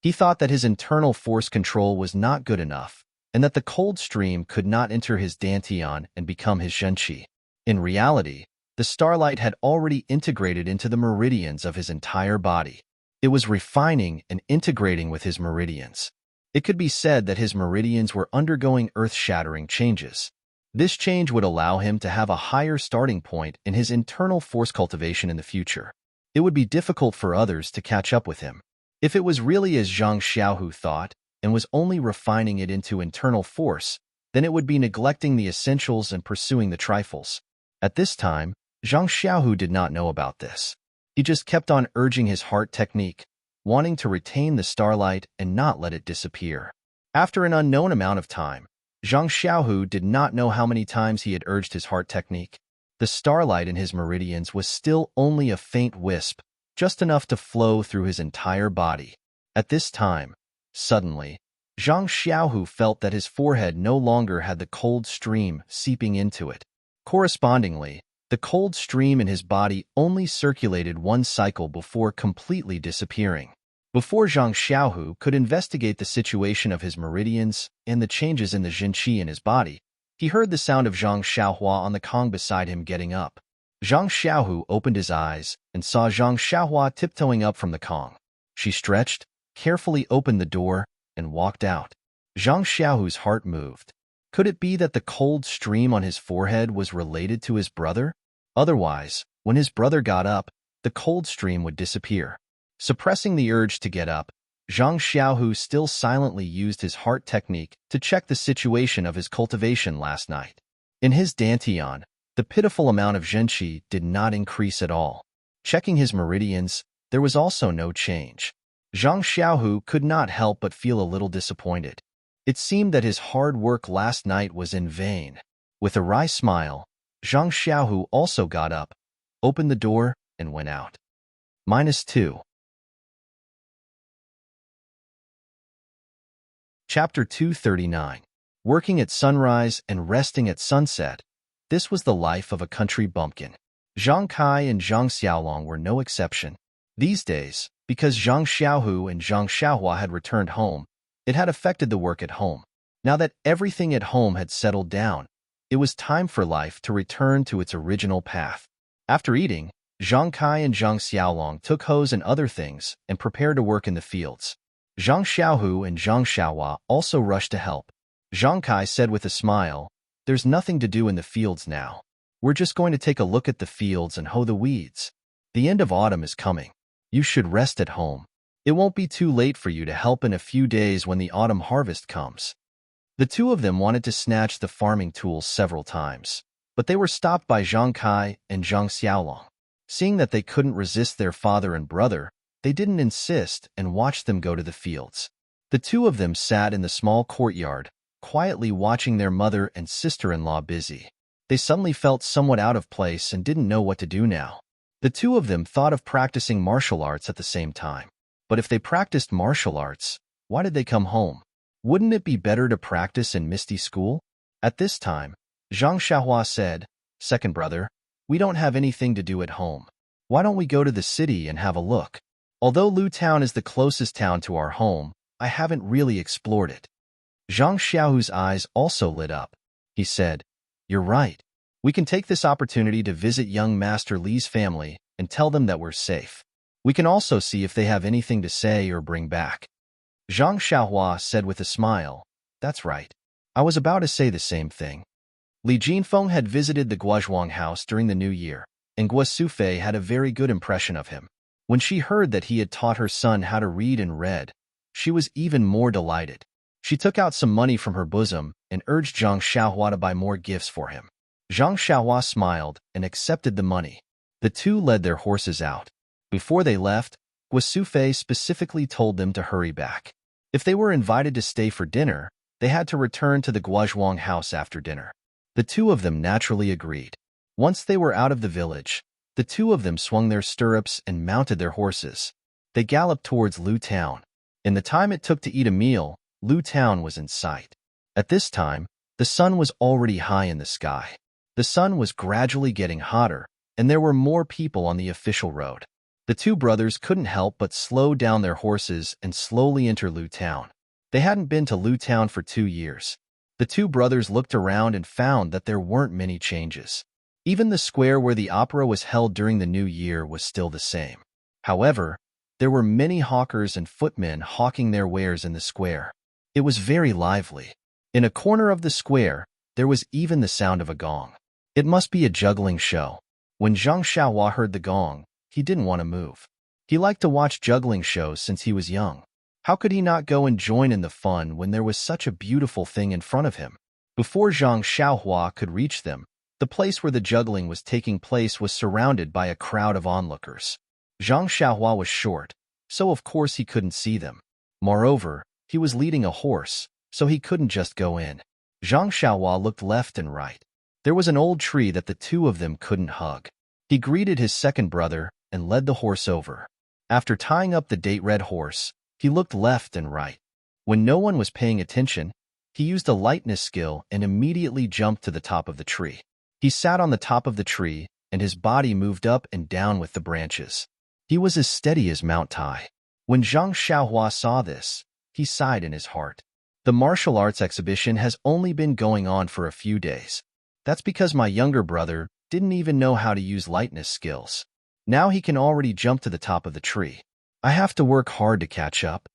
He thought that his internal force control was not good enough, and that the cold stream could not enter his dantian and become his zhenqi. In reality, the starlight had already integrated into the meridians of his entire body. It was refining and integrating with his meridians. It could be said that his meridians were undergoing earth-shattering changes. This change would allow him to have a higher starting point in his internal force cultivation in the future. It would be difficult for others to catch up with him. If it was really as Zhang Xiaohu thought and was only refining it into internal force, then it would be neglecting the essentials and pursuing the trifles. At this time, Zhang Xiaohu did not know about this. He just kept on urging his heart technique, wanting to retain the starlight and not let it disappear. After an unknown amount of time, Zhang Xiaohu did not know how many times he had urged his heart technique. The starlight in his meridians was still only a faint wisp, just enough to flow through his entire body. At this time, suddenly, Zhang Xiaohu felt that his forehead no longer had the cold stream seeping into it. Correspondingly, the cold stream in his body only circulated one cycle before completely disappearing. Before Zhang Xiaohu could investigate the situation of his meridians and the changes in the zhenqi in his body, he heard the sound of Zhang Xiaohua on the Kong beside him getting up. Zhang Xiaohu opened his eyes and saw Zhang Xiaohua tiptoeing up from the Kong. She stretched, carefully opened the door, and walked out. Zhang Xiaohu's heart moved. Could it be that the cold stream on his forehead was related to his brother? Otherwise, when his brother got up, the cold stream would disappear. Suppressing the urge to get up, Zhang Xiaohu still silently used his heart technique to check the situation of his cultivation last night. In his dantian, the pitiful amount of zhenqi did not increase at all. Checking his meridians, there was also no change. Zhang Xiaohu could not help but feel a little disappointed. It seemed that his hard work last night was in vain. With a wry smile, Zhang Xiaohu also got up, opened the door, and went out. -2. Chapter 239. Working at sunrise and resting at sunset. This was the life of a country bumpkin. Zhang Kai and Zhang Xiaolong were no exception. These days, because Zhang Xiaohu and Zhang Xiaohua had returned home, it had affected the work at home. Now that everything at home had settled down, it was time for life to return to its original path. After eating, Zhang Kai and Zhang Xiaolong took hoes and other things and prepared to work in the fields. Zhang Xiaohu and Zhang Xiaohua also rushed to help. Zhang Kai said with a smile, "There's nothing to do in the fields now. We're just going to take a look at the fields and hoe the weeds. The end of autumn is coming. You should rest at home. It won't be too late for you to help in a few days when the autumn harvest comes." The two of them wanted to snatch the farming tools several times, but they were stopped by Zhang Kai and Zhang Xiaolong. Seeing that they couldn't resist their father and brother, they didn't insist and watched them go to the fields. The two of them sat in the small courtyard, quietly watching their mother and sister-in-law busy. They suddenly felt somewhat out of place and didn't know what to do now. The two of them thought of practicing martial arts at the same time. But if they practiced martial arts, why did they come home? Wouldn't it be better to practice in Misty School? At this time, Zhang Xiaohua said, "Second brother, we don't have anything to do at home. Why don't we go to the city and have a look? Although Lu Town is the closest town to our home, I haven't really explored it." Zhang Xiaohu's eyes also lit up. He said, "You're right. We can take this opportunity to visit young Master Li's family and tell them that we're safe. We can also see if they have anything to say or bring back." Zhang Xiaohua said with a smile, "That's right. I was about to say the same thing." Li Jinfeng had visited the Guozhuang house during the New Year, and Guo Sufei had a very good impression of him. When she heard that he had taught her son how to read and read, she was even more delighted. She took out some money from her bosom and urged Zhang Xiaohua to buy more gifts for him. Zhang Xiaohua smiled and accepted the money. The two led their horses out. Before they left, Guo Sufei specifically told them to hurry back. If they were invited to stay for dinner, they had to return to the Guozhuang house after dinner. The two of them naturally agreed. Once they were out of the village, the two of them swung their stirrups and mounted their horses. They galloped towards Lu Town. In the time it took to eat a meal, Lu Town was in sight. At this time, the sun was already high in the sky. The sun was gradually getting hotter, and there were more people on the official road. The two brothers couldn't help but slow down their horses and slowly enter Lu Town. They hadn't been to Lu Town for 2 years. The two brothers looked around and found that there weren't many changes. Even the square where the opera was held during the new year was still the same. However, there were many hawkers and footmen hawking their wares in the square. It was very lively. In a corner of the square, there was even the sound of a gong. It must be a juggling show. When Zhang Xiaohua heard the gong, he didn't want to move. He liked to watch juggling shows since he was young. How could he not go and join in the fun when there was such a beautiful thing in front of him? Before Zhang Xiaohua could reach them, the place where the juggling was taking place was surrounded by a crowd of onlookers. Zhang Xiaohua was short, so of course he couldn't see them. Moreover, he was leading a horse, so he couldn't just go in. Zhang Xiaohua looked left and right. There was an old tree that the two of them couldn't hug. He greeted his second brother and led the horse over. After tying up the date-red horse, he looked left and right. When no one was paying attention, he used a lightness skill and immediately jumped to the top of the tree. He sat on the top of the tree, and his body moved up and down with the branches. He was as steady as Mount Tai. When Zhang Xiaohua saw this, he sighed in his heart. The martial arts exhibition has only been going on for a few days. That's because my younger brother didn't even know how to use lightness skills. Now he can already jump to the top of the tree. I have to work hard to catch up.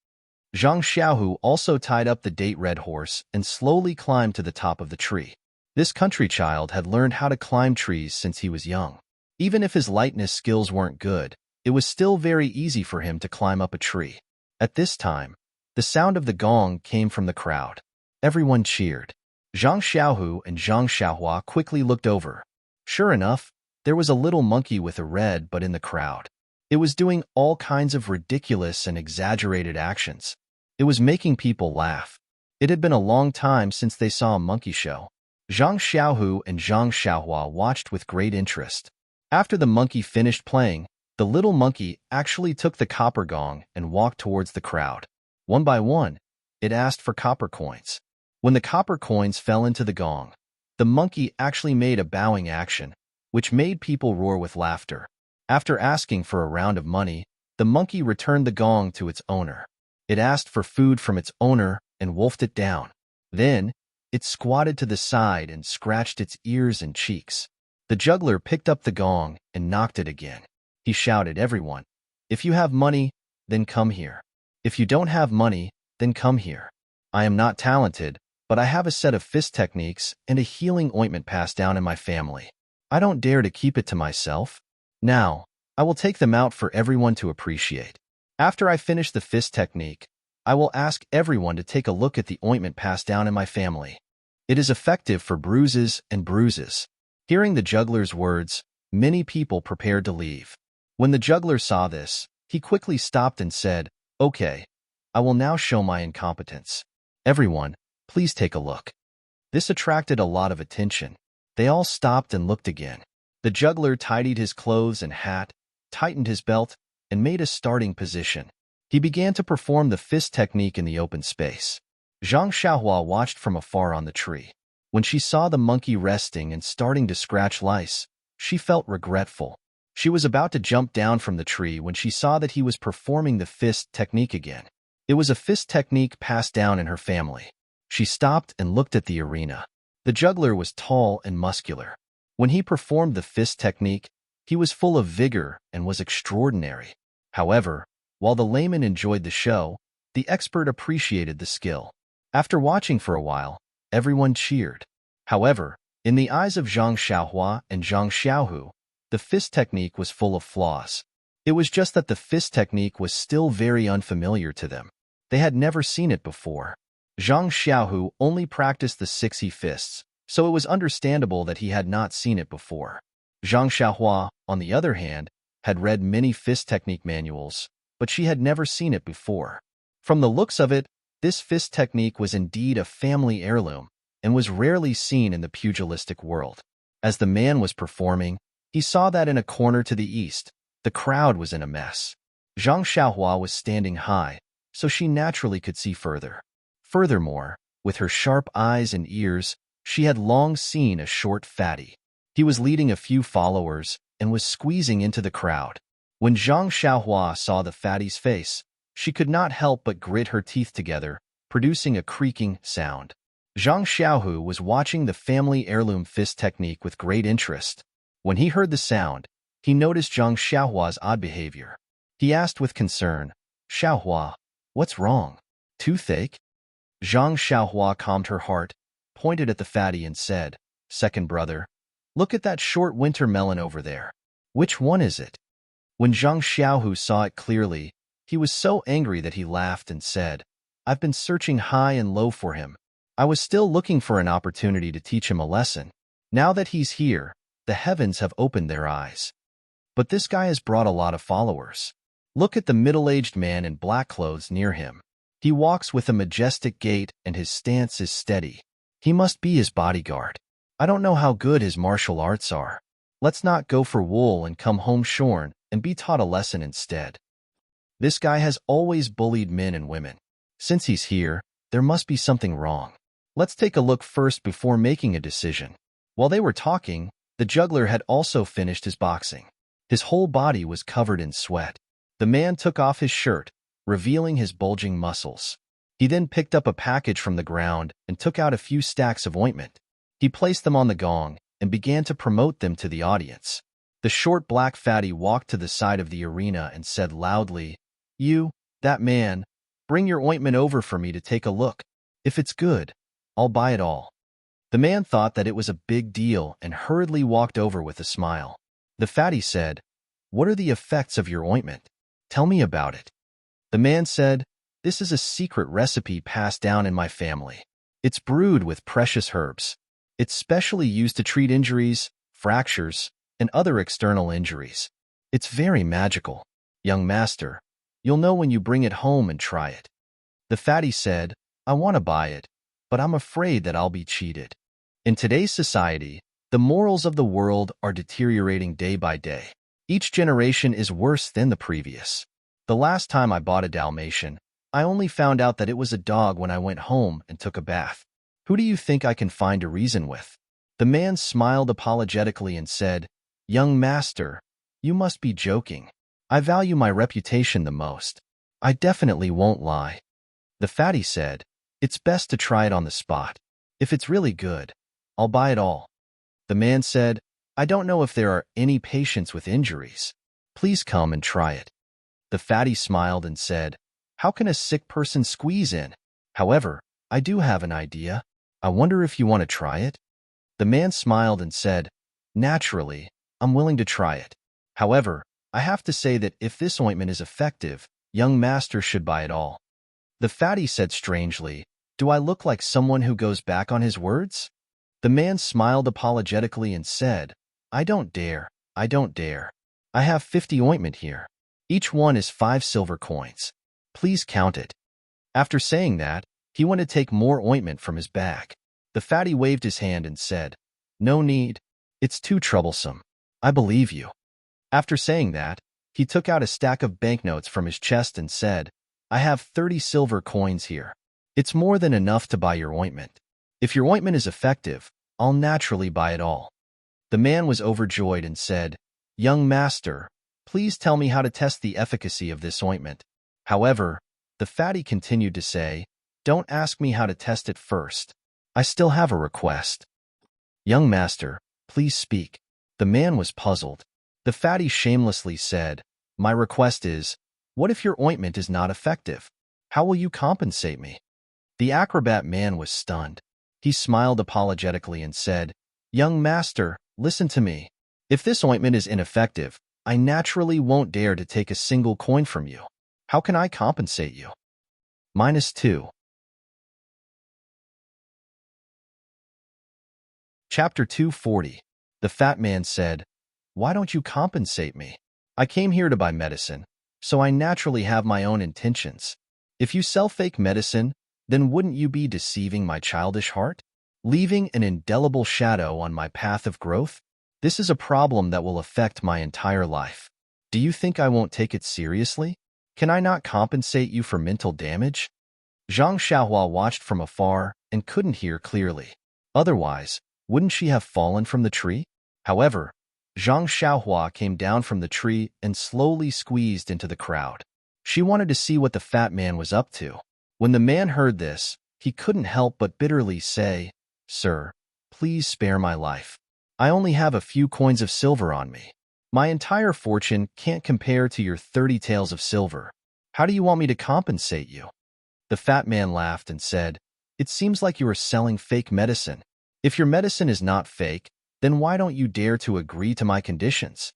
Zhang Xiaohu also tied up the date-red horse and slowly climbed to the top of the tree. This country child had learned how to climb trees since he was young. Even if his lightness skills weren't good, it was still very easy for him to climb up a tree. At this time, the sound of the gong came from the crowd. Everyone cheered. Zhang Xiaohu and Zhang Xiaohua quickly looked over. Sure enough, there was a little monkey with a red butt in the crowd. It was doing all kinds of ridiculous and exaggerated actions. It was making people laugh. It had been a long time since they saw a monkey show. Zhang Xiaohu and Zhang Xiaohua watched with great interest. After the monkey finished playing, the little monkey actually took the copper gong and walked towards the crowd. One by one, it asked for copper coins. When the copper coins fell into the gong, the monkey actually made a bowing action, which made people roar with laughter. After asking for a round of money, the monkey returned the gong to its owner. It asked for food from its owner and wolfed it down. Then, it squatted to the side and scratched its ears and cheeks. The juggler picked up the gong and knocked it again. He shouted, "Everyone, if you have money, then come here. If you don't have money, then come here. I am not talented, but I have a set of fist techniques and a healing ointment passed down in my family. I don't dare to keep it to myself. Now, I will take them out for everyone to appreciate. After I finish the fist technique, I will ask everyone to take a look at the ointment passed down in my family. It is effective for bruises and bruises." Hearing the juggler's words, many people prepared to leave. When the juggler saw this, he quickly stopped and said, "Okay, I will now show my incompetence. Everyone, please take a look." This attracted a lot of attention. They all stopped and looked again. The juggler tidied his clothes and hat, tightened his belt, and made a starting position. He began to perform the fist technique in the open space. Zhang Xiaohua watched from afar on the tree. When she saw the monkey resting and starting to scratch lice, she felt regretful. She was about to jump down from the tree when she saw that he was performing the fist technique again. It was a fist technique passed down in her family. She stopped and looked at the arena. The juggler was tall and muscular. When he performed the fist technique, he was full of vigor and was extraordinary. However, while the layman enjoyed the show, the expert appreciated the skill. After watching for a while, everyone cheered. However, in the eyes of Zhang Xiaohua and Zhang Xiaohu, the fist technique was full of flaws. It was just that the fist technique was still very unfamiliar to them. They had never seen it before. Zhang Xiaohu only practiced the 60 fists, so it was understandable that he had not seen it before. Zhang Xiaohua, on the other hand, had read many fist technique manuals, but she had never seen it before. From the looks of it, this fist technique was indeed a family heirloom and was rarely seen in the pugilistic world. As the man was performing, he saw that in a corner to the east, the crowd was in a mess. Zhang Xiaohua was standing high, so she naturally could see further. Furthermore, with her sharp eyes and ears, she had long seen a short fatty. He was leading a few followers and was squeezing into the crowd. When Zhang Xiaohua saw the fatty's face, she could not help but grit her teeth together, producing a creaking sound. Zhang Xiaohu was watching the family heirloom fist technique with great interest. When he heard the sound, he noticed Zhang Xiaohua's odd behavior. He asked with concern, "Xiaohua, what's wrong? Toothache?" Zhang Xiaohua calmed her heart, pointed at the fatty and said, "Second brother, look at that short winter melon over there. Which one is it?" When Zhang Xiaohu saw it clearly, he was so angry that he laughed and said, "I've been searching high and low for him. I was still looking for an opportunity to teach him a lesson. Now that he's here, the heavens have opened their eyes. But this guy has brought a lot of followers. Look at the middle-aged man in black clothes near him. He walks with a majestic gait and his stance is steady. He must be his bodyguard. I don't know how good his martial arts are. Let's not go for wool and come home shorn and be taught a lesson instead. This guy has always bullied men and women. Since he's here, there must be something wrong. Let's take a look first before making a decision." While they were talking, the juggler had also finished his boxing. His whole body was covered in sweat. The man took off his shirt, revealing his bulging muscles. He then picked up a package from the ground and took out a few stacks of ointment. He placed them on the gong and began to promote them to the audience. The short black fatty walked to the side of the arena and said loudly, "You, that man, bring your ointment over for me to take a look. If it's good, I'll buy it all." The man thought that it was a big deal and hurriedly walked over with a smile. The fatty said, "What are the effects of your ointment? Tell me about it." The man said, "This is a secret recipe passed down in my family. It's brewed with precious herbs. It's specially used to treat injuries, fractures, and other external injuries. It's very magical. Young master, you'll know when you bring it home and try it." The fatty said, "I want to buy it, but I'm afraid that I'll be cheated. In today's society, the morals of the world are deteriorating day by day. Each generation is worse than the previous. The last time I bought a Dalmatian, I only found out that it was a dog when I went home and took a bath. Who do you think I can find a reason with?" The man smiled apologetically and said, "Young master, you must be joking. I value my reputation the most. I definitely won't lie." The fatty said, "It's best to try it on the spot. If it's really good, I'll buy it all." The man said, "I don't know if there are any patients with injuries. Please come and try it." The fatty smiled and said, "How can a sick person squeeze in? However, I do have an idea. I wonder if you want to try it?" The man smiled and said, "Naturally, I'm willing to try it. However, I have to say that if this ointment is effective, young master should buy it all." The fatty said strangely, "Do I look like someone who goes back on his words?" The man smiled apologetically and said, I don't dare. I have 50 ointment here. Each one is 5 silver coins. Please count it." After saying that, he went to take more ointment from his bag. The fatty waved his hand and said, "No need. It's too troublesome. I believe you." After saying that, he took out a stack of banknotes from his chest and said, "I have 30 silver coins here. It's more than enough to buy your ointment. If your ointment is effective, I'll naturally buy it all." The man was overjoyed and said, "Young master, please tell me how to test the efficacy of this ointment." However, the fatty continued to say, "Don't ask me how to test it first. I still have a request." "Young master, please speak." The man was puzzled. The fatty shamelessly said, "My request is, what if your ointment is not effective? How will you compensate me?" The acrobat man was stunned. He smiled apologetically and said, "Young master, listen to me. If this ointment is ineffective, I naturally won't dare to take a single coin from you. How can I compensate you? -2. Chapter 240. The fat man said, "Why don't you compensate me? I came here to buy medicine, so I naturally have my own intentions. If you sell fake medicine, then wouldn't you be deceiving my childish heart? Leaving an indelible shadow on my path of growth? This is a problem that will affect my entire life. Do you think I won't take it seriously? Can I not compensate you for mental damage?" Zhang Xiaohua watched from afar and couldn't hear clearly. Otherwise, wouldn't she have fallen from the tree? However, Zhang Xiaohua came down from the tree and slowly squeezed into the crowd. She wanted to see what the fat man was up to. When the man heard this, he couldn't help but bitterly say, "Sir, please spare my life. I only have a few coins of silver on me. My entire fortune can't compare to your 30 taels of silver. How do you want me to compensate you?" The fat man laughed and said, "It seems like you are selling fake medicine. If your medicine is not fake, then why don't you dare to agree to my conditions?"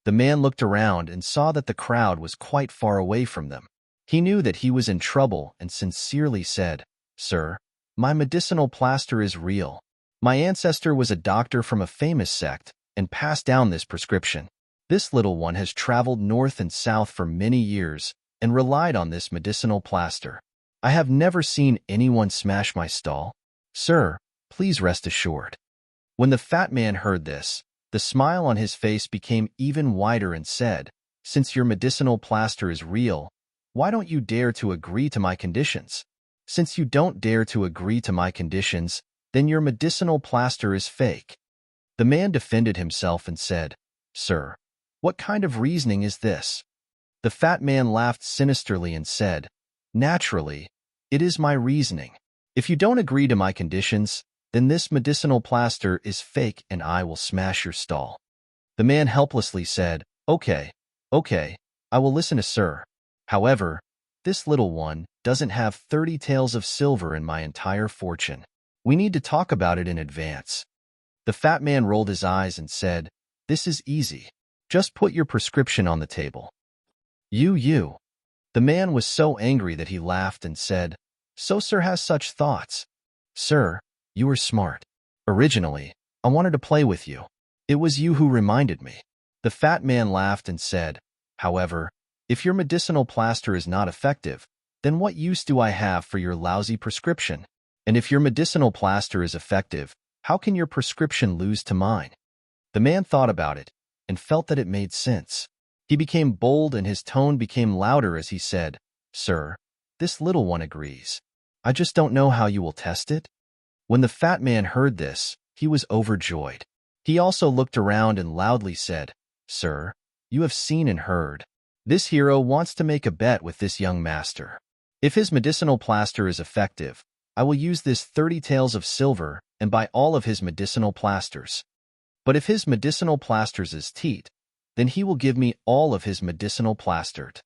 The man looked around and saw that the crowd was quite far away from them. He knew that he was in trouble and sincerely said, "Sir, my medicinal plaster is real. My ancestor was a doctor from a famous sect and passed down this prescription. This little one has traveled north and south for many years and relied on this medicinal plaster. I have never seen anyone smash my stall. Sir, please rest assured." When the fat man heard this, the smile on his face became even wider and said, "Since your medicinal plaster is real, why don't you dare to agree to my conditions? Since you don't dare to agree to my conditions, then your medicinal plaster is fake." The man defended himself and said, "Sir, what kind of reasoning is this?" The fat man laughed sinisterly and said, "Naturally, it is my reasoning. If you don't agree to my conditions, then this medicinal plaster is fake and I will smash your stall." The man helplessly said, Okay, I will listen to sir. However, this little one doesn't have 30 taels of silver in my entire fortune. We need to talk about it in advance." The fat man rolled his eyes and said, "This is easy. Just put your prescription on the table." You. The man was so angry that he laughed and said, "So sir has such thoughts. Sir, you are smart. Originally, I wanted to play with you. It was you who reminded me." The fat man laughed and said, "However, if your medicinal plaster is not effective, then what use do I have for your lousy prescription? And if your medicinal plaster is effective, how can your prescription lose to mine?" The man thought about it and felt that it made sense. He became bold and his tone became louder as he said, "Sir, this little one agrees. I just don't know how you will test it." When the fat man heard this, he was overjoyed. He also looked around and loudly said, "Sir, you have seen and heard. This hero wants to make a bet with this young master. If his medicinal plaster is effective, I will use this 30 taels of silver and buy all of his medicinal plasters. But if his medicinal plasters is teat, then he will give me all of his medicinal plastered.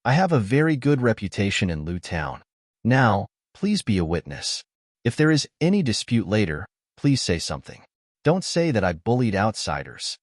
I have a very good reputation in Lu Town. Now, please be a witness. If there is any dispute later, please say something. Don't say that I bullied outsiders."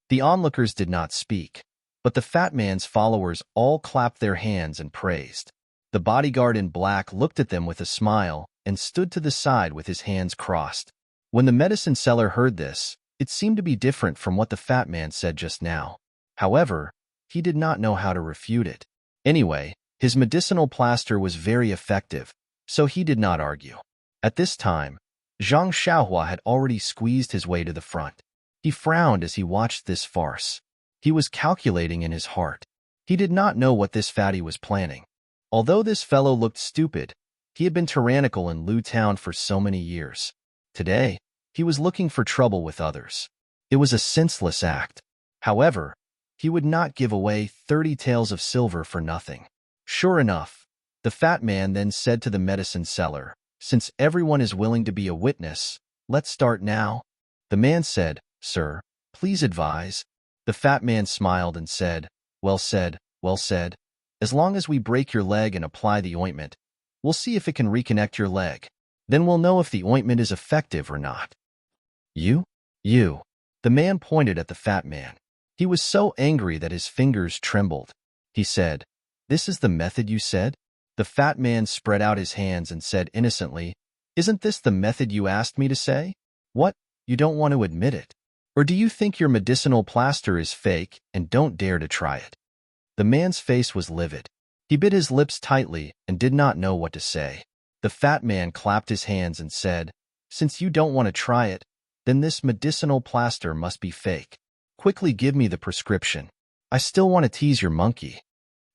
The onlookers did not speak, but the fat man's followers all clapped their hands and praised. The bodyguard in black looked at them with a smile and stood to the side with his hands crossed. When the medicine seller heard this, it seemed to be different from what the fat man said just now. However, he did not know how to refute it. Anyway, his medicinal plaster was very effective, so he did not argue. At this time, Zhang Xiaohua had already squeezed his way to the front. He frowned as he watched this farce. He was calculating in his heart. He did not know what this fatty was planning. Although this fellow looked stupid, he had been tyrannical in Lu Town for so many years. Today, he was looking for trouble with others. It was a senseless act. However, he would not give away 30 taels of silver for nothing. Sure enough, the fat man then said to the medicine seller, "Since everyone is willing to be a witness, let's start now." The man said, "Sir, please advise." The fat man smiled and said, well said. As long as we break your leg and apply the ointment, we'll see if it can reconnect your leg. Then we'll know if the ointment is effective or not." You? The man pointed at the fat man. He was so angry that his fingers trembled. He said, "This is the method you said?" The fat man spread out his hands and said innocently, "Isn't this the method you asked me to say? What, you don't want to admit it? Or do you think your medicinal plaster is fake and don't dare to try it?" The man's face was livid. He bit his lips tightly and did not know what to say. The fat man clapped his hands and said, "Since you don't want to try it, then this medicinal plaster must be fake. Quickly give me the prescription. I still want to tease your monkey."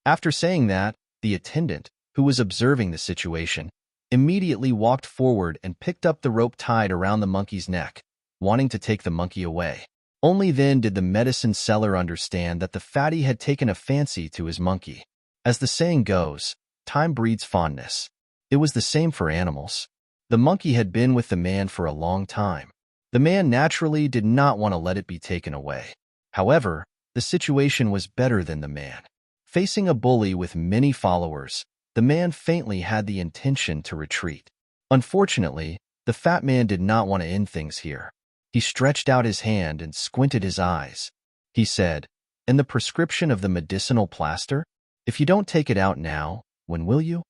After saying that, the attendant, who was observing the situation, immediately walked forward and picked up the rope tied around the monkey's neck, wanting to take the monkey away. Only then did the medicine seller understand that the fatty had taken a fancy to his monkey. As the saying goes, time breeds fondness. It was the same for animals. The monkey had been with the man for a long time. The man naturally did not want to let it be taken away. However, the situation was better than the man. Facing a bully with many followers, the man faintly had the intention to retreat. Unfortunately, the fat man did not want to end things here. He stretched out his hand and squinted his eyes. He said, "And the prescription of the medicinal plaster? If you don't take it out now, when will you?"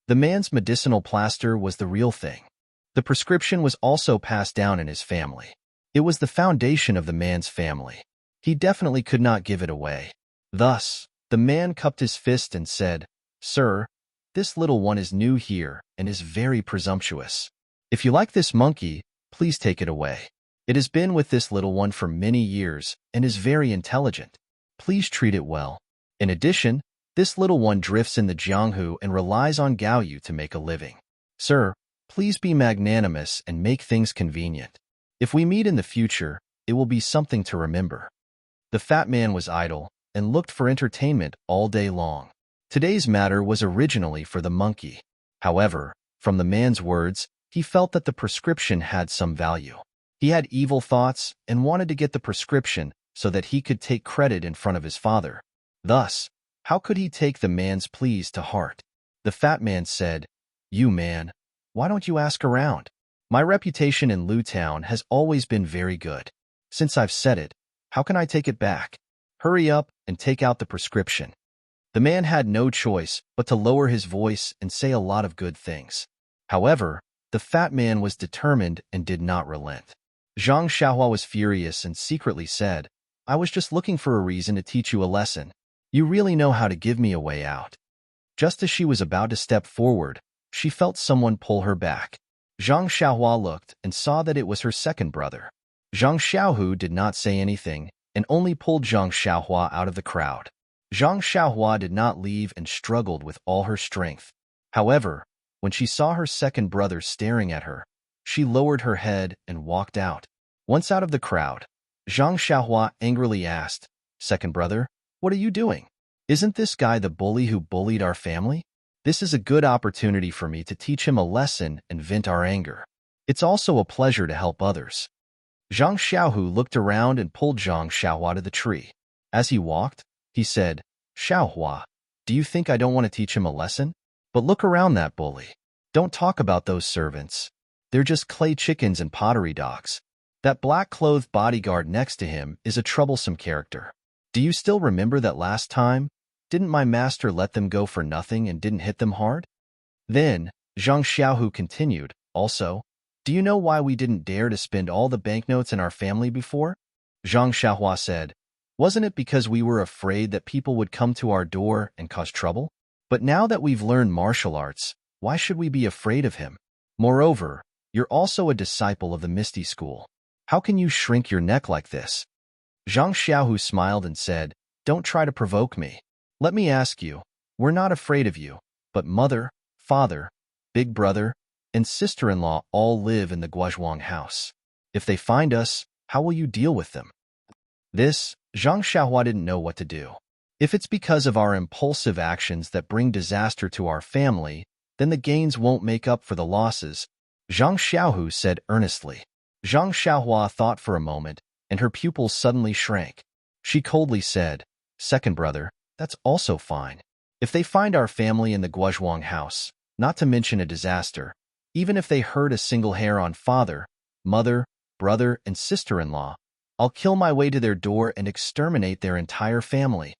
The man's medicinal plaster was the real thing. The prescription was also passed down in his family. It was the foundation of the man's family. He definitely could not give it away. Thus, the man cupped his fist and said, "Sir, this little one is new here and is very presumptuous. If you like this monkey, please take it away. It has been with this little one for many years and is very intelligent. Please treat it well. In addition, this little one drifts in the Jianghu and relies on Gaoyu to make a living. Sir, please be magnanimous and make things convenient. If we meet in the future, it will be something to remember." The fat man was idle and looked for entertainment all day long. Today's matter was originally for the monkey. However, from the man's words, he felt that the prescription had some value. He had evil thoughts and wanted to get the prescription so that he could take credit in front of his father. Thus, how could he take the man's pleas to heart? The fat man said, "You man, why don't you ask around? My reputation in Lu Town has always been very good. Since I've said it, how can I take it back? Hurry up and take out the prescription." The man had no choice but to lower his voice and say a lot of good things. However, the fat man was determined and did not relent. Zhang Xiaohua was furious and secretly said, "I was just looking for a reason to teach you a lesson. You really know how to give me a way out." Just as she was about to step forward, she felt someone pull her back. Zhang Xiaohua looked and saw that it was her second brother. Zhang Xiaohu did not say anything and only pulled Zhang Xiaohua out of the crowd. Zhang Xiaohua did not leave and struggled with all her strength. However, when she saw her second brother staring at her, she lowered her head and walked out. Once out of the crowd, Zhang Xiaohua angrily asked, "Second brother, what are you doing? Isn't this guy the bully who bullied our family? This is a good opportunity for me to teach him a lesson and vent our anger. It's also a pleasure to help others." Zhang Xiaohu looked around and pulled Zhang Xiaohua to the tree. As he walked, he said, "Xiaohua, do you think I don't want to teach him a lesson? But look around that bully. Don't talk about those servants. They're just clay chickens and pottery dogs. That black-clothed bodyguard next to him is a troublesome character. Do you still remember that last time? Didn't my master let them go for nothing and didn't hit them hard?" Then, Zhang Xiaohu continued, "Also, do you know why we didn't dare to spend all the banknotes in our family before?" Zhang Xiaohua said, "Wasn't it because we were afraid that people would come to our door and cause trouble? But now that we've learned martial arts, why should we be afraid of him? Moreover, you're also a disciple of the Misty School. How can you shrink your neck like this?" Zhang Xiaohu smiled and said, "Don't try to provoke me. Let me ask you, we're not afraid of you, but mother, father, big brother, and sister-in-law all live in the Guozhuang house. If they find us, how will you deal with them?" This, Zhang Xiaohua didn't know what to do. If it's because of our impulsive actions that bring disaster to our family, then the gains won't make up for the losses, Zhang Xiaohu said earnestly. Zhang Xiaohua thought for a moment, and her pupils suddenly shrank. She coldly said, "Second brother, that's also fine. If they find our family in the Guozhuang house, not to mention a disaster, even if they hurt a single hair on father, mother, brother, and sister-in-law, I'll kill my way to their door and exterminate their entire family."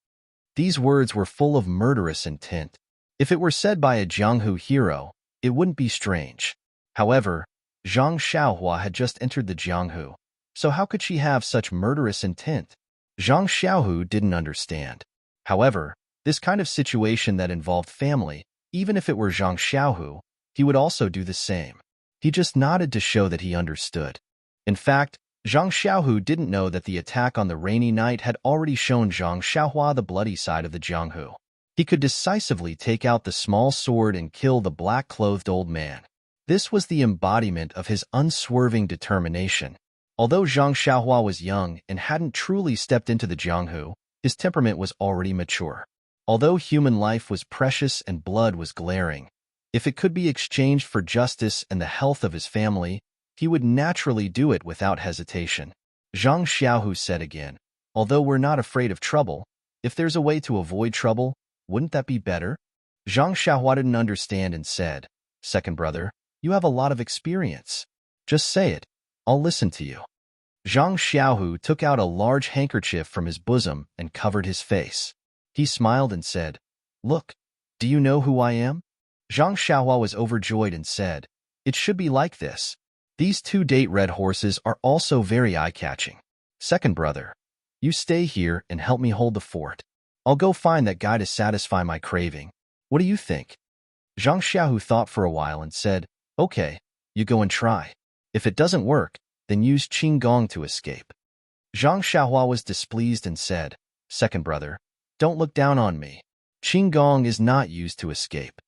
These words were full of murderous intent. If it were said by a Jianghu hero, it wouldn't be strange. However, Zhang Xiaohua had just entered the Jianghu, so how could she have such murderous intent? Zhang Xiaohu didn't understand. However, this kind of situation that involved family, even if it were Zhang Xiaohu, he would also do the same. He just nodded to show that he understood. In fact, Zhang Xiaohu didn't know that the attack on the rainy night had already shown Zhang Xiaohua the bloody side of the Jianghu. He could decisively take out the small sword and kill the black-clothed old man. This was the embodiment of his unswerving determination. Although Zhang Xiaohua was young and hadn't truly stepped into the Jianghu, his temperament was already mature. Although human life was precious and blood was glaring, if it could be exchanged for justice and the health of his family, he would naturally do it without hesitation. Zhang Xiaohu said again, "Although we're not afraid of trouble, if there's a way to avoid trouble, wouldn't that be better?" Zhang Xiaohua didn't understand and said, "Second brother, you have a lot of experience. Just say it. I'll listen to you." Zhang Xiaohu took out a large handkerchief from his bosom and covered his face. He smiled and said, "Look, do you know who I am?" Zhang Xiaohua was overjoyed and said, "It should be like this. These two date red horses are also very eye-catching. Second brother, you stay here and help me hold the fort. I'll go find that guy to satisfy my craving. What do you think?" Zhang Xiaohu thought for a while and said, "Okay, you go and try. If it doesn't work, then use Qinggong to escape." Zhang Xiaohua was displeased and said, "Second brother, don't look down on me. Qinggong is not used to escape."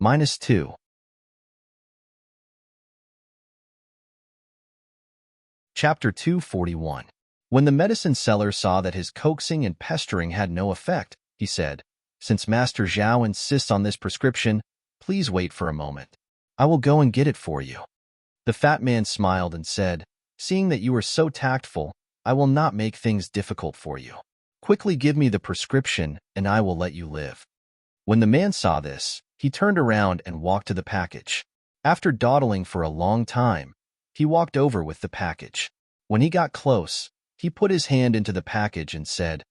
-2. Chapter 241. When the medicine seller saw that his coaxing and pestering had no effect, he said, "Since Master Zhao insists on this prescription, please wait for a moment. I will go and get it for you." The fat man smiled and said, "Seeing that you are so tactful, I will not make things difficult for you. Quickly give me the prescription, and I will let you live." When the man saw this, he turned around and walked to the package. After dawdling for a long time, he walked over with the package. When he got close, he put his hand into the package and said,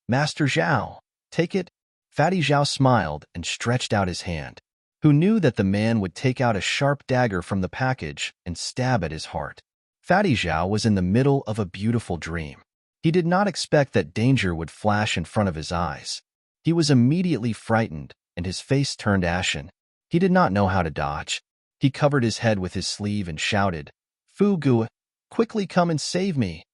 "Master Zhao, take it." Fatty Zhao smiled and stretched out his hand. Who knew that the man would take out a sharp dagger from the package and stab at his heart? Fatty Zhao was in the middle of a beautiful dream. He did not expect that danger would flash in front of his eyes. He was immediately frightened, and his face turned ashen. He did not know how to dodge. He covered his head with his sleeve and shouted, "Fu Gue, quickly come and save me."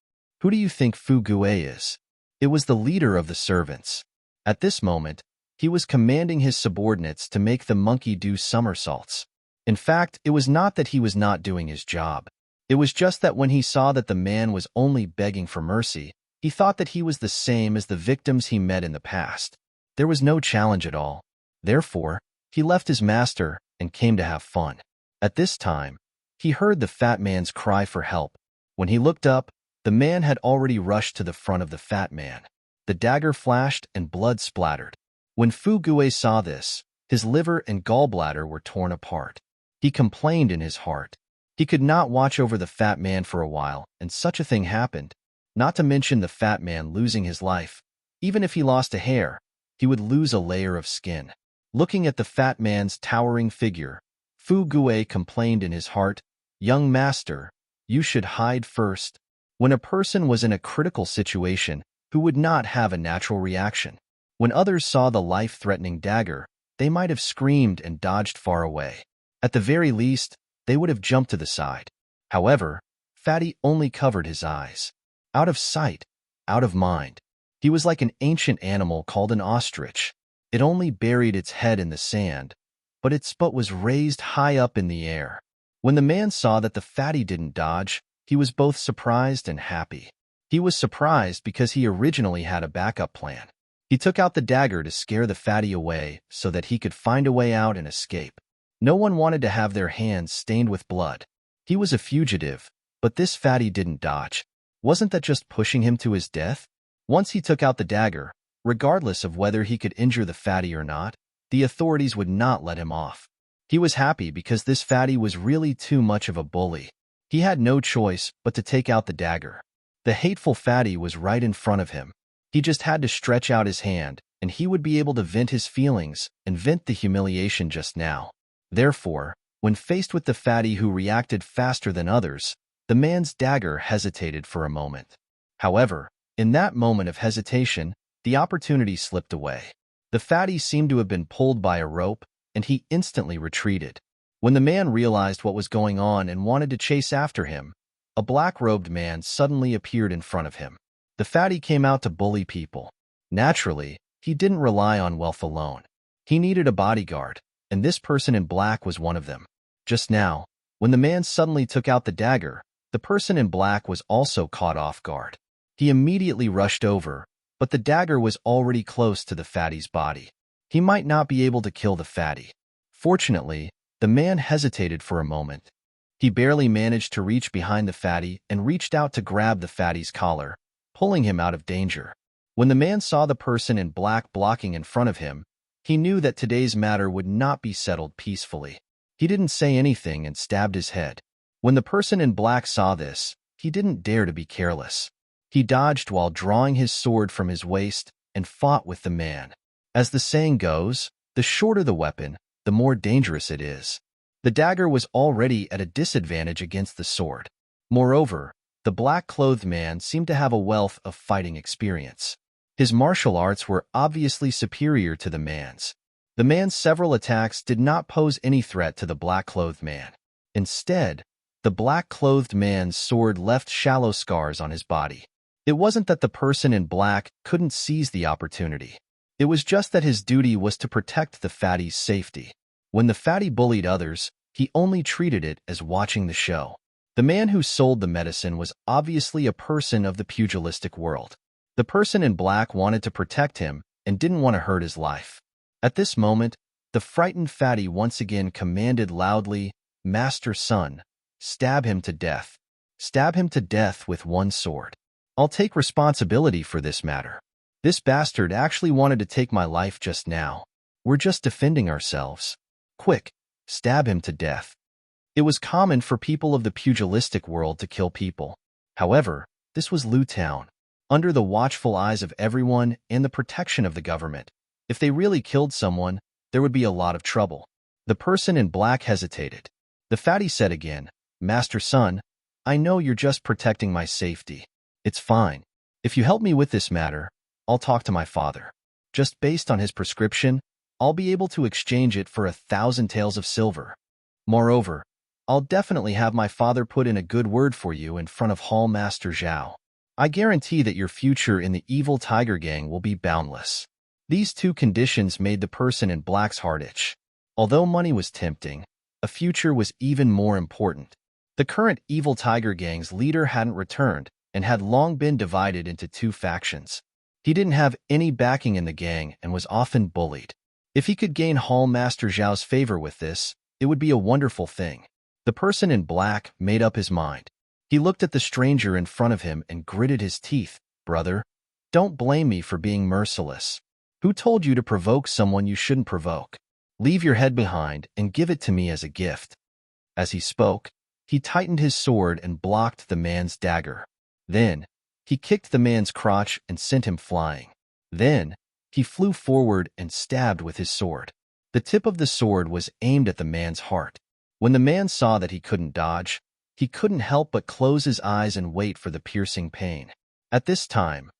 Who do you think Fu Gue is? It was the leader of the servants. At this moment, he was commanding his subordinates to make the monkey do somersaults. In fact, it was not that he was not doing his job. It was just that when he saw that the man was only begging for mercy, he thought that he was the same as the victims he met in the past. There was no challenge at all. Therefore, he left his master and came to have fun. At this time, he heard the fat man's cry for help. When he looked up, the man had already rushed to the front of the fat man. The dagger flashed and blood splattered. When Fu Gue saw this, his liver and gallbladder were torn apart. He complained in his heart. He could not watch over the fat man for a while, and such a thing happened. Not to mention the fat man losing his life. Even if he lost a hair, he would lose a layer of skin. Looking at the fat man's towering figure, Fu Gue complained in his heart, "Young master, you should hide first." When a person was in a critical situation, who would not have a natural reaction? When others saw the life-threatening dagger, they might have screamed and dodged far away. At the very least, they would have jumped to the side. However, Fatty only covered his eyes. Out of sight, out of mind. He was like an ancient animal called an ostrich. It only buried its head in the sand, but its butt was raised high up in the air. When the man saw that the fatty didn't dodge, he was both surprised and happy. He was surprised because he originally had a backup plan. He took out the dagger to scare the fatty away so that he could find a way out and escape. No one wanted to have their hands stained with blood. He was a fugitive, but this fatty didn't dodge. Wasn't that just pushing him to his death? Once he took out the dagger, regardless of whether he could injure the fatty or not, the authorities would not let him off. He was happy because this fatty was really too much of a bully. He had no choice but to take out the dagger. The hateful fatty was right in front of him. He just had to stretch out his hand, and he would be able to vent his feelings and vent the humiliation just now. Therefore, when faced with the fatty who reacted faster than others, the man's dagger hesitated for a moment. However, in that moment of hesitation, the opportunity slipped away. The fatty seemed to have been pulled by a rope, and he instantly retreated. When the man realized what was going on and wanted to chase after him, a black-robed man suddenly appeared in front of him. The fatty came out to bully people. Naturally, he didn't rely on wealth alone. He needed a bodyguard, and this person in black was one of them. Just now, when the man suddenly took out the dagger, the person in black was also caught off guard. He immediately rushed over, but the dagger was already close to the fatty's body. He might not be able to kill the fatty. Fortunately, the man hesitated for a moment. He barely managed to reach behind the fatty and reached out to grab the fatty's collar, pulling him out of danger. When the man saw the person in black blocking in front of him, he knew that today's matter would not be settled peacefully. He didn't say anything and stabbed his head. When the person in black saw this, he didn't dare to be careless. He dodged while drawing his sword from his waist and fought with the man. As the saying goes, the shorter the weapon, the more dangerous it is. The dagger was already at a disadvantage against the sword. Moreover, the black-clothed man seemed to have a wealth of fighting experience. His martial arts were obviously superior to the man's. The man's several attacks did not pose any threat to the black-clothed man. Instead, the black-clothed man's sword left shallow scars on his body. It wasn't that the person in black couldn't seize the opportunity. It was just that his duty was to protect the fatty's safety. When the fatty bullied others, he only treated it as watching the show. The man who sold the medicine was obviously a person of the pugilistic world. The person in black wanted to protect him and didn't want to hurt his life. At this moment, the frightened fatty once again commanded loudly, "Master Son, stab him to death. Stab him to death with one sword. I'll take responsibility for this matter. This bastard actually wanted to take my life just now. We're just defending ourselves. Quick, stab him to death." It was common for people of the pugilistic world to kill people. However, this was Lu Town, under the watchful eyes of everyone and the protection of the government. If they really killed someone, there would be a lot of trouble. The person in black hesitated. The fatty said again, "Master Son, I know you're just protecting my safety. It's fine. If you help me with this matter, I'll talk to my father. Just based on his prescription, I'll be able to exchange it for 1,000 taels of silver. Moreover, I'll definitely have my father put in a good word for you in front of Hall Master Zhao. I guarantee that your future in the evil tiger gang will be boundless." These two conditions made the person in black's heart itch. Although money was tempting, a future was even more important. The current evil tiger gang's leader hadn't returned and had long been divided into two factions. He didn't have any backing in the gang and was often bullied. If he could gain Hall Master Zhao's favor with this, it would be a wonderful thing. The person in black made up his mind. He looked at the stranger in front of him and gritted his teeth. "Brother, don't blame me for being merciless. Who told you to provoke someone you shouldn't provoke? Leave your head behind and give it to me as a gift." As he spoke, he tightened his sword and blocked the man's dagger. Then, he kicked the man's crotch and sent him flying. Then, he flew forward and stabbed with his sword. The tip of the sword was aimed at the man's heart. When the man saw that he couldn't dodge, he couldn't help but close his eyes and wait for the piercing pain. At this time,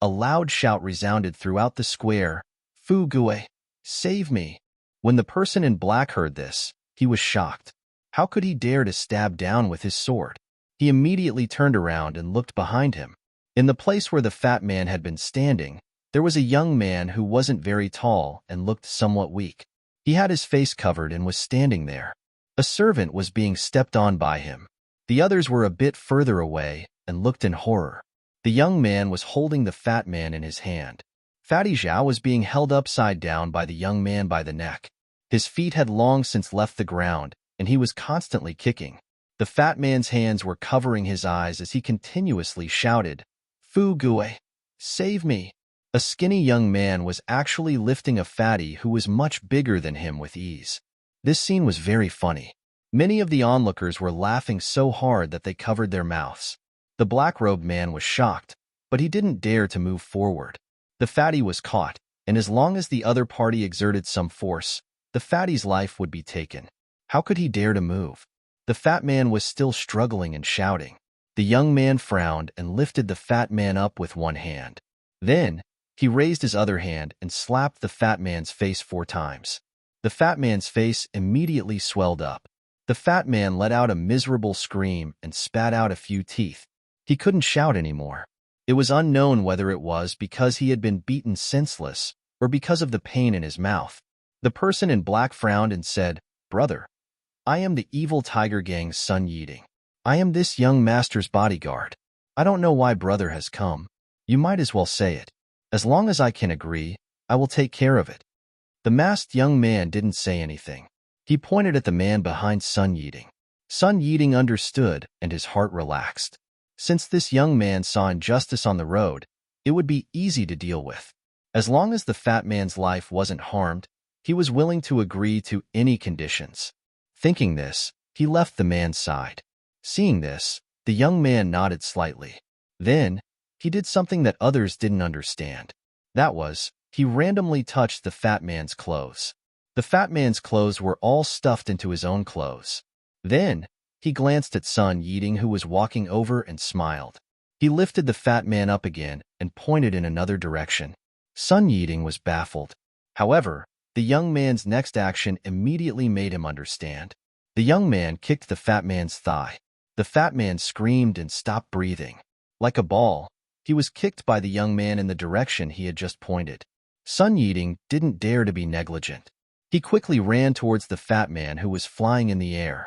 a loud shout resounded throughout the square, "Fu Gue, save me!" When the person in black heard this, he was shocked. How could he dare to stab down with his sword? He immediately turned around and looked behind him. In the place where the fat man had been standing, there was a young man who wasn't very tall and looked somewhat weak. He had his face covered and was standing there. A servant was being stepped on by him. The others were a bit further away and looked in horror. The young man was holding the fat man in his hand. Fatty Zhao was being held upside down by the young man by the neck. His feet had long since left the ground, and he was constantly kicking. The fat man's hands were covering his eyes as he continuously shouted, "Fu Gue, save me!" A skinny young man was actually lifting a fatty who was much bigger than him with ease. This scene was very funny. Many of the onlookers were laughing so hard that they covered their mouths. The black-robed man was shocked, but he didn't dare to move forward. The fatty was caught, and as long as the other party exerted some force, the fatty's life would be taken. How could he dare to move? The fat man was still struggling and shouting. The young man frowned and lifted the fat man up with one hand. Then, he raised his other hand and slapped the fat man's face 4 times. The fat man's face immediately swelled up. The fat man let out a miserable scream and spat out a few teeth. He couldn't shout anymore. It was unknown whether it was because he had been beaten senseless or because of the pain in his mouth. The person in black frowned and said, "Brother, I am the evil tiger gang's Sun Yiding. I am this young master's bodyguard. I don't know why brother has come. You might as well say it. As long as I can agree, I will take care of it." The masked young man didn't say anything. He pointed at the man behind Sun Yiding. Sun Yiding understood, and his heart relaxed. Since this young man saw injustice on the road, it would be easy to deal with. As long as the fat man's life wasn't harmed, he was willing to agree to any conditions. Thinking this, he left the man's side. Seeing this, the young man nodded slightly. Then, he did something that others didn't understand. That was, he randomly touched the fat man's clothes. The fat man's clothes were all stuffed into his own clothes. Then, he glanced at Sun Yiding, who was walking over, and smiled. He lifted the fat man up again and pointed in another direction. Sun Yiding was baffled. However, the young man's next action immediately made him understand. The young man kicked the fat man's thigh. The fat man screamed and stopped breathing. Like a ball, he was kicked by the young man in the direction he had just pointed. Sun Yiding didn't dare to be negligent. He quickly ran towards the fat man who was flying in the air.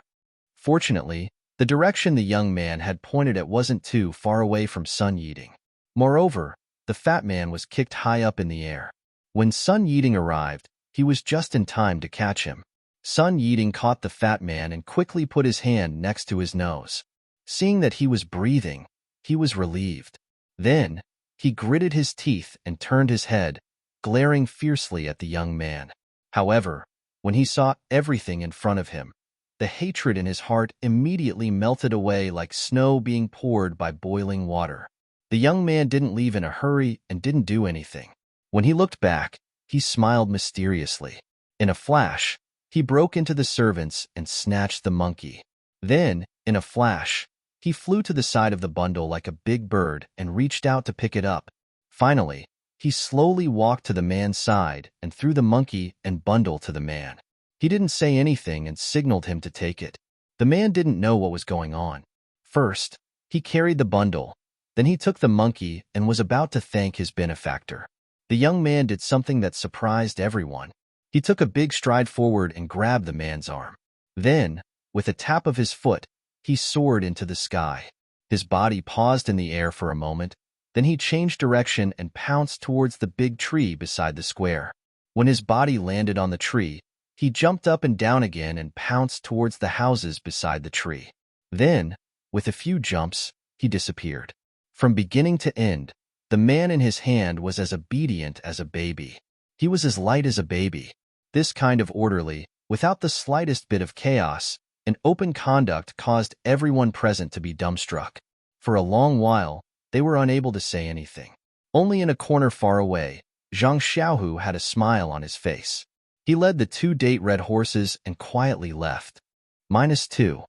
Fortunately, the direction the young man had pointed at wasn't too far away from Sun Yiding. Moreover, the fat man was kicked high up in the air. When Sun Yiding arrived, he was just in time to catch him. Sun Yiding caught the fat man and quickly put his hand next to his nose. Seeing that he was breathing, he was relieved. Then, he gritted his teeth and turned his head, glaring fiercely at the young man. However, when he saw everything in front of him, the hatred in his heart immediately melted away like snow being poured by boiling water. The young man didn't leave in a hurry and didn't do anything. When he looked back, he smiled mysteriously. In a flash, he broke into the servants and snatched the monkey. Then, in a flash, he flew to the side of the bundle like a big bird and reached out to pick it up. Finally, he slowly walked to the man's side and threw the monkey and bundle to the man. He didn't say anything and signaled him to take it. The man didn't know what was going on. First, he carried the bundle. Then he took the monkey and was about to thank his benefactor. The young man did something that surprised everyone. He took a big stride forward and grabbed the man's arm. Then, with a tap of his foot, he soared into the sky. His body paused in the air for a moment. Then he changed direction and pounced towards the big tree beside the square. When his body landed on the tree, he jumped up and down again and pounced towards the houses beside the tree. Then, with a few jumps, he disappeared. From beginning to end, the man in his hand was as obedient as a baby. He was as light as a baby. This kind of orderly, without the slightest bit of chaos, and open conduct caused everyone present to be dumbstruck. For a long while, they were unable to say anything. Only in a corner far away, Zhang Xiaohu had a smile on his face. He led the 2 date red horses and quietly left. -2.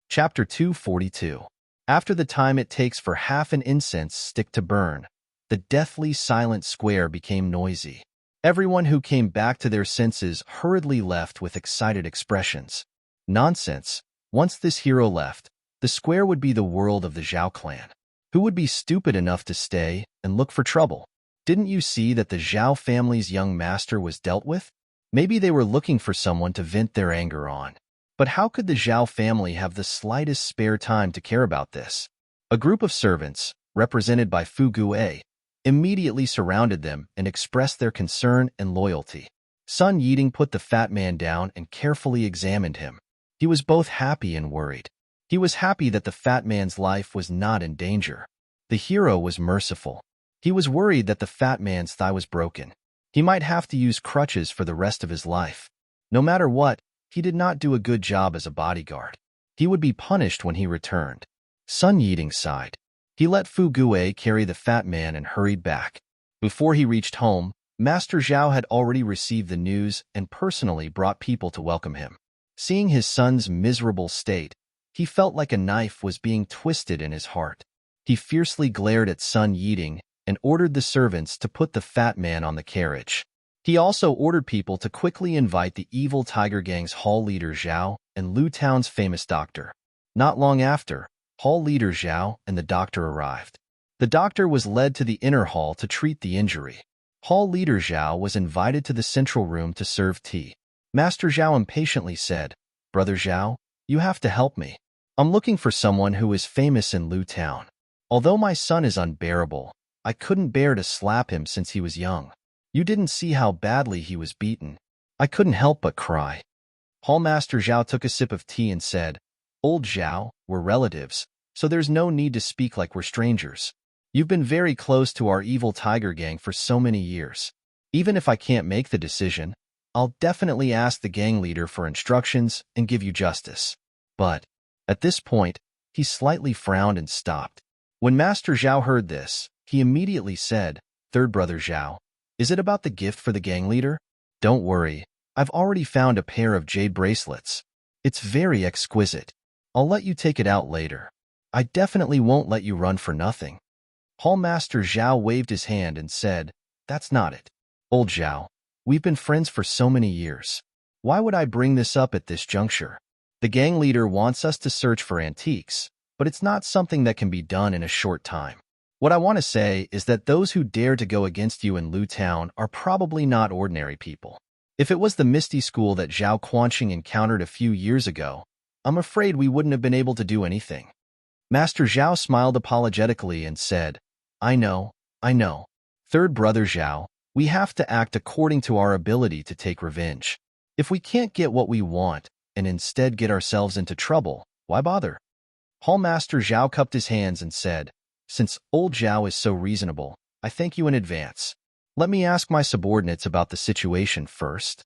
Chapter 242. After the time it takes for half an incense stick to burn, the deathly silent square became noisy. Everyone who came back to their senses hurriedly left with excited expressions. Nonsense. Once this hero left, the square would be the world of the Zhao clan. Who would be stupid enough to stay and look for trouble? Didn't you see that the Zhao family's young master was dealt with? Maybe they were looking for someone to vent their anger on. But how could the Zhao family have the slightest spare time to care about this? A group of servants, represented by Fu Guo, immediately surrounded them and expressed their concern and loyalty. Sun Yiding put the fat man down and carefully examined him. He was both happy and worried. He was happy that the fat man's life was not in danger. The hero was merciful. He was worried that the fat man's thigh was broken. He might have to use crutches for the rest of his life. No matter what, he did not do a good job as a bodyguard. He would be punished when he returned. Sun Yiding sighed. He let Fu Gue carry the fat man and hurried back. Before he reached home, Master Zhao had already received the news and personally brought people to welcome him. Seeing his son's miserable state, he felt like a knife was being twisted in his heart. He fiercely glared at Sun Yiding and ordered the servants to put the fat man on the carriage. He also ordered people to quickly invite the evil Tiger Gang's hall leader Zhao and Lu Town's famous doctor. Not long after, hall leader Zhao and the doctor arrived. The doctor was led to the inner hall to treat the injury. Hall leader Zhao was invited to the central room to serve tea. Master Zhao impatiently said, "Brother Zhao, you have to help me. I'm looking for someone who is famous in Lu Town. Although my son is unbearable, I couldn't bear to slap him since he was young. You didn't see how badly he was beaten. I couldn't help but cry." Hall Master Zhao took a sip of tea and said, "Old Zhao, we're relatives, so there's no need to speak like we're strangers. You've been very close to our evil Tiger Gang for so many years. Even if I can't make the decision, I'll definitely ask the gang leader for instructions and give you justice." But, at this point, he slightly frowned and stopped. When Master Zhao heard this, he immediately said, "Third brother Zhao, is it about the gift for the gang leader? Don't worry, I've already found a pair of jade bracelets. It's very exquisite. I'll let you take it out later. I definitely won't let you run for nothing." Hall Master Zhao waved his hand and said, "That's not it. Old Zhao, we've been friends for so many years. Why would I bring this up at this juncture? The gang leader wants us to search for antiques, but it's not something that can be done in a short time. What I want to say is that those who dare to go against you in Lu Town are probably not ordinary people. If it was the Misty School that Zhao Quanqing encountered a few years ago, I'm afraid we wouldn't have been able to do anything." Master Zhao smiled apologetically and said, I know. Third brother Zhao, we have to act according to our ability to take revenge. If we can't get what we want and instead get ourselves into trouble, why bother?" Hall Master Zhao cupped his hands and said, "Since old Zhao is so reasonable, I thank you in advance. Let me ask my subordinates about the situation first."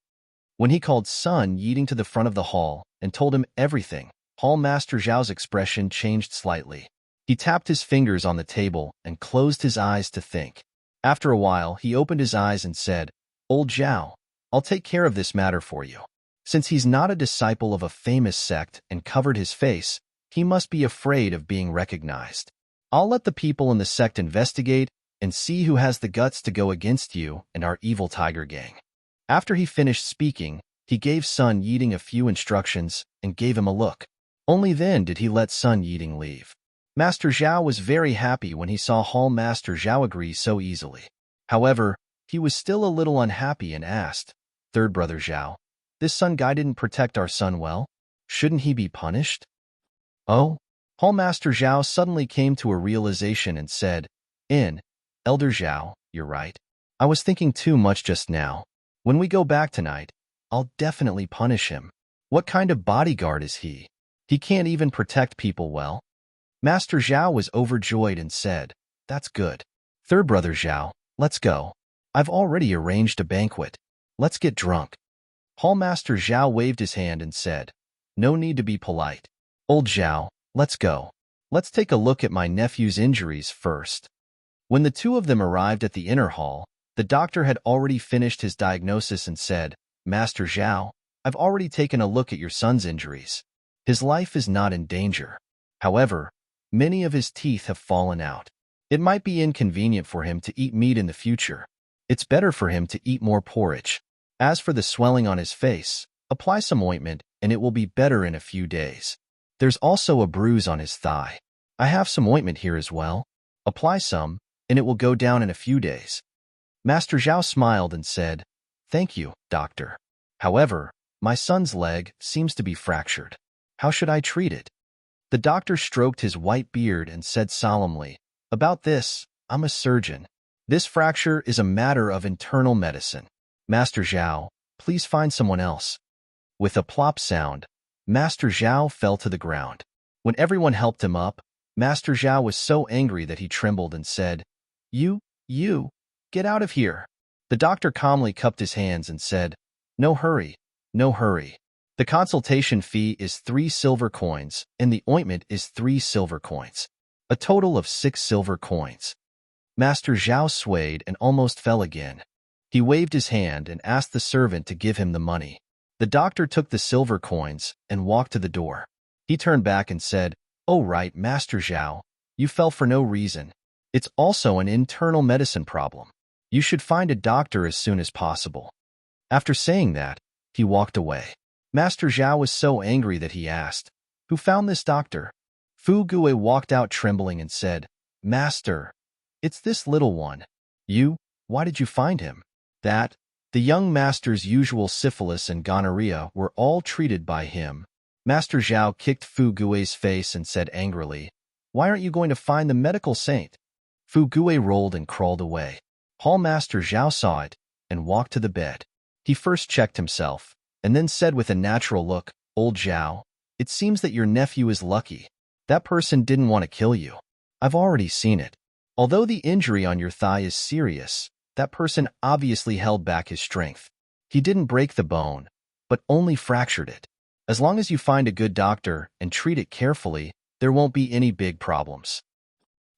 When he called Sun Yiding to the front of the hall and told him everything, Hall Master Zhao's expression changed slightly. He tapped his fingers on the table and closed his eyes to think. After a while, he opened his eyes and said, "Old Zhao, I'll take care of this matter for you." Since he's not a disciple of a famous sect and covered his face, he must be afraid of being recognized. "I'll let the people in the sect investigate and see who has the guts to go against you and our evil Tiger Gang." After he finished speaking, he gave Sun Yiding a few instructions and gave him a look. Only then did he let Sun Yiding leave. Master Zhao was very happy when he saw Hall Master Zhao agree so easily. However, he was still a little unhappy and asked, "Third brother Zhao, this Sun guy didn't protect our son well. Shouldn't he be punished?" "Oh?" Hall Master Zhao suddenly came to a realization and said, Elder Zhao, you're right. I was thinking too much just now. When we go back tonight, I'll definitely punish him. What kind of bodyguard is he? He can't even protect people well." Master Zhao was overjoyed and said, "That's good. Third brother Zhao, let's go. I've already arranged a banquet. Let's get drunk." Hall Master Zhao waved his hand and said, "No need to be polite. Old Zhao, let's go. Let's take a look at my nephew's injuries first." When the two of them arrived at the inner hall, the doctor had already finished his diagnosis and said, "Master Zhao, I've already taken a look at your son's injuries. His life is not in danger. However, many of his teeth have fallen out. It might be inconvenient for him to eat meat in the future. It's better for him to eat more porridge. As for the swelling on his face, apply some ointment and it will be better in a few days. There's also a bruise on his thigh. I have some ointment here as well. Apply some, and it will go down in a few days." Master Zhao smiled and said, "Thank you, doctor. However, my son's leg seems to be fractured. How should I treat it?" The doctor stroked his white beard and said solemnly, "About this, I'm a surgeon. This fracture is a matter of internal medicine. Master Zhao, please find someone else." With a plop sound, Master Zhao fell to the ground. When everyone helped him up, Master Zhao was so angry that he trembled and said, You, get out of here." The doctor calmly cupped his hands and said, No hurry. The consultation fee is 3 silver coins, and the ointment is 3 silver coins. A total of 6 silver coins. Master Zhao swayed and almost fell again. He waved his hand and asked the servant to give him the money. The doctor took the silver coins and walked to the door. He turned back and said, "Oh right, Master Zhao, you fell for no reason. It's also an internal medicine problem. You should find a doctor as soon as possible." After saying that, he walked away. Master Zhao was so angry that he asked, "Who found this doctor?" Fu Gui walked out trembling and said, "Master, it's this little one." "You? Why did you find him?" "That, the young master's usual syphilis and gonorrhea were all treated by him." Master Zhao kicked Fu Gui's face and said angrily, "Why aren't you going to find the medical saint?" Fu Gui rolled and crawled away. Hall Master Zhao saw it and walked to the bed. He first checked himself, and then said with a natural look, "Old Zhao, it seems that your nephew is lucky. That person didn't want to kill you. I've already seen it. Although the injury on your thigh is serious, that person obviously held back his strength. He didn't break the bone, but only fractured it. As long as you find a good doctor and treat it carefully, there won't be any big problems."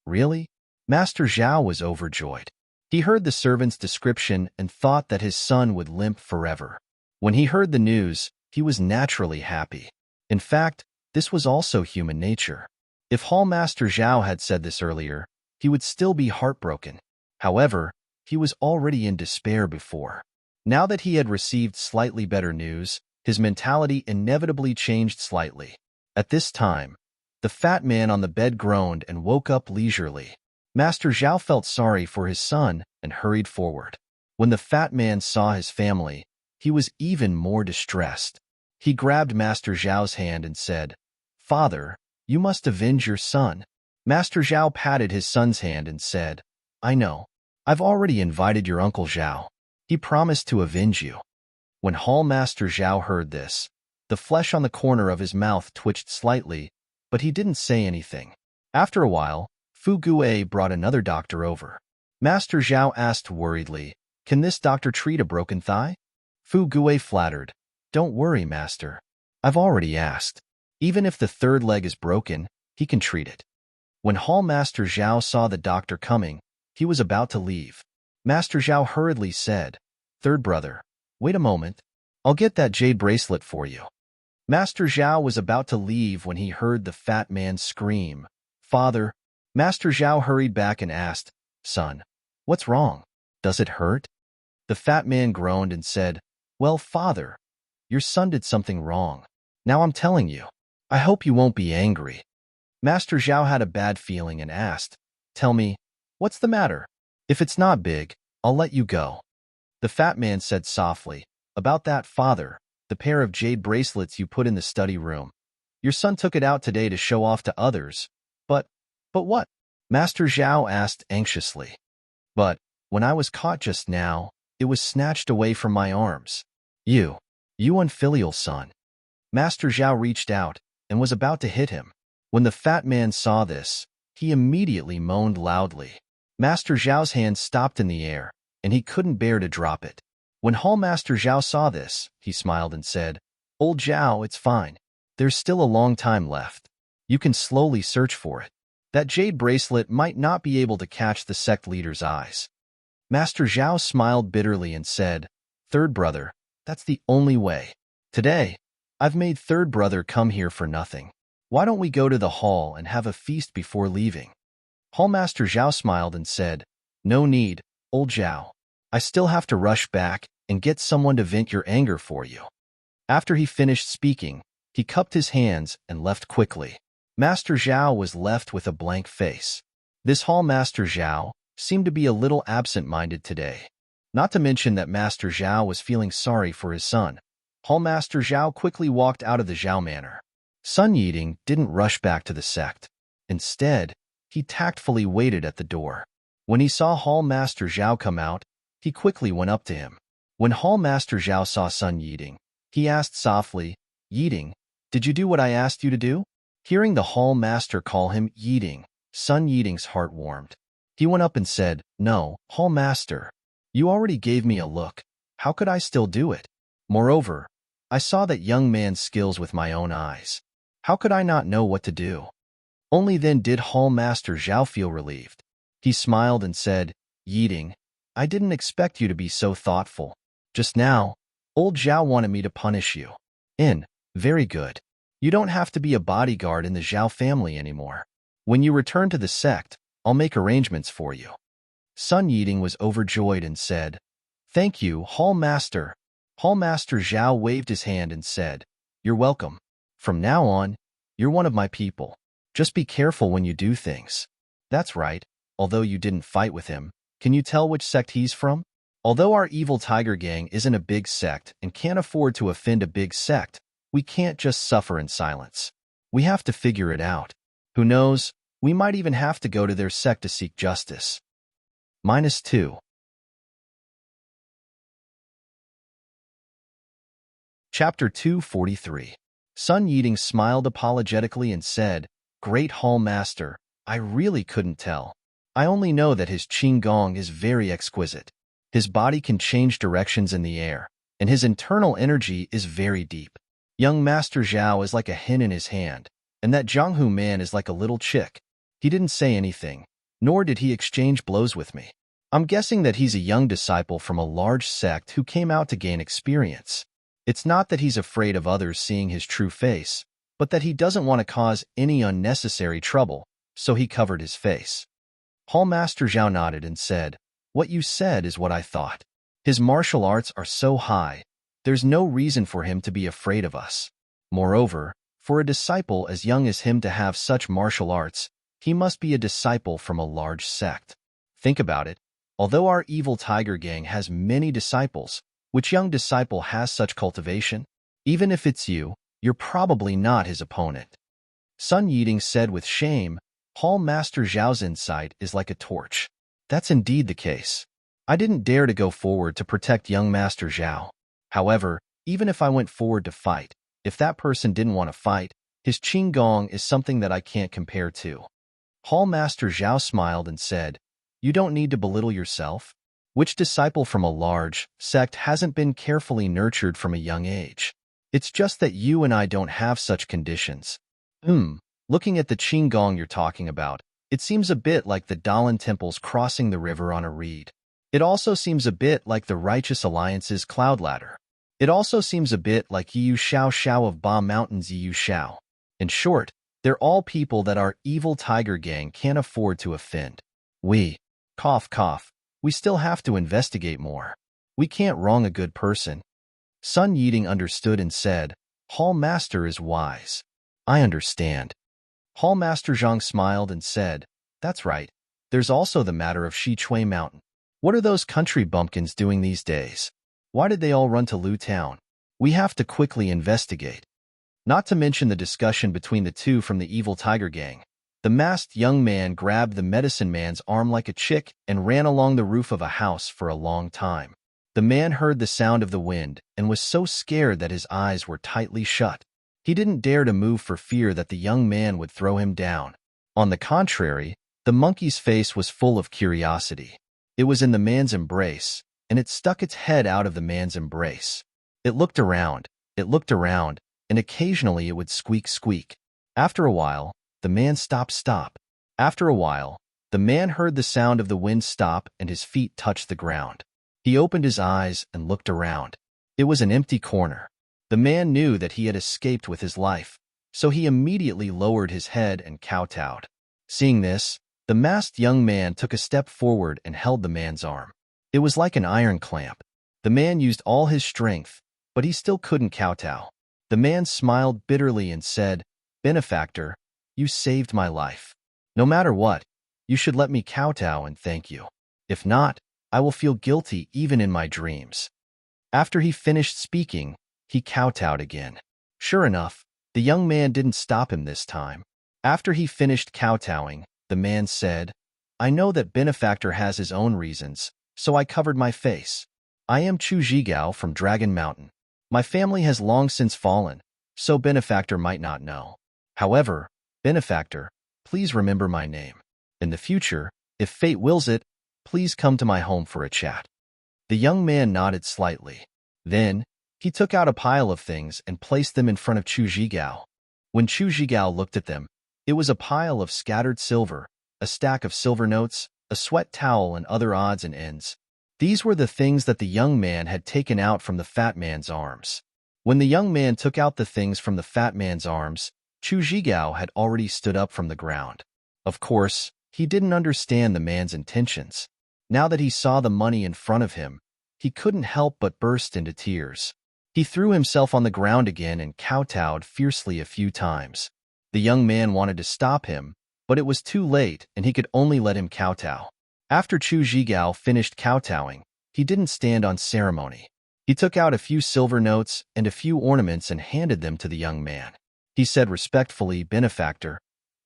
"Really?" Master Zhao was overjoyed. He heard the servant's description and thought that his son would limp forever. When he heard the news, he was naturally happy. In fact, this was also human nature. If Hall Master Zhao had said this earlier, he would still be heartbroken. However, he was already in despair before. Now that he had received slightly better news, his mentality inevitably changed slightly. At this time, the fat man on the bed groaned and woke up leisurely. Master Zhao felt sorry for his son and hurried forward. When the fat man saw his family, he was even more distressed. He grabbed Master Zhao's hand and said, "Father, you must avenge your son." Master Zhao patted his son's hand and said, "I know. I've already invited your Uncle Zhao. He promised to avenge you." When Hall Master Zhao heard this, the flesh on the corner of his mouth twitched slightly, but he didn't say anything. After a while, Fu Gui brought another doctor over. Master Zhao asked worriedly, "Can this doctor treat a broken thigh?" Fu Gui flattered, "Don't worry, Master. I've already asked. Even if the third leg is broken, he can treat it." When Hall Master Zhao saw the doctor coming, he was about to leave. Master Zhao hurriedly said, "Third brother, wait a moment. I'll get that jade bracelet for you." Master Zhao was about to leave when he heard the fat man scream, "Father!" Master Zhao hurried back and asked, "Son, what's wrong? Does it hurt?" The fat man groaned and said, "Well, father, your son did something wrong. Now I'm telling you. I hope you won't be angry." Master Zhao had a bad feeling and asked, "Tell me, what's the matter? If it's not big, I'll let you go." The fat man said softly, "About that, father, the pair of jade bracelets you put in the study room. Your son took it out today to show off to others. But what?" Master Zhao asked anxiously. "But when I was caught just now, it was snatched away from my arms. You unfilial son." Master Zhao reached out and was about to hit him. When the fat man saw this, he immediately moaned loudly. Master Zhao's hand stopped in the air, and he couldn't bear to drop it. When Hall Master Zhao saw this, he smiled and said, "Old Zhao, it's fine. There's still a long time left. You can slowly search for it. That jade bracelet might not be able to catch the sect leader's eyes." Master Zhao smiled bitterly and said, "Third brother, that's the only way. Today, I've made third brother come here for nothing. Why don't we go to the hall and have a feast before leaving?" Hall Master Zhao smiled and said, "No need, old Zhao. I still have to rush back and get someone to vent your anger for you." After he finished speaking, he cupped his hands and left quickly. Master Zhao was left with a blank face. This Hall Master Zhao seemed to be a little absent-minded today. Not to mention that Master Zhao was feeling sorry for his son. Hall Master Zhao quickly walked out of the Zhao manor. Sun Yiding didn't rush back to the sect. Instead, he tactfully waited at the door. When he saw Hall Master Zhao come out, he quickly went up to him. When Hall Master Zhao saw Sun Yiding, he asked softly, "Yiding, did you do what I asked you to do?" Hearing the Hall Master call him Yiding, Sun Yiding's heart warmed. He went up and said, "No, Hall Master. You already gave me a look. How could I still do it? Moreover, I saw that young man's skills with my own eyes. How could I not know what to do? Only then did Hall Master Zhao feel relieved. He smiled and said, Yiding, I didn't expect you to be so thoughtful. Just now, old Zhao wanted me to punish you. Very good. You don't have to be a bodyguard in the Zhao family anymore. When you return to the sect, I'll make arrangements for you. Sun Yiding was overjoyed and said, Thank you, Hall Master. Hall Master Zhao waved his hand and said, You're welcome. From now on, you're one of my people. Just be careful when you do things. That's right. Although you didn't fight with him, can you tell which sect he's from? Although our evil tiger gang isn't a big sect and can't afford to offend a big sect, we can't just suffer in silence. We have to figure it out. Who knows, we might even have to go to their sect to seek justice. -2. Chapter 243. Sun Yiding smiled apologetically and said, Great Hall Master, I really couldn't tell. I only know that his Qigong is very exquisite. His body can change directions in the air, and his internal energy is very deep. Young Master Zhao is like a hen in his hand, and that Jianghu man is like a little chick. He didn't say anything, nor did he exchange blows with me. I'm guessing that he's a young disciple from a large sect who came out to gain experience. It's not that he's afraid of others seeing his true face, but that he doesn't want to cause any unnecessary trouble, so he covered his face. Hall Master Zhao nodded and said, What you said is what I thought. His martial arts are so high, there's no reason for him to be afraid of us. Moreover, for a disciple as young as him to have such martial arts, he must be a disciple from a large sect. Think about it. Although our evil tiger gang has many disciples, which young disciple has such cultivation? Even if it's you, you're probably not his opponent. Sun Yiding said with shame, Hall Master Zhao's insight is like a torch. That's indeed the case. I didn't dare to go forward to protect young Master Zhao. However, even if I went forward to fight, if that person didn't want to fight, his Qigong is something that I can't compare to. Hall Master Zhao smiled and said, You don't need to belittle yourself. Which disciple from a large sect hasn't been carefully nurtured from a young age? It's just that you and I don't have such conditions. Looking at the Qigong you're talking about, it seems a bit like the Dalan temples crossing the river on a reed. It also seems a bit like the Righteous Alliance's cloud ladder. It also seems a bit like Yiyu Shao Shao of Ba Mountain's Yiyu Shao. In short, they're all people that our evil tiger gang can't afford to offend. Cough, we still have to investigate more. We can't wrong a good person. Sun Yiding understood and said, Hall Master is wise. I understand. Hall Master Zhang smiled and said, That's right. There's also the matter of Shichui Mountain. What are those country bumpkins doing these days? Why did they all run to Lu Town? We have to quickly investigate. Not to mention the discussion between the two from the evil tiger gang. The masked young man grabbed the medicine man's arm like a chick and ran along the roof of a house for a long time. The man heard the sound of the wind and was so scared that his eyes were tightly shut. He didn't dare to move for fear that the young man would throw him down. On the contrary, the monkey's face was full of curiosity. It was in the man's embrace, and it stuck its head out of the man's embrace. It looked around, and occasionally it would squeak. After a while, the man stopped. After a while, the man heard the sound of the wind stop and his feet touched the ground. He opened his eyes and looked around. It was an empty corner. The man knew that he had escaped with his life, so he immediately lowered his head and kowtowed. Seeing this, the masked young man took a step forward and held the man's arm. It was like an iron clamp. The man used all his strength, but he still couldn't kowtow. The man smiled bitterly and said, Benefactor, you saved my life. No matter what, you should let me kowtow and thank you. If not, I will feel guilty even in my dreams. After he finished speaking, he kowtowed again. Sure enough, the young man didn't stop him this time. After he finished kowtowing, the man said, I know that Benefactor has his own reasons, so I covered my face. I am Chu Zhigao from Dragon Mountain. My family has long since fallen, so Benefactor might not know. However, Benefactor, please remember my name. In the future, if fate wills it, please come to my home for a chat. The young man nodded slightly. Then, He took out a pile of things and placed them in front of Chu Zhigao. When Chu Zhigao looked at them, it was a pile of scattered silver, a stack of silver notes, a sweat towel, and other odds and ends. These were the things that the young man had taken out from the fat man's arms. When the young man took out the things from the fat man's arms, Chu Zhigao had already stood up from the ground. Of course, he didn't understand the man's intentions. Now that he saw the money in front of him, he couldn't help but burst into tears. He threw himself on the ground again and kowtowed fiercely a few times. The young man wanted to stop him, but it was too late and he could only let him kowtow. After Chu Zhigao finished kowtowing, he didn't stand on ceremony. He took out a few silver notes and a few ornaments and handed them to the young man. He said respectfully, "Benefactor,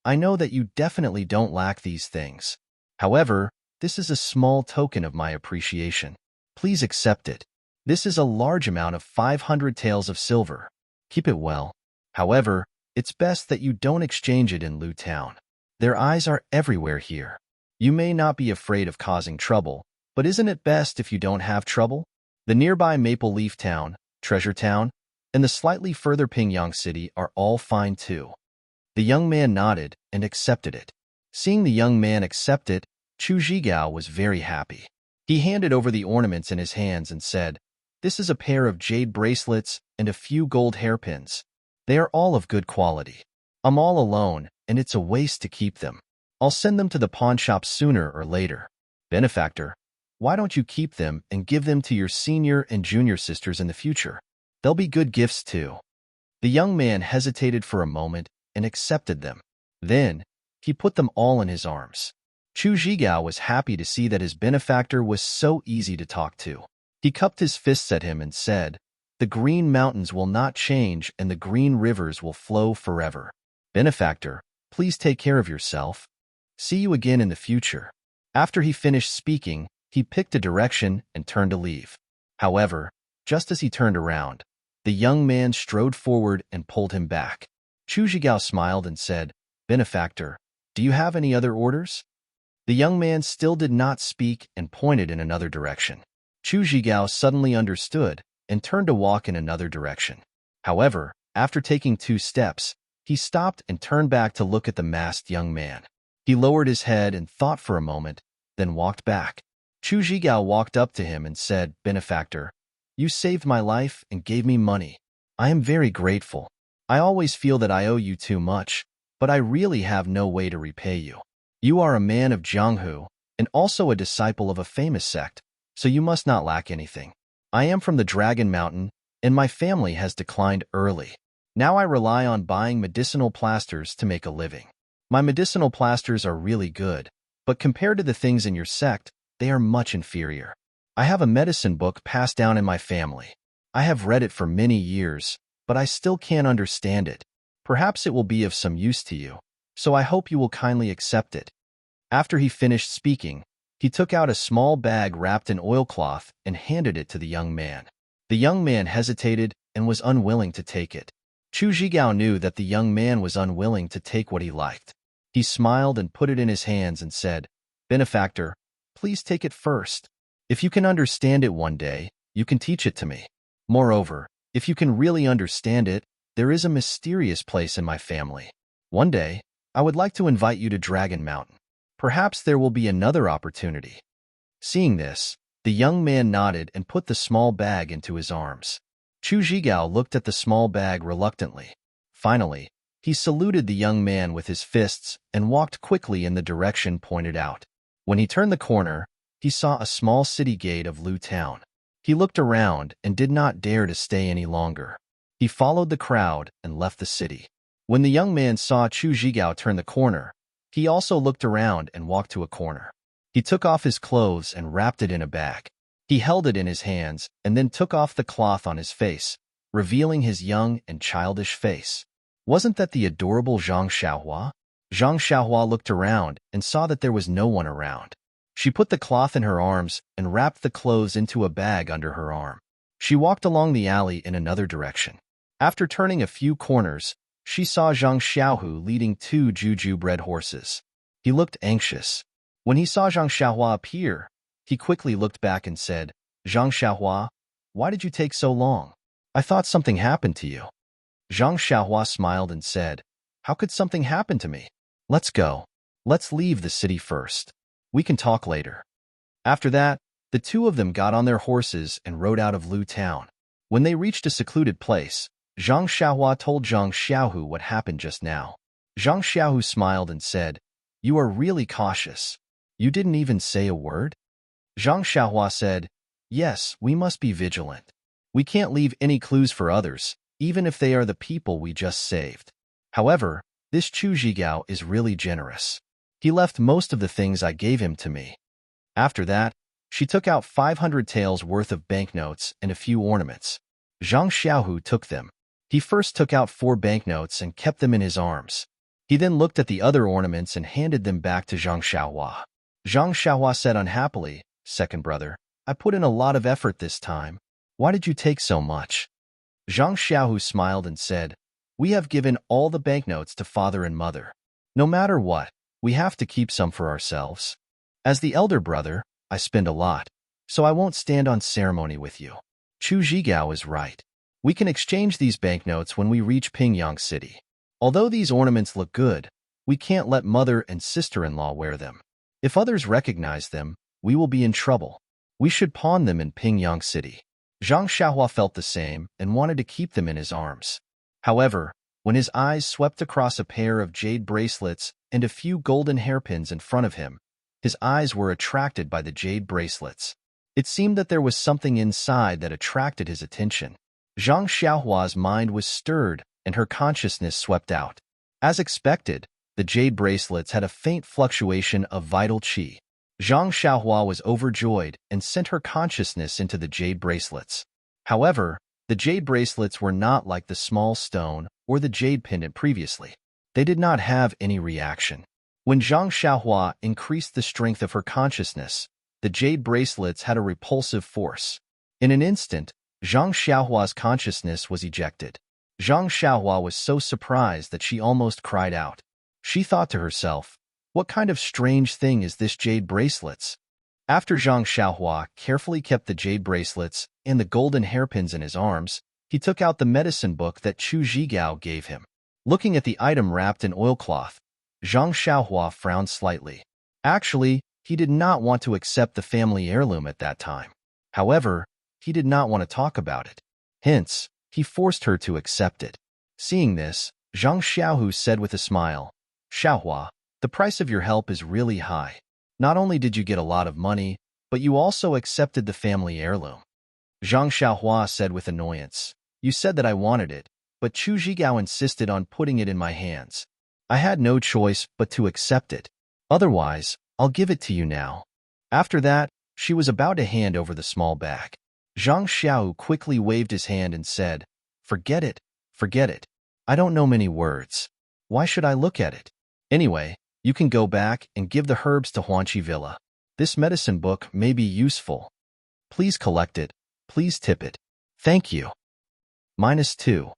I know that you definitely don't lack these things. However, this is a small token of my appreciation. Please accept it. This is a large amount of 500 taels of silver. Keep it well. However, it's best that you don't exchange it in Lu Town. Their eyes are everywhere here. You may not be afraid of causing trouble, but isn't it best if you don't have trouble? The nearby Maple Leaf Town, Treasure Town, and the slightly further Pingyang City are all fine too." The young man nodded and accepted it. Seeing the young man accept it, Chu Zhigao was very happy. He handed over the ornaments in his hands and said, "This is a pair of jade bracelets and a few gold hairpins. They are all of good quality. I'm all alone, and it's a waste to keep them. I'll send them to the pawn shop sooner or later. Benefactor, why don't you keep them and give them to your senior and junior sisters in the future? They'll be good gifts too." The young man hesitated for a moment and accepted them. Then, he put them all in his arms. Chu Zhigao was happy to see that his benefactor was so easy to talk to. He cupped his fists at him and said, "The green mountains will not change and the green rivers will flow forever. Benefactor, please take care of yourself. See you again in the future." After he finished speaking, he picked a direction and turned to leave. However, just as he turned around, the young man strode forward and pulled him back. Chu Zhigao smiled and said, "Benefactor, do you have any other orders?" The young man still did not speak and pointed in another direction. Chu Zhigao suddenly understood and turned to walk in another direction. However, after taking 2 steps, he stopped and turned back to look at the masked young man. He lowered his head and thought for a moment, then walked back. Chu Zhigao walked up to him and said, "Benefactor, you saved my life and gave me money. I am very grateful. I always feel that I owe you too much, but I really have no way to repay you. You are a man of Jianghu and also a disciple of a famous sect, so you must not lack anything. I am from the Dragon Mountain, and my family has declined early. Now I rely on buying medicinal plasters to make a living. My medicinal plasters are really good, but compared to the things in your sect, they are much inferior. I have a medicine book passed down in my family. I have read it for many years, but I still can't understand it. Perhaps it will be of some use to you, so I hope you will kindly accept it." After he finished speaking, he took out a small bag wrapped in oilcloth and handed it to the young man. The young man hesitated and was unwilling to take it. Chu Zhigao knew that the young man was unwilling to take what he liked. He smiled and put it in his hands and said, "Benefactor, please take it first. If you can understand it one day, you can teach it to me. Moreover, if you can really understand it, there is a mysterious place in my family. One day, I would like to invite you to Dragon Mountain. Perhaps there will be another opportunity." Seeing this, the young man nodded and put the small bag into his arms. Chu Zhigao looked at the small bag reluctantly. Finally, he saluted the young man with his fists and walked quickly in the direction pointed out. When he turned the corner, he saw a small city gate of Lu Town. He looked around and did not dare to stay any longer. He followed the crowd and left the city. When the young man saw Chu Zhigao turn the corner, he also looked around and walked to a corner. He took off his clothes and wrapped it in a bag. He held it in his hands and then took off the cloth on his face, revealing his young and childish face. Wasn't that the adorable Zhang Xiaohua? Zhang Xiaohua looked around and saw that there was no one around. She put the cloth in her arms and wrapped the clothes into a bag under her arm. She walked along the alley in another direction. After turning a few corners, she saw Zhang Xiaohu leading 2 juju-bred horses. He looked anxious. When he saw Zhang Xiaohua appear, he quickly looked back and said, "Zhang Xiaohua, why did you take so long? I thought something happened to you. Zhang Xiaohua smiled and said, How could something happen to me? Let's go. Let's leave the city first. We can talk later. After that, the two of them got on their horses and rode out of Lu town. When they reached a secluded place, Zhang Xiaohua told Zhang Xiaohu what happened just now. Zhang Xiaohu smiled and said, You are really cautious. You didn't even say a word? Zhang Xiaohua said, Yes, we must be vigilant. We can't leave any clues for others, even if they are the people we just saved. However, this Chu Zhigao is really generous. He left most of the things I gave him to me. After that, she took out 500 taels worth of banknotes and a few ornaments. Zhang Xiaohu took them. He first took out 4 banknotes and kept them in his arms. He then looked at the other ornaments and handed them back to Zhang Xiaohua. Zhang Xiaohua said unhappily, Second brother, I put in a lot of effort this time. Why did you take so much? Zhang Xiaohu smiled and said, We have given all the banknotes to father and mother. No matter what, we have to keep some for ourselves. As the elder brother, I spend a lot, so I won't stand on ceremony with you. Chu Zhigao is right. We can exchange these banknotes when we reach Pingyang City. Although these ornaments look good, we can't let mother and sister-in-law wear them. If others recognize them, we will be in trouble. We should pawn them in Pingyang City. Zhang Xiaohua felt the same and wanted to keep them in his arms. However, when his eyes swept across a pair of jade bracelets and a few golden hairpins in front of him, his eyes were attracted by the jade bracelets. It seemed that there was something inside that attracted his attention. Zhang Xiaohua's mind was stirred and her consciousness swept out. As expected, the jade bracelets had a faint fluctuation of vital qi. Zhang Xiaohua was overjoyed and sent her consciousness into the jade bracelets. However, the jade bracelets were not like the small stone or the jade pendant previously. They did not have any reaction. When Zhang Xiaohua increased the strength of her consciousness, the jade bracelets had a repulsive force. In an instant, Zhang Xiaohua's consciousness was ejected. Zhang Xiaohua was so surprised that she almost cried out. She thought to herself, What kind of strange thing is this jade bracelets? After Zhang Xiaohua carefully kept the jade bracelets and the golden hairpins in his arms, he took out the medicine book that Chu Zhigao gave him. Looking at the item wrapped in oilcloth, Zhang Xiaohua frowned slightly. Actually, he did not want to accept the family heirloom at that time. However, he did not want to talk about it. Hence, he forced her to accept it. Seeing this, Zhang Xiaohu said with a smile, Xiaohua, the price of your help is really high. Not only did you get a lot of money, but you also accepted the family heirloom. Zhang Xiaohua said with annoyance, You said that I wanted it, but Chu Zhigao insisted on putting it in my hands. I had no choice but to accept it. Otherwise, I'll give it to you now. After that, she was about to hand over the small bag. Zhang Xiao quickly waved his hand and said, Forget it, forget it. I don't know many words. Why should I look at it? Anyway, you can go back and give the herbs to Huanqi Villa. This medicine book may be useful. Please collect it. Please tip it. Thank you. -2.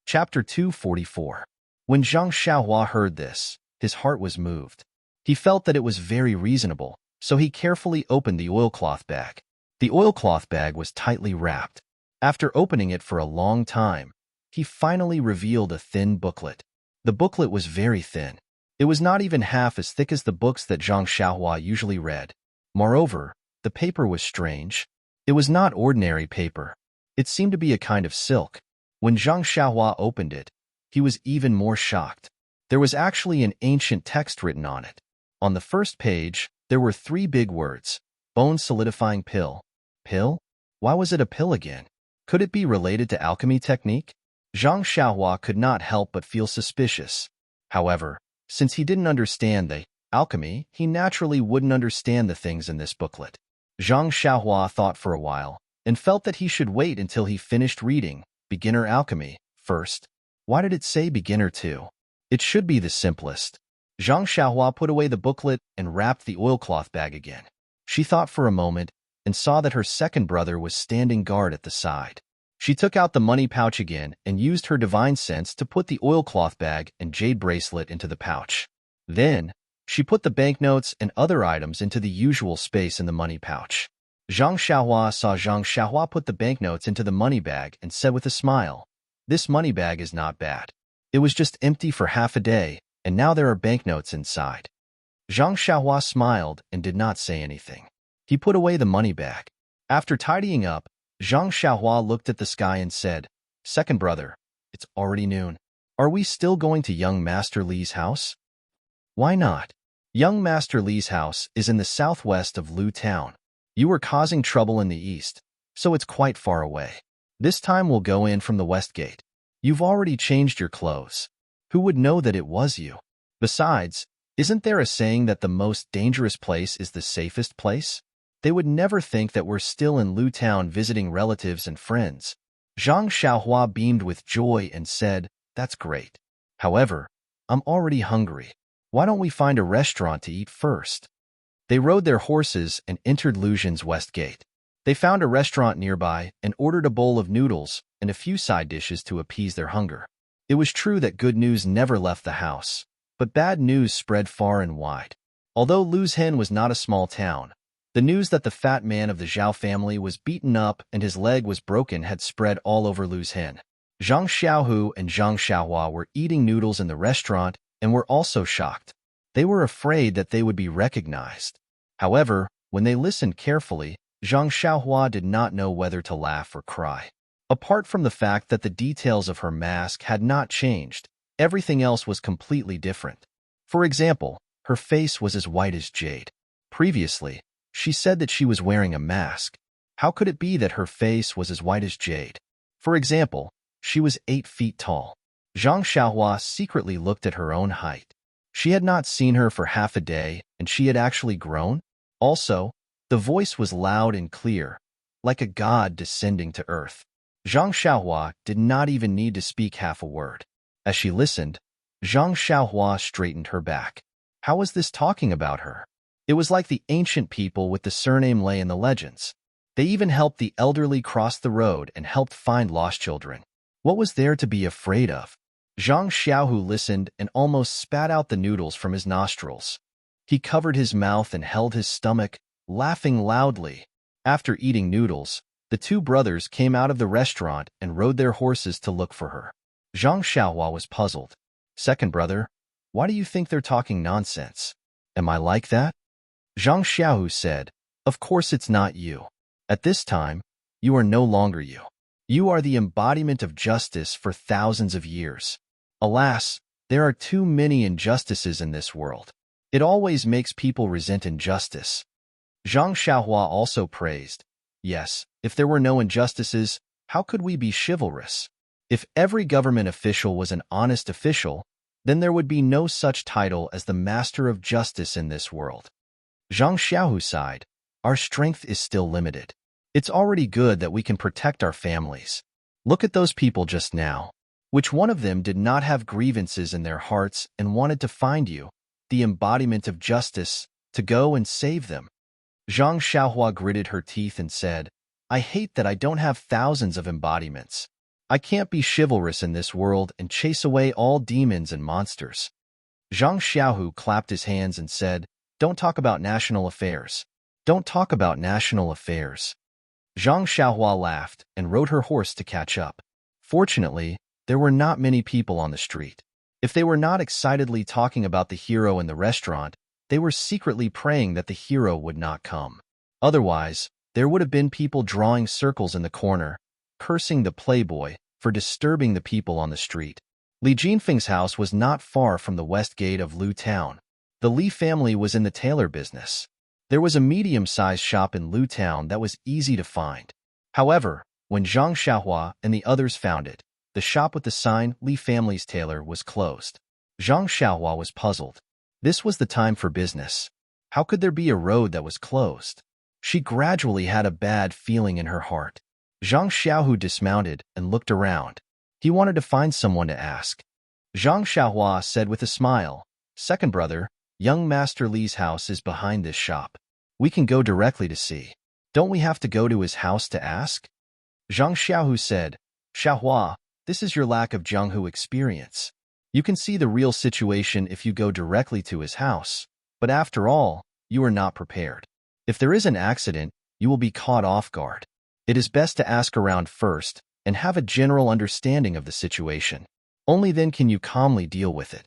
Chapter 244. When Zhang Xiaohua heard this, his heart was moved. He felt that it was very reasonable, so he carefully opened the oilcloth bag. The oilcloth bag was tightly wrapped. After opening it for a long time, he finally revealed a thin booklet. The booklet was very thin. It was not even half as thick as the books that Zhang Xiaohua usually read. Moreover, the paper was strange. It was not ordinary paper. It seemed to be a kind of silk. When Zhang Xiaohua opened it, he was even more shocked. There was actually an ancient text written on it. On the first page, there were 3 big words, bone-solidifying pill. Pill? Why was it a pill again? Could it be related to alchemy technique? Zhang Xiaohua could not help but feel suspicious. However, since he didn't understand the alchemy, he naturally wouldn't understand the things in this booklet. Zhang Xiaohua thought for a while and felt that he should wait until he finished reading Beginner Alchemy first. Why did it say Beginner too? It should be the simplest. Zhang Xiaohua put away the booklet and wrapped the oilcloth bag again. She thought for a moment and saw that her second brother was standing guard at the side. She took out the money pouch again and used her divine sense to put the oilcloth bag and jade bracelet into the pouch. Then, She put the banknotes and other items into the usual space in the money pouch. Zhang Xiaohua saw Zhang Xiaohua put the banknotes into the money bag and said with a smile, "This money bag is not bad. It was just empty for half a day, and now there are banknotes inside." Zhang Xiaohua smiled and did not say anything. He put away the money bag. After tidying up, Zhang Xiaohua looked at the sky and said, "Second brother, it's already noon. Are we still going to young Master Li's house?" "Why not? Young Master Li's house is in the southwest of Lu Town. You were causing trouble in the east, so it's quite far away. This time we'll go in from the west gate. You've already changed your clothes. Who would know that it was you? Besides, isn't there a saying that the most dangerous place is the safest place? They would never think that we're still in Lu Town visiting relatives and friends." Zhang Xiaohua beamed with joy and said, "That's great. However, I'm already hungry. Why don't we find a restaurant to eat first?" They rode their horses and entered Lujian's west gate. They found a restaurant nearby and ordered a bowl of noodles and a few side dishes to appease their hunger. It was true that good news never left the house, but bad news spread far and wide. Although Luzhen was not a small town, the news that the fat man of the Zhao family was beaten up and his leg was broken had spread all over Luzhen. Zhang Xiaohu and Zhang Xiaohua were eating noodles in the restaurant and were also shocked. They were afraid that they would be recognized. However, when they listened carefully, Zhang Xiaohua did not know whether to laugh or cry. Apart from the fact that the details of her mask had not changed, everything else was completely different. For example, her face was as white as jade. Previously, she said that she was wearing a mask. How could it be that her face was as white as jade? For example, she was 8 feet tall. Zhang Xiaohua secretly looked at her own height. She had not seen her for half a day, and she had actually grown. Also, the voice was loud and clear, like a god descending to earth. Zhang Xiaohua did not even need to speak half a word. As she listened, Zhang Xiaohua straightened her back. How was this talking about her? It was like the ancient people with the surname Lei in the legends. They even helped the elderly cross the road and helped find lost children. What was there to be afraid of? Zhang Xiaohu listened and almost spat out the noodles from his nostrils. He covered his mouth and held his stomach, laughing loudly. After eating noodles, the two brothers came out of the restaurant and rode their horses to look for her. Zhang Xiaohua was puzzled. "Second brother, why do you think they're talking nonsense? Am I like that?" Zhang Xiaohu said, "Of course it's not you. At this time, you are no longer you. You are the embodiment of justice for thousands of years. Alas, there are too many injustices in this world. It always makes people resent injustice." Zhang Xiaohua also praised, "Yes, if there were no injustices, how could we be chivalrous? If every government official was an honest official, then there would be no such title as the Master of Justice in this world." Zhang Xiaohu sighed, "Our strength is still limited. It's already good that we can protect our families. Look at those people just now. Which one of them did not have grievances in their hearts and wanted to find you, the embodiment of justice, to go and save them?" Zhang Xiaohua gritted her teeth and said, "I hate that I don't have thousands of embodiments. I can't be chivalrous in this world and chase away all demons and monsters." Zhang Xiaohu clapped his hands and said, "Don't talk about national affairs. Don't talk about national affairs." Zhang Xiaohua laughed and rode her horse to catch up. Fortunately, there were not many people on the street. If they were not excitedly talking about the hero in the restaurant, they were secretly praying that the hero would not come. Otherwise, there would have been people drawing circles in the corner, cursing the playboy for disturbing the people on the street. Li Jinfeng's house was not far from the west gate of Lu Town. The Li family was in the tailor business. There was a medium-sized shop in Lu Town that was easy to find. However, when Zhang Xiaohua and the others found it, the shop with the sign Li family's tailor was closed. Zhang Xiaohua was puzzled. This was the time for business. How could there be a road that was closed? She gradually had a bad feeling in her heart. Zhang Xiaohu dismounted and looked around. He wanted to find someone to ask. Zhang Xiaohua said with a smile, "Second brother, young Master Li's house is behind this shop. We can go directly to see. Don't we have to go to his house to ask?" Zhang Xiaohu said, "Xiaohua, this is your lack of Jianghu experience. You can see the real situation if you go directly to his house. But after all, you are not prepared. If there is an accident, you will be caught off guard. It is best to ask around first and have a general understanding of the situation. Only then can you calmly deal with it.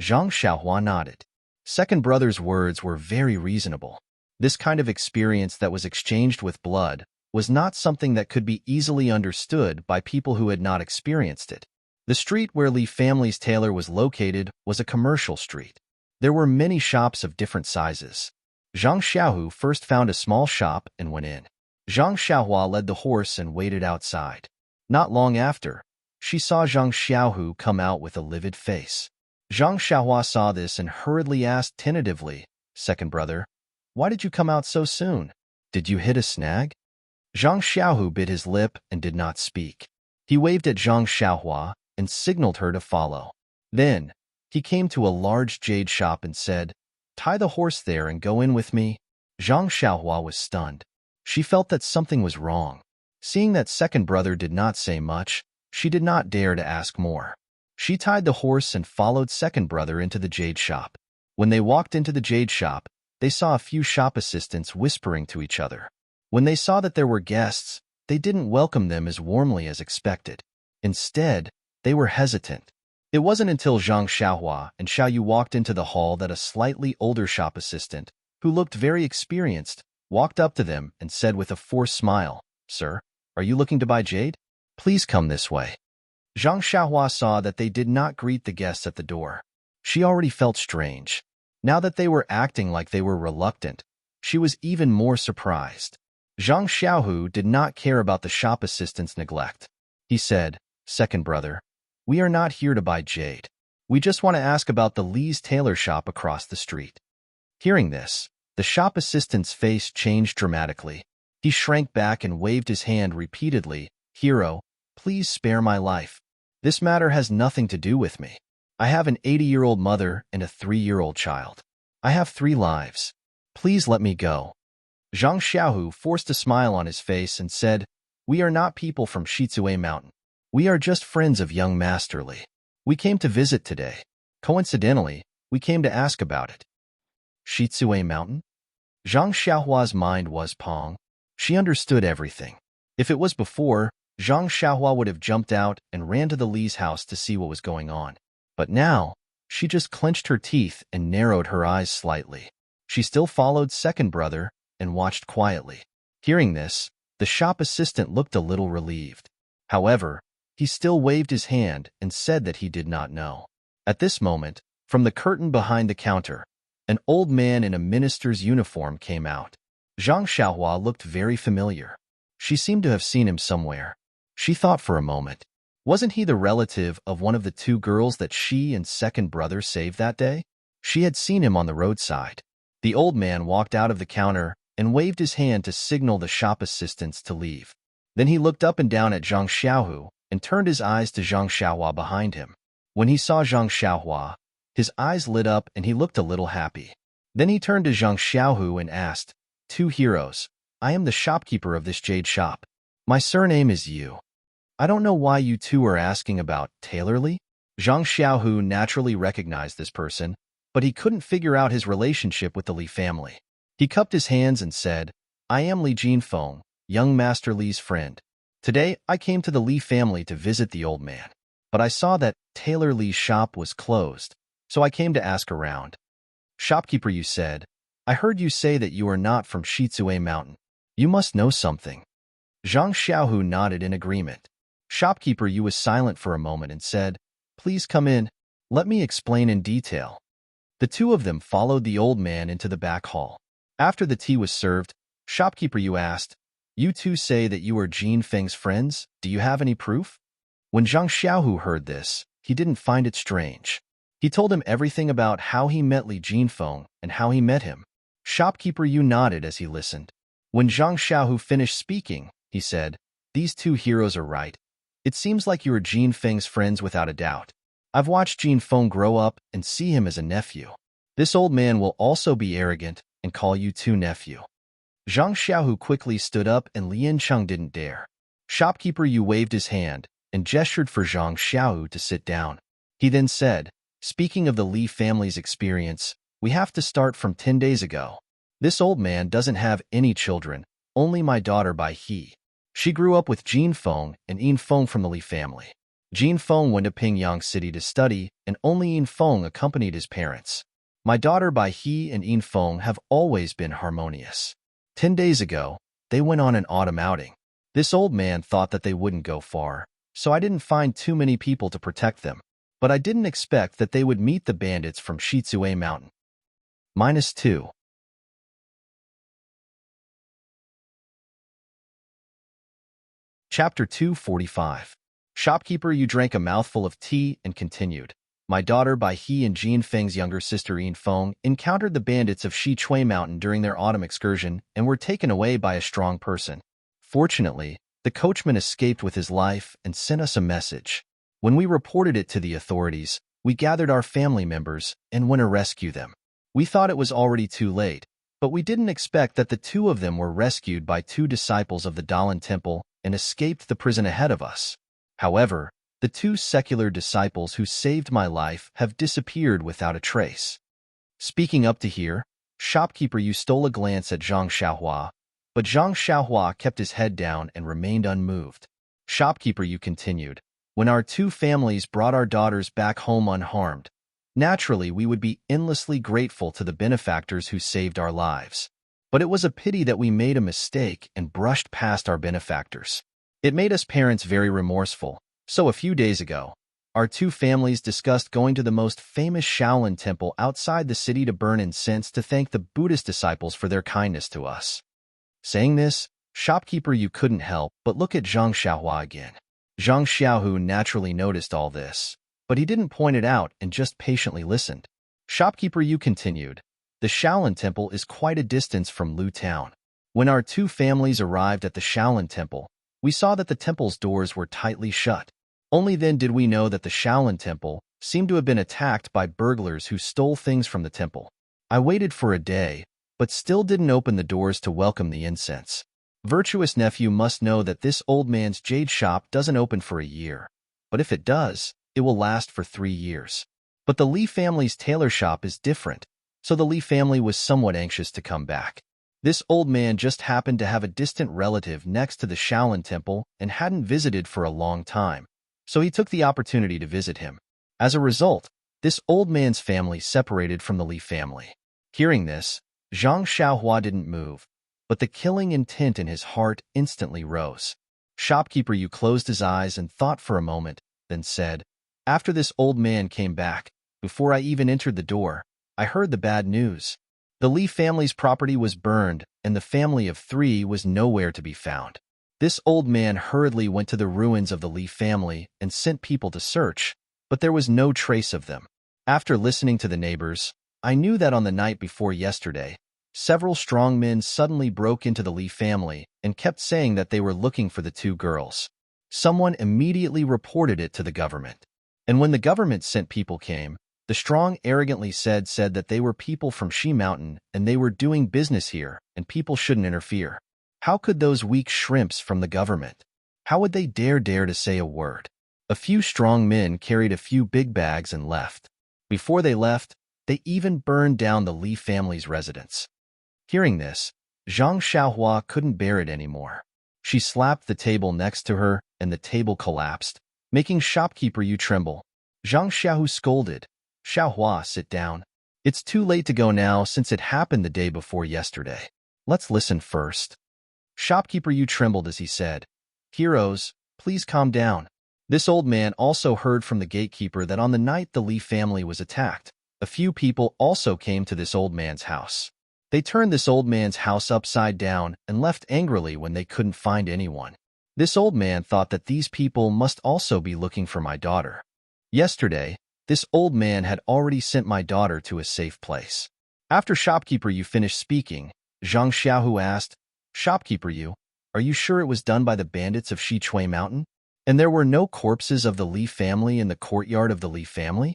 Zhang Xiaohua nodded. Second brother's words were very reasonable. This kind of experience that was exchanged with blood was not something that could be easily understood by people who had not experienced it. The street where Li family's tailor was located was a commercial street. There were many shops of different sizes. Zhang Xiaohu first found a small shop and went in. Zhang Xiaohua led the horse and waited outside. Not long after, she saw Zhang Xiaohu come out with a livid face. Zhang Xiaohua saw this and hurriedly asked tentatively, "Second brother, why did you come out so soon? Did you hit a snag?" Zhang Xiaohu bit his lip and did not speak. He waved at Zhang Xiaohua and signaled her to follow. Then, he came to a large jade shop and said, "Tie the horse there and go in with me." Zhang Xiaohua was stunned. She felt that something was wrong. Seeing that second brother did not say much, she did not dare to ask more. She tied the horse and followed second brother into the jade shop. When they walked into the jade shop, they saw a few shop assistants whispering to each other. When they saw that there were guests, they didn't welcome them as warmly as expected. Instead, they were hesitant. It wasn't until Zhang Xiaohua and Xiaoyu walked into the hall that a slightly older shop assistant, who looked very experienced, walked up to them and said with a forced smile, "Sir, are you looking to buy jade? Please come this way." Zhang Xiaohua saw that they did not greet the guests at the door. She already felt strange. Now that they were acting like they were reluctant, she was even more surprised. Zhang Xiaohu did not care about the shop assistant's neglect. He said, "Second brother, we are not here to buy jade. We just want to ask about the Li's tailor shop across the street." Hearing this, the shop assistant's face changed dramatically. He shrank back and waved his hand repeatedly. "Hero, please spare my life. This matter has nothing to do with me. I have an 80-year-old mother and a 3-year-old child. I have 3 lives. Please let me go." Zhang Xiaohu forced a smile on his face and said, "We are not people from Shizue Mountain. We are just friends of young Master Li. We came to visit today. Coincidentally, we came to ask about it." Shizue Mountain? Zhang Xiaohua's mind was pong. She understood everything. If it was before, Zhang Xiaohua would have jumped out and ran to the Li's house to see what was going on. But now, she just clenched her teeth and narrowed her eyes slightly. She still followed second brother and watched quietly. Hearing this, the shop assistant looked a little relieved. However, he still waved his hand and said that he did not know. At this moment, from the curtain behind the counter, an old man in a minister's uniform came out. Zhang Xiaohua looked very familiar. She seemed to have seen him somewhere. She thought for a moment. Wasn't he the relative of one of the 2 girls that she and second brother saved that day? She had seen him on the roadside. The old man walked out of the counter and waved his hand to signal the shop assistants to leave. Then he looked up and down at Zhang Xiaohu and turned his eyes to Zhang Xiaohua behind him. When he saw Zhang Xiaohua, his eyes lit up and he looked a little happy. Then he turned to Zhang Xiaohu and asked, "2 heroes, I am the shopkeeper of this jade shop. My surname is Yu. I don't know why you 2 are asking about Tailor Li." Zhang Xiaohu naturally recognized this person, but he couldn't figure out his relationship with the Li family. He cupped his hands and said, "I am Li Jinfeng, young Master Li's friend. Today, I came to the Li family to visit the old man, but I saw that Tailor Li's shop was closed, so I came to ask around." "Shopkeeper," you said, "I heard you say that you are not from Shizue Mountain. You must know something." Zhang Xiaohu nodded in agreement. Shopkeeper Yu was silent for a moment and said, "Please come in. Let me explain in detail." The 2 of them followed the old man into the back hall. After the tea was served, Shopkeeper Yu asked, "You 2 say that you are Jin Feng's friends. Do you have any proof?" When Zhang Xiaohu heard this, he didn't find it strange. He told him everything about how he met Li Jinfeng and how he met him. Shopkeeper Yu nodded as he listened. When Zhang Xiaohu finished speaking, he said, "These 2 heroes are right. It seems like you are Jin Feng's friends without a doubt. I've watched Jin Feng grow up and see him as a nephew. This old man will also be arrogant and call you 2 nephew." Zhang Xiaohu quickly stood up and Lian Cheng didn't dare. Shopkeeper Yu waved his hand and gestured for Zhang Xiaohu to sit down. He then said, "Speaking of the Li family's experience, We have to start from 10 days ago. This old man doesn't have any children, only my daughter by he. She grew up with Jin Feng and Yin Feng from the Li family. Jin Feng went to Pingyang City to study, and only Yin Feng accompanied his parents. My daughter by he and Yin Feng have always been harmonious. 10 days ago, they went on an autumn outing. This old man thought that they wouldn't go far, so I didn't find too many people to protect them. But I didn't expect that they would meet the bandits from Shitsue Mountain. -2. Chapter 245. Shopkeeper, you drank a mouthful of tea and continued. My daughter by he and Jin Feng's younger sister Yin Feng encountered the bandits of Shitsue Mountain during their autumn excursion and were taken away by a strong person. Fortunately, the coachman escaped with his life and sent us a message. When we reported it to the authorities, we gathered our family members and went to rescue them. We thought it was already too late, but we didn't expect that the two of them were rescued by two disciples of the Dalan Temple and escaped the prison ahead of us. However, the two secular disciples who saved my life have disappeared without a trace. Speaking up to here, shopkeeper, you stole a glance at Zhang Xiaohua, but Zhang Xiaohua kept his head down and remained unmoved. Shopkeeper, you continued. When our two families brought our daughters back home unharmed, naturally we would be endlessly grateful to the benefactors who saved our lives. But it was a pity that we made a mistake and brushed past our benefactors. It made us parents very remorseful. So a few days ago, our two families discussed going to the most famous Shaolin temple outside the city to burn incense to thank the Buddhist disciples for their kindness to us. Saying this, shopkeeper, you couldn't help but look at Zhang Xiaohua again. Zhang Xiaohu naturally noticed all this, but he didn't point it out and just patiently listened. Shopkeeper, you continued. The Shaolin temple is quite a distance from Lu town. When our two families arrived at the Shaolin temple, we saw that the temple's doors were tightly shut. Only then did we know that the Shaolin temple seemed to have been attacked by burglars who stole things from the temple. I waited for a day, but still didn't open the doors to welcome the incense. Virtuous nephew must know that this old man's jade shop doesn't open for a year, but if it does, it will last for 3 years. But the Li family's tailor shop is different, so the Li family was somewhat anxious to come back. This old man just happened to have a distant relative next to the Shaolin temple and hadn't visited for a long time, so he took the opportunity to visit him. As a result, this old man's family separated from the Li family. Hearing this, Zhang Xiaohua didn't move, but the killing intent in his heart instantly rose. Shopkeeper, you closed his eyes and thought for a moment, then said, after this old man came back, before I even entered the door, I heard the bad news. The Li family's property was burned, and the family of 3 was nowhere to be found. This old man hurriedly went to the ruins of the Li family and sent people to search, but there was no trace of them. After listening to the neighbors, I knew that on the night before yesterday, several strong men suddenly broke into the Li family and kept saying that they were looking for the 2 girls. Someone immediately reported it to the government. And when the government sent people came, the strong arrogantly said that they were people from Shi Mountain and they were doing business here and people shouldn't interfere. How could those weak shrimps from the government? How would they dare to say a word? A few strong men carried a few big bags and left. Before they left, they even burned down the Li family's residence. Hearing this, Zhang Xiaohua couldn't bear it anymore. She slapped the table next to her and the table collapsed, making shopkeeper you tremble. Zhang Xiaohu scolded, Xiaohua, sit down. It's too late to go now since it happened the day before yesterday. Let's listen first. Shopkeeper you trembled as he said, heroes, please calm down. This old man also heard from the gatekeeper that on the night the Li family was attacked, a few people also came to this old man's house. They turned this old man's house upside down and left angrily when they couldn't find anyone. This old man thought that these people must also be looking for my daughter. Yesterday, this old man had already sent my daughter to a safe place. After shopkeeper you finished speaking, Zhang Xiaohu asked, Shopkeeper you, are you sure it was done by the bandits of Shitsue Mountain? And there were no corpses of the Li family in the courtyard of the Li family?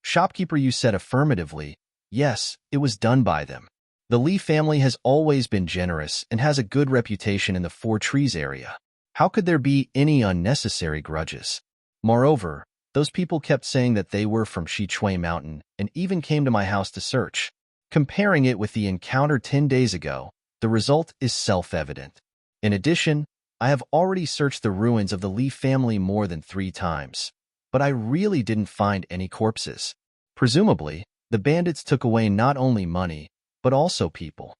Shopkeeper you said affirmatively, yes, it was done by them. The Li family has always been generous and has a good reputation in the Four Trees area. How could there be any unnecessary grudges? Moreover, those people kept saying that they were from Shitsue Mountain and even came to my house to search. Comparing it with the encounter 10 days ago, the result is self-evident. In addition, I have already searched the ruins of the Li family more than 3 times, but I really didn't find any corpses. Presumably, the bandits took away not only money, but also people.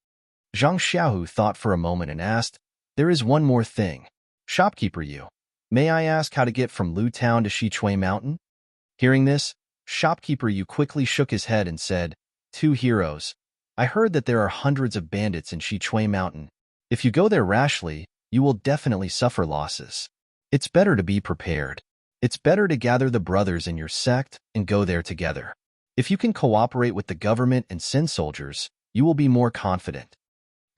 Zhang Xiaohu thought for a moment and asked, "There is one more thing. Shopkeeper Yu, may I ask how to get from Lu Town to Shichui Mountain?" Hearing this, Shopkeeper Yu quickly shook his head and said, "Two heroes. I heard that there are hundreds of bandits in Shichui Mountain. If you go there rashly, you will definitely suffer losses. It's better to be prepared. It's better to gather the brothers in your sect and go there together. If you can cooperate with the government and send soldiers, you will be more confident."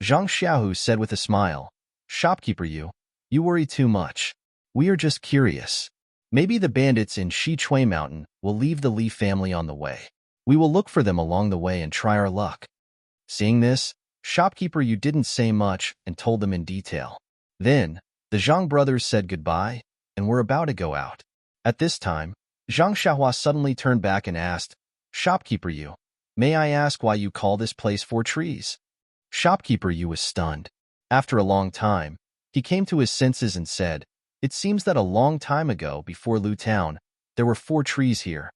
Zhang Xiaohu said with a smile, "Shopkeeper Yu, you worry too much. We are just curious. Maybe the bandits in Shichui Mountain will leave the Li family on the way. We will look for them along the way and try our luck." Seeing this, Shopkeeper Yu didn't say much and told them in detail. Then, the Zhang brothers said goodbye and were about to go out. At this time, Zhang Xiaohua suddenly turned back and asked, "Shopkeeper Yu, may I ask why you call this place Four Trees?" Shopkeeper Yu was stunned. After a long time, he came to his senses and said, "It seems that a long time ago, before Lu Town, there were 4 trees here.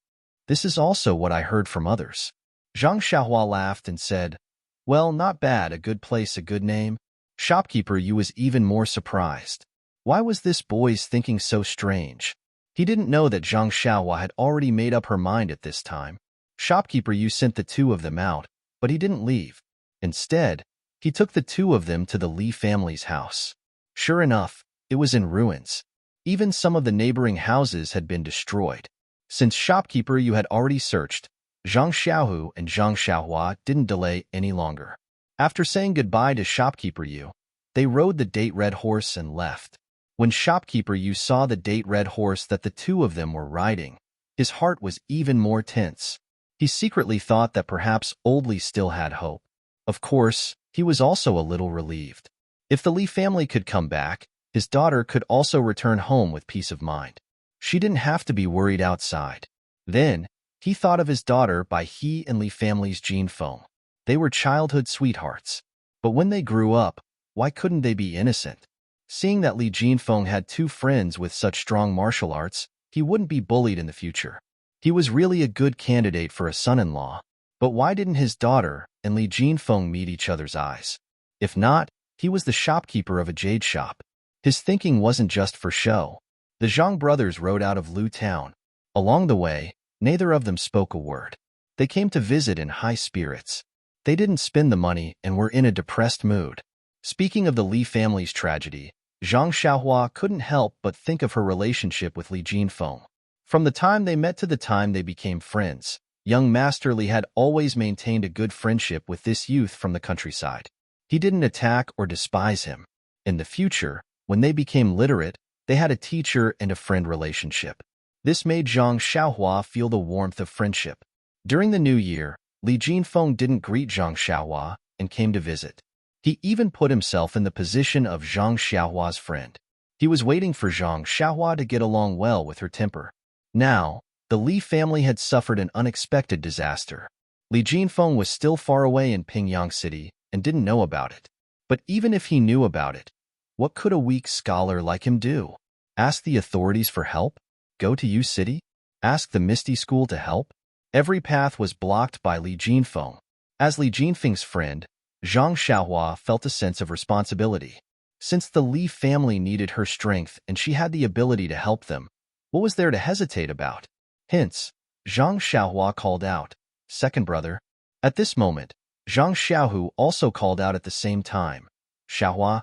This is also what I heard from others." Zhang Xiaohua laughed and said, "Well, not bad, a good place, a good name." Shopkeeper Yu was even more surprised. Why was this boy's thinking so strange? He didn't know that Zhang Xiaohua had already made up her mind at this time. Shopkeeper Yu sent the 2 of them out, but he didn't leave. Instead, he took the 2 of them to the Li family's house. Sure enough, it was in ruins. Even some of the neighboring houses had been destroyed. Since Shopkeeper Yu had already searched, Zhang Xiaohu and Zhang Xiaohua didn't delay any longer. After saying goodbye to Shopkeeper Yu, they rode the date red horse and left. When Shopkeeper Yu saw the date red horse that the 2 of them were riding, his heart was even more tense. He secretly thought that perhaps Old Li still had hope. Of course, he was also a little relieved. If the Li family could come back, his daughter could also return home with peace of mind. She didn't have to be worried outside. Then, he thought of his daughter by he and Li family's gene foam. They were childhood sweethearts. But when they grew up, why couldn't they be innocent? Seeing that Li Jinfeng had 2 friends with such strong martial arts, he wouldn't be bullied in the future. He was really a good candidate for a son-in-law. But why didn't his daughter and Li Jinfeng meet each other's eyes? If not, he was the shopkeeper of a jade shop. His thinking wasn't just for show. The Zhang brothers rode out of Lu Town. Along the way, neither of them spoke a word. They came to visit in high spirits. They didn't spend the money and were in a depressed mood. Speaking of the Li family's tragedy, Zhang Xiaohua couldn't help but think of her relationship with Li Jinfeng. From the time they met to the time they became friends, young Master Li had always maintained a good friendship with this youth from the countryside. He didn't attack or despise him. In the future, when they became literate, they had a teacher and a friend relationship. This made Zhang Xiaohua feel the warmth of friendship. During the new year, Li Jinfeng didn't greet Zhang Xiaohua and came to visit. He even put himself in the position of Zhang Xiaohua's friend. He was waiting for Zhang Xiaohua to get along well with her temper. Now, the Li family had suffered an unexpected disaster. Li Jinfeng was still far away in Pingyang City and didn't know about it. But even if he knew about it, what could a weak scholar like him do? Ask the authorities for help? Go to U City? Ask the Misty School to help? Every path was blocked by Li Jinfeng. As Li Jinfeng's friend, Zhang Xiaohua felt a sense of responsibility. Since the Li family needed her strength and she had the ability to help them, what was there to hesitate about? Hence, Zhang Xiaohua called out, "Second brother." At this moment, Zhang Xiaohu also called out at the same time, "Xiaohua."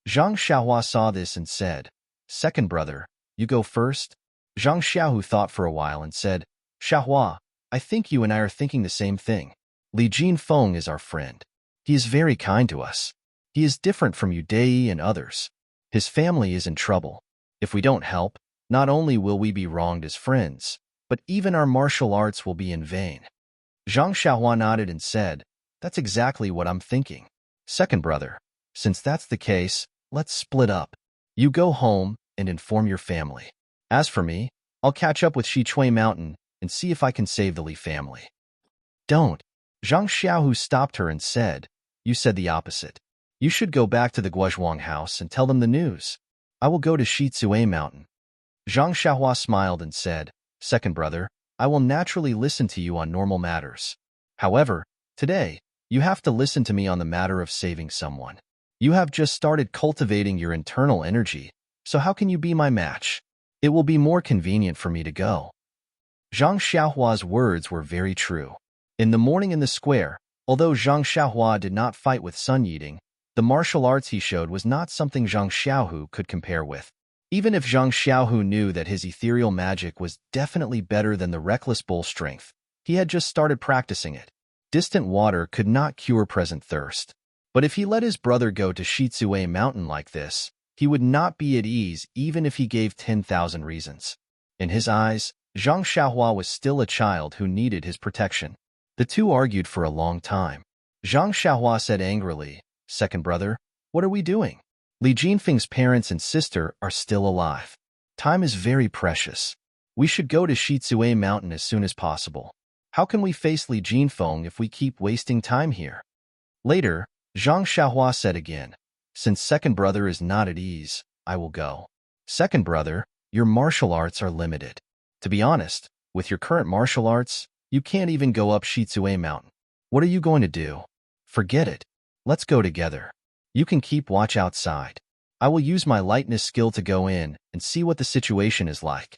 Zhang Xiaohua saw this and said, "Second brother, you go first." Zhang Xiaohu thought for a while and said, "Xiaohua, I think you and I are thinking the same thing. Li Jinfeng is our friend. He is very kind to us. He is different from you Deity and others. His family is in trouble. If we don't help, not only will we be wronged as friends, but even our martial arts will be in vain." Zhang Xiaohua nodded and said, "That's exactly what I'm thinking. Second brother, since that's the case, let's split up. You go home and inform your family. As for me, I'll catch up with Shichui Mountain and see if I can save the Li family." "Don't. Zhang Xiaohu stopped her and said, "You said the opposite. You should go back to the Guozhuang house and tell them the news. I will go to Shitsue Mountain." Zhang Xiaohua smiled and said, "Second brother, I will naturally listen to you on normal matters. However, today, you have to listen to me on the matter of saving someone. You have just started cultivating your internal energy, so how can you be my match? It will be more convenient for me to go." Zhang Xiaohua's words were very true. In the morning in the square, although Zhang Xiaohua did not fight with Sun Yiding, the martial arts he showed was not something Zhang Xiaohu could compare with. Even if Zhang Xiaohu knew that his ethereal magic was definitely better than the reckless bull strength, he had just started practicing it. Distant water could not cure present thirst. But if he let his brother go to Shitsue Mountain like this, he would not be at ease even if he gave 10,000 reasons. In his eyes, Zhang Xiaohua was still a child who needed his protection. The two argued for a long time. Zhang Xiaohua said angrily, "Second brother, what are we doing? Li Jinfeng's parents and sister are still alive. Time is very precious. We should go to Shitsue Mountain as soon as possible. How can we face Li Jinfeng if we keep wasting time here?" Later, Zhang Xiaohua said again, "Since second brother is not at ease, I will go. Second brother, your martial arts are limited. To be honest, with your current martial arts, you can't even go up Shitsue Mountain. What are you going to do? Forget it. Let's go together. You can keep watch outside. I will use my lightness skill to go in and see what the situation is like."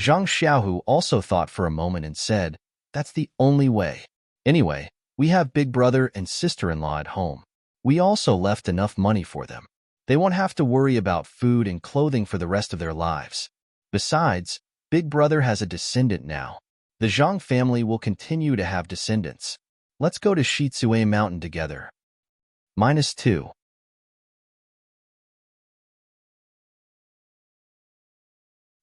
Zhang Xiaohu also thought for a moment and said, "That's the only way. Anyway, we have big brother and sister-in-law at home. We also left enough money for them. They won't have to worry about food and clothing for the rest of their lives. Besides, big brother has a descendant now. The Zhang family will continue to have descendants. Let's go to Shitsue Mountain together." -2.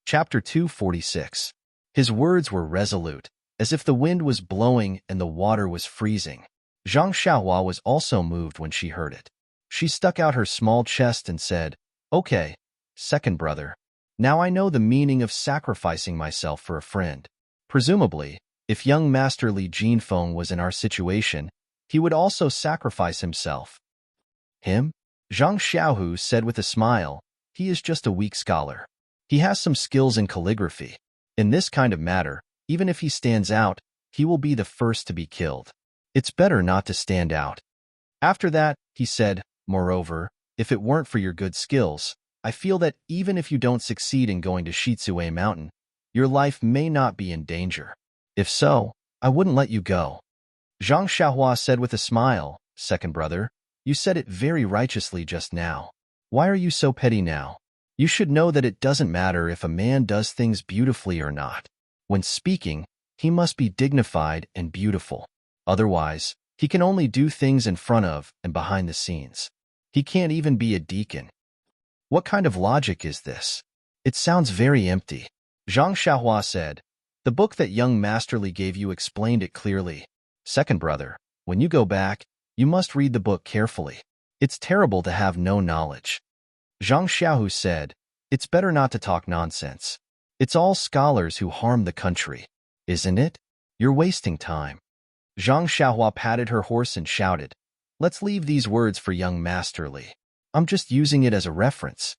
Chapter 246. His words were resolute, as if the wind was blowing and the water was freezing. Zhang Xiaohua was also moved when she heard it. She stuck out her small chest and said, "Okay, second brother. Now I know the meaning of sacrificing myself for a friend. Presumably, if young Master Li Jinfeng was in our situation, he would also sacrifice himself." "Him?" Zhang Xiaohu said with a smile. "He is just a weak scholar. He has some skills in calligraphy. In this kind of matter, even if he stands out, he will be the first to be killed. It's better not to stand out." After that, he said, "Moreover, if it weren't for your good skills, I feel that even if you don't succeed in going to Shitsue Mountain, your life may not be in danger. If so, I wouldn't let you go." Zhang Xiaohua said with a smile, "Second brother, you said it very righteously just now. Why are you so petty now? You should know that it doesn't matter if a man does things beautifully or not. When speaking, he must be dignified and beautiful. Otherwise, he can only do things in front of and behind the scenes. He can't even be a deacon." "What kind of logic is this? It sounds very empty." Zhang Xiaohua said, "The book that young Master Li gave you explained it clearly. Second brother, when you go back, you must read the book carefully. It's terrible to have no knowledge." Zhang Xiaohu said, "It's better not to talk nonsense. It's all scholars who harm the country, isn't it? You're wasting time." Zhang Xiaohua patted her horse and shouted, "Let's leave these words for young Master Li. I'm just using it as a reference."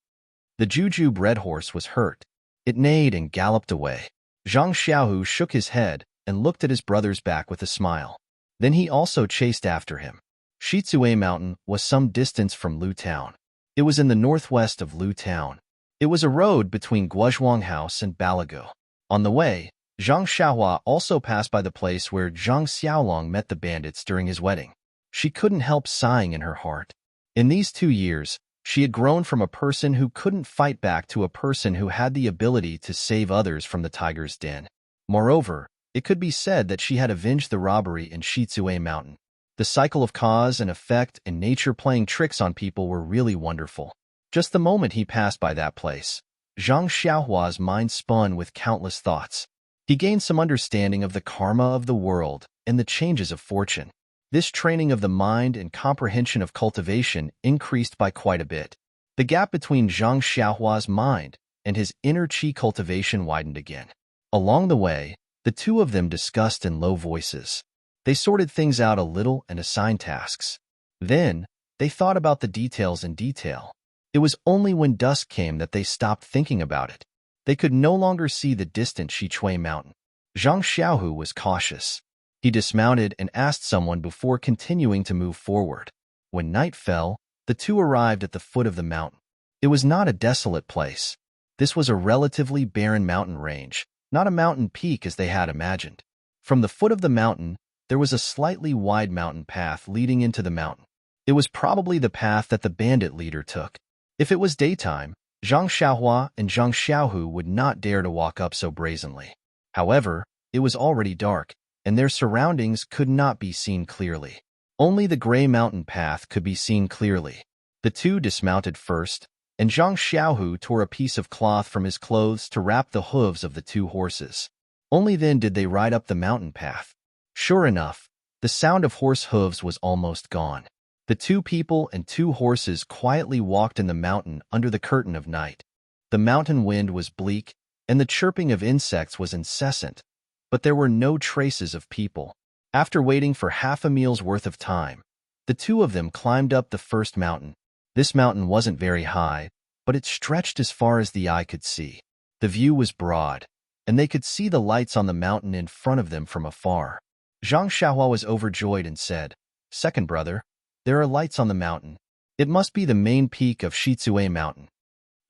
The Jujube red horse was hurt. It neighed and galloped away. Zhang Xiaohu shook his head and looked at his brother's back with a smile. Then he also chased after him. Shitsue Mountain was some distance from Lu Town. It was in the northwest of Lu Town. It was a road between Guozhuang House and Balago. On the way, Zhang Xiaohua also passed by the place where Zhang Xiaolong met the bandits during his wedding. She couldn't help sighing in her heart. In these 2 years, she had grown from a person who couldn't fight back to a person who had the ability to save others from the tiger's den. Moreover, it could be said that she had avenged the robbery in Shitsue Mountain. The cycle of cause and effect and nature playing tricks on people were really wonderful. Just the moment he passed by that place, Zhang Xiaohua's mind spun with countless thoughts. He gained some understanding of the karma of the world and the changes of fortune. This training of the mind and comprehension of cultivation increased by quite a bit. The gap between Zhang Xiaohua's mind and his inner qi cultivation widened again. Along the way, the two of them discussed in low voices. They sorted things out a little and assigned tasks. Then, they thought about the details in detail. It was only when dusk came that they stopped thinking about it. They could no longer see the distant Shichui mountain. Zhang Xiaohu was cautious. He dismounted and asked someone before continuing to move forward. When night fell, the two arrived at the foot of the mountain. It was not a desolate place. This was a relatively barren mountain range, not a mountain peak as they had imagined. From the foot of the mountain, there was a slightly wide mountain path leading into the mountain. It was probably the path that the bandit leader took. If it was daytime, Zhang Xiaohua and Zhang Xiaohu would not dare to walk up so brazenly. However, it was already dark, and their surroundings could not be seen clearly. Only the gray mountain path could be seen clearly. The two dismounted first, and Zhang Xiaohu tore a piece of cloth from his clothes to wrap the hooves of the two horses. Only then did they ride up the mountain path. Sure enough, the sound of horse hooves was almost gone. The two people and two horses quietly walked in the mountain under the curtain of night. The mountain wind was bleak, and the chirping of insects was incessant, but there were no traces of people. After waiting for half a meal's worth of time, the two of them climbed up the first mountain. This mountain wasn't very high, but it stretched as far as the eye could see. The view was broad, and they could see the lights on the mountain in front of them from afar. Zhang Xiaohua was overjoyed and said, "Second brother, there are lights on the mountain. It must be the main peak of Shichui Mountain."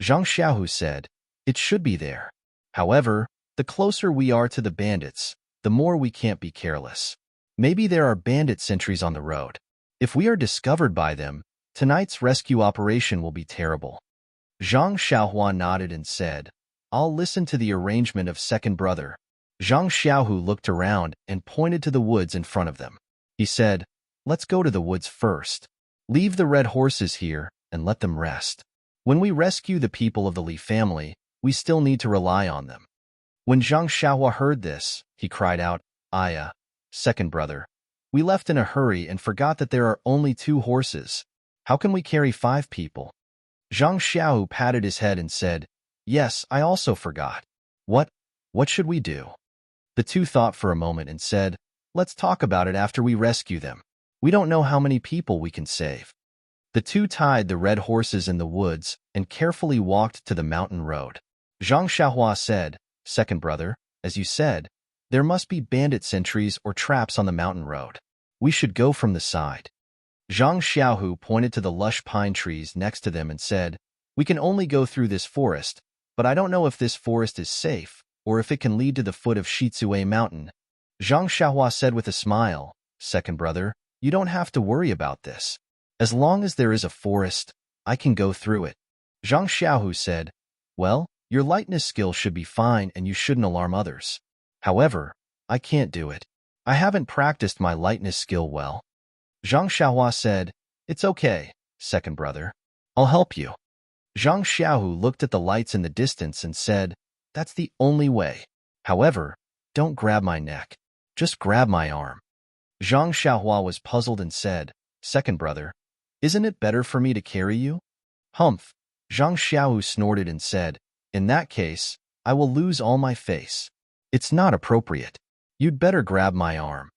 Zhang Xiaohu said, "It should be there. However, the closer we are to the bandits, the more we can't be careless. Maybe there are bandit sentries on the road. If we are discovered by them, tonight's rescue operation will be terrible." Zhang Xiaohua nodded and said, "I'll listen to the arrangement of second brother." Zhang Xiaohu looked around and pointed to the woods in front of them. He said, "Let's go to the woods first. Leave the red horses here and let them rest. When we rescue the people of the Li family, we still need to rely on them." When Zhang Xiaohua heard this, he cried out, "Aya, second brother, we left in a hurry and forgot that there are only 2 horses. How can we carry 5 people?" Zhang Xiaohu patted his head and said, "Yes, I also forgot. What should we do?" The two thought for a moment and said, "Let's talk about it after we rescue them. We don't know how many people we can save." The two tied the red horses in the woods and carefully walked to the mountain road. Zhang Xiaohua said, "Second brother, as you said, there must be bandit sentries or traps on the mountain road. We should go from the side." Zhang Xiaohu pointed to the lush pine trees next to them and said, "We can only go through this forest, but I don't know if this forest is safe or if it can lead to the foot of Shichui Mountain." Zhang Xiaohua said with a smile, "Second brother, you don't have to worry about this. As long as there is a forest, I can go through it." Zhang Xiaohu said, "Well, your lightness skill should be fine and you shouldn't alarm others. However, I can't do it. I haven't practiced my lightness skill well." Zhang Xiaohua said, "It's okay, second brother. I'll help you." Zhang Xiaohu looked at the lights in the distance and said, "That's the only way. However, don't grab my neck. Just grab my arm." Zhang Xiaohua was puzzled and said, "Second brother, isn't it better for me to carry you?" "Humph." Zhang Xiaohu snorted and said, "In that case, I will lose all my face. It's not appropriate. You'd better grab my arm."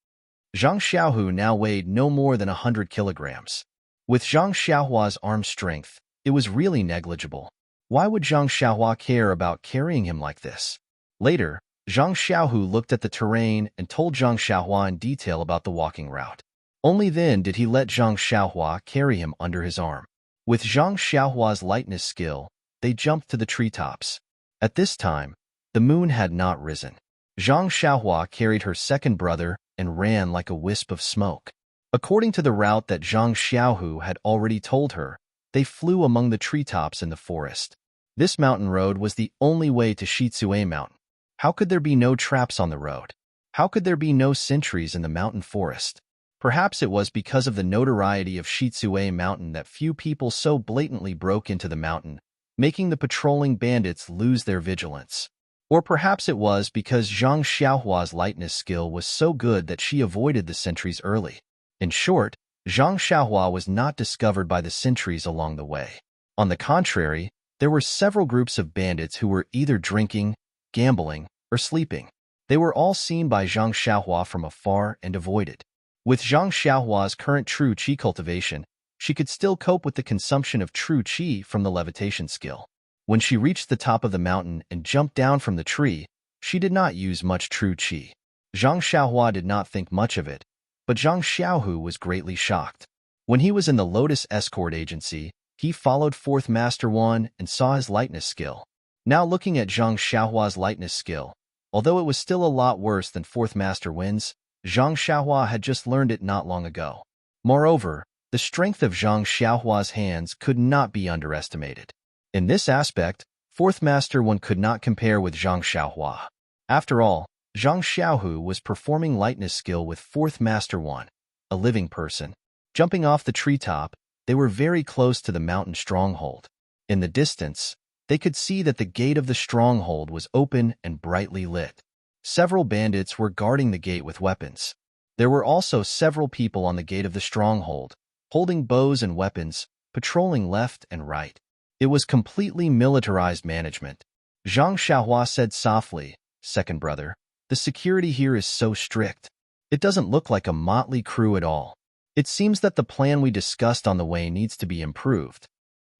Zhang Xiaohu now weighed no more than 100 kilograms. With Zhang Xiaohua's arm strength, it was really negligible. Why would Zhang Xiaohua care about carrying him like this? Later, Zhang Xiaohu looked at the terrain and told Zhang Xiaohua in detail about the walking route. Only then did he let Zhang Xiaohua carry him under his arm. With Zhang Xiaohua's lightness skill, they jumped to the treetops. At this time, the moon had not risen. Zhang Xiaohua carried her second brother and ran like a wisp of smoke. According to the route that Zhang Xiaohu had already told her, they flew among the treetops in the forest. This mountain road was the only way to Shichui Mountain. How could there be no traps on the road? How could there be no sentries in the mountain forest? Perhaps it was because of the notoriety of Shichui Mountain that few people so blatantly broke into the mountain, making the patrolling bandits lose their vigilance. Or perhaps it was because Zhang Xiaohua's lightness skill was so good that she avoided the sentries early. In short, Zhang Xiaohua was not discovered by the sentries along the way. On the contrary, there were several groups of bandits who were either drinking, gambling, or sleeping. They were all seen by Zhang Xiaohua from afar and avoided. With Zhang Xiaohua's current true qi cultivation, she could still cope with the consumption of true qi from the levitation skill. When she reached the top of the mountain and jumped down from the tree, she did not use much true qi. Zhang Xiaohua did not think much of it, but Zhang Xiaohu was greatly shocked. When he was in the Lotus Escort Agency, he followed Fourth Master One and saw his lightness skill. Now looking at Zhang Xiaohua's lightness skill, although it was still a lot worse than Fourth Master Win's, Zhang Xiaohua had just learned it not long ago. Moreover, the strength of Zhang Xiaohua's hands could not be underestimated. In this aspect, Fourth Master One could not compare with Zhang Xiaohua. After all, Zhang Xiaohu was performing lightness skill with Fourth Master One, a living person. Jumping off the treetop, they were very close to the mountain stronghold. In the distance, they could see that the gate of the stronghold was open and brightly lit. Several bandits were guarding the gate with weapons. There were also several people on the gate of the stronghold, holding bows and weapons, patrolling left and right. It was completely militarized management. Zhang Xiaohua said softly, "Second brother, the security here is so strict. It doesn't look like a motley crew at all. It seems that the plan we discussed on the way needs to be improved."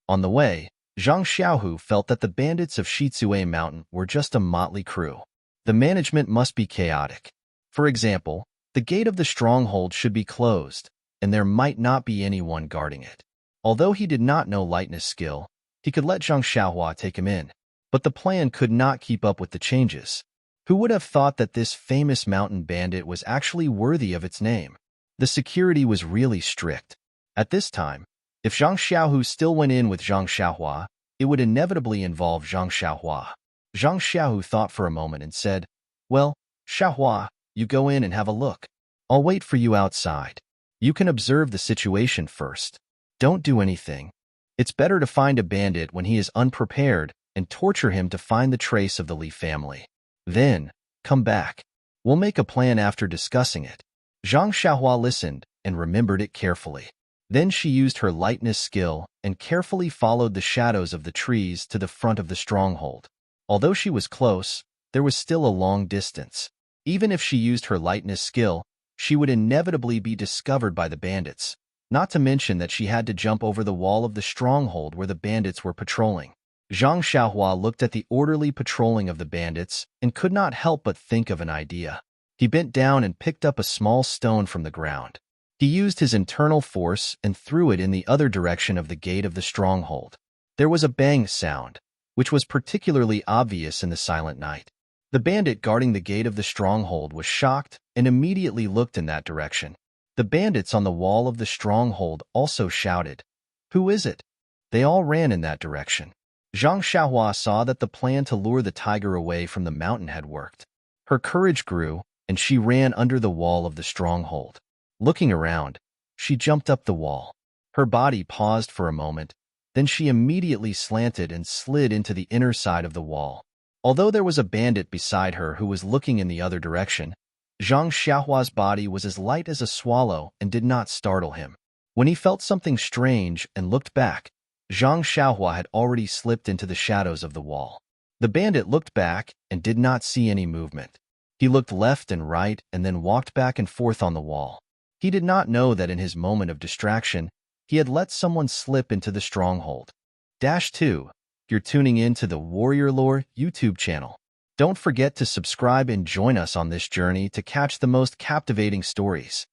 On the way, Zhang Xiaohu felt that the bandits of Shizue Mountain were just a motley crew. The management must be chaotic. For example, the gate of the stronghold should be closed, and there might not be anyone guarding it. Although he did not know lightness skill, he could let Zhang Xiaohua take him in, but the plan could not keep up with the changes. Who would have thought that this famous mountain bandit was actually worthy of its name? The security was really strict. At this time, if Zhang Xiaohu still went in with Zhang Xiaohua, it would inevitably involve Zhang Xiaohua. Zhang Xiaohu thought for a moment and said, "Well, Xiaohua, you go in and have a look. I'll wait for you outside. You can observe the situation first. Don't do anything. It's better to find a bandit when he is unprepared and torture him to find the trace of the Li family. Then, come back. We'll make a plan after discussing it." Zhang Xiaohua listened and remembered it carefully. Then she used her lightness skill and carefully followed the shadows of the trees to the front of the stronghold. Although she was close, there was still a long distance. Even if she used her lightness skill, she would inevitably be discovered by the bandits, not to mention that she had to jump over the wall of the stronghold where the bandits were patrolling. Zhang Xiaohua looked at the orderly patrolling of the bandits and could not help but think of an idea. He bent down and picked up a small stone from the ground. He used his internal force and threw it in the other direction of the gate of the stronghold. There was a bang sound, which was particularly obvious in the silent night. The bandit guarding the gate of the stronghold was shocked and immediately looked in that direction. The bandits on the wall of the stronghold also shouted, "Who is it?" They all ran in that direction. Zhang Xiaohua saw that the plan to lure the tiger away from the mountain had worked. Her courage grew, and she ran under the wall of the stronghold. Looking around, she jumped up the wall. Her body paused for a moment, then she immediately slanted and slid into the inner side of the wall. Although there was a bandit beside her who was looking in the other direction, Zhang Xiaohua's body was as light as a swallow and did not startle him. When he felt something strange and looked back, Zhang Xiaohua had already slipped into the shadows of the wall. The bandit looked back and did not see any movement. He looked left and right and then walked back and forth on the wall. He did not know that in his moment of distraction, he had let someone slip into the stronghold. -2. You're tuning in to the Warrior Lore YouTube channel. Don't forget to subscribe and join us on this journey to catch the most captivating stories.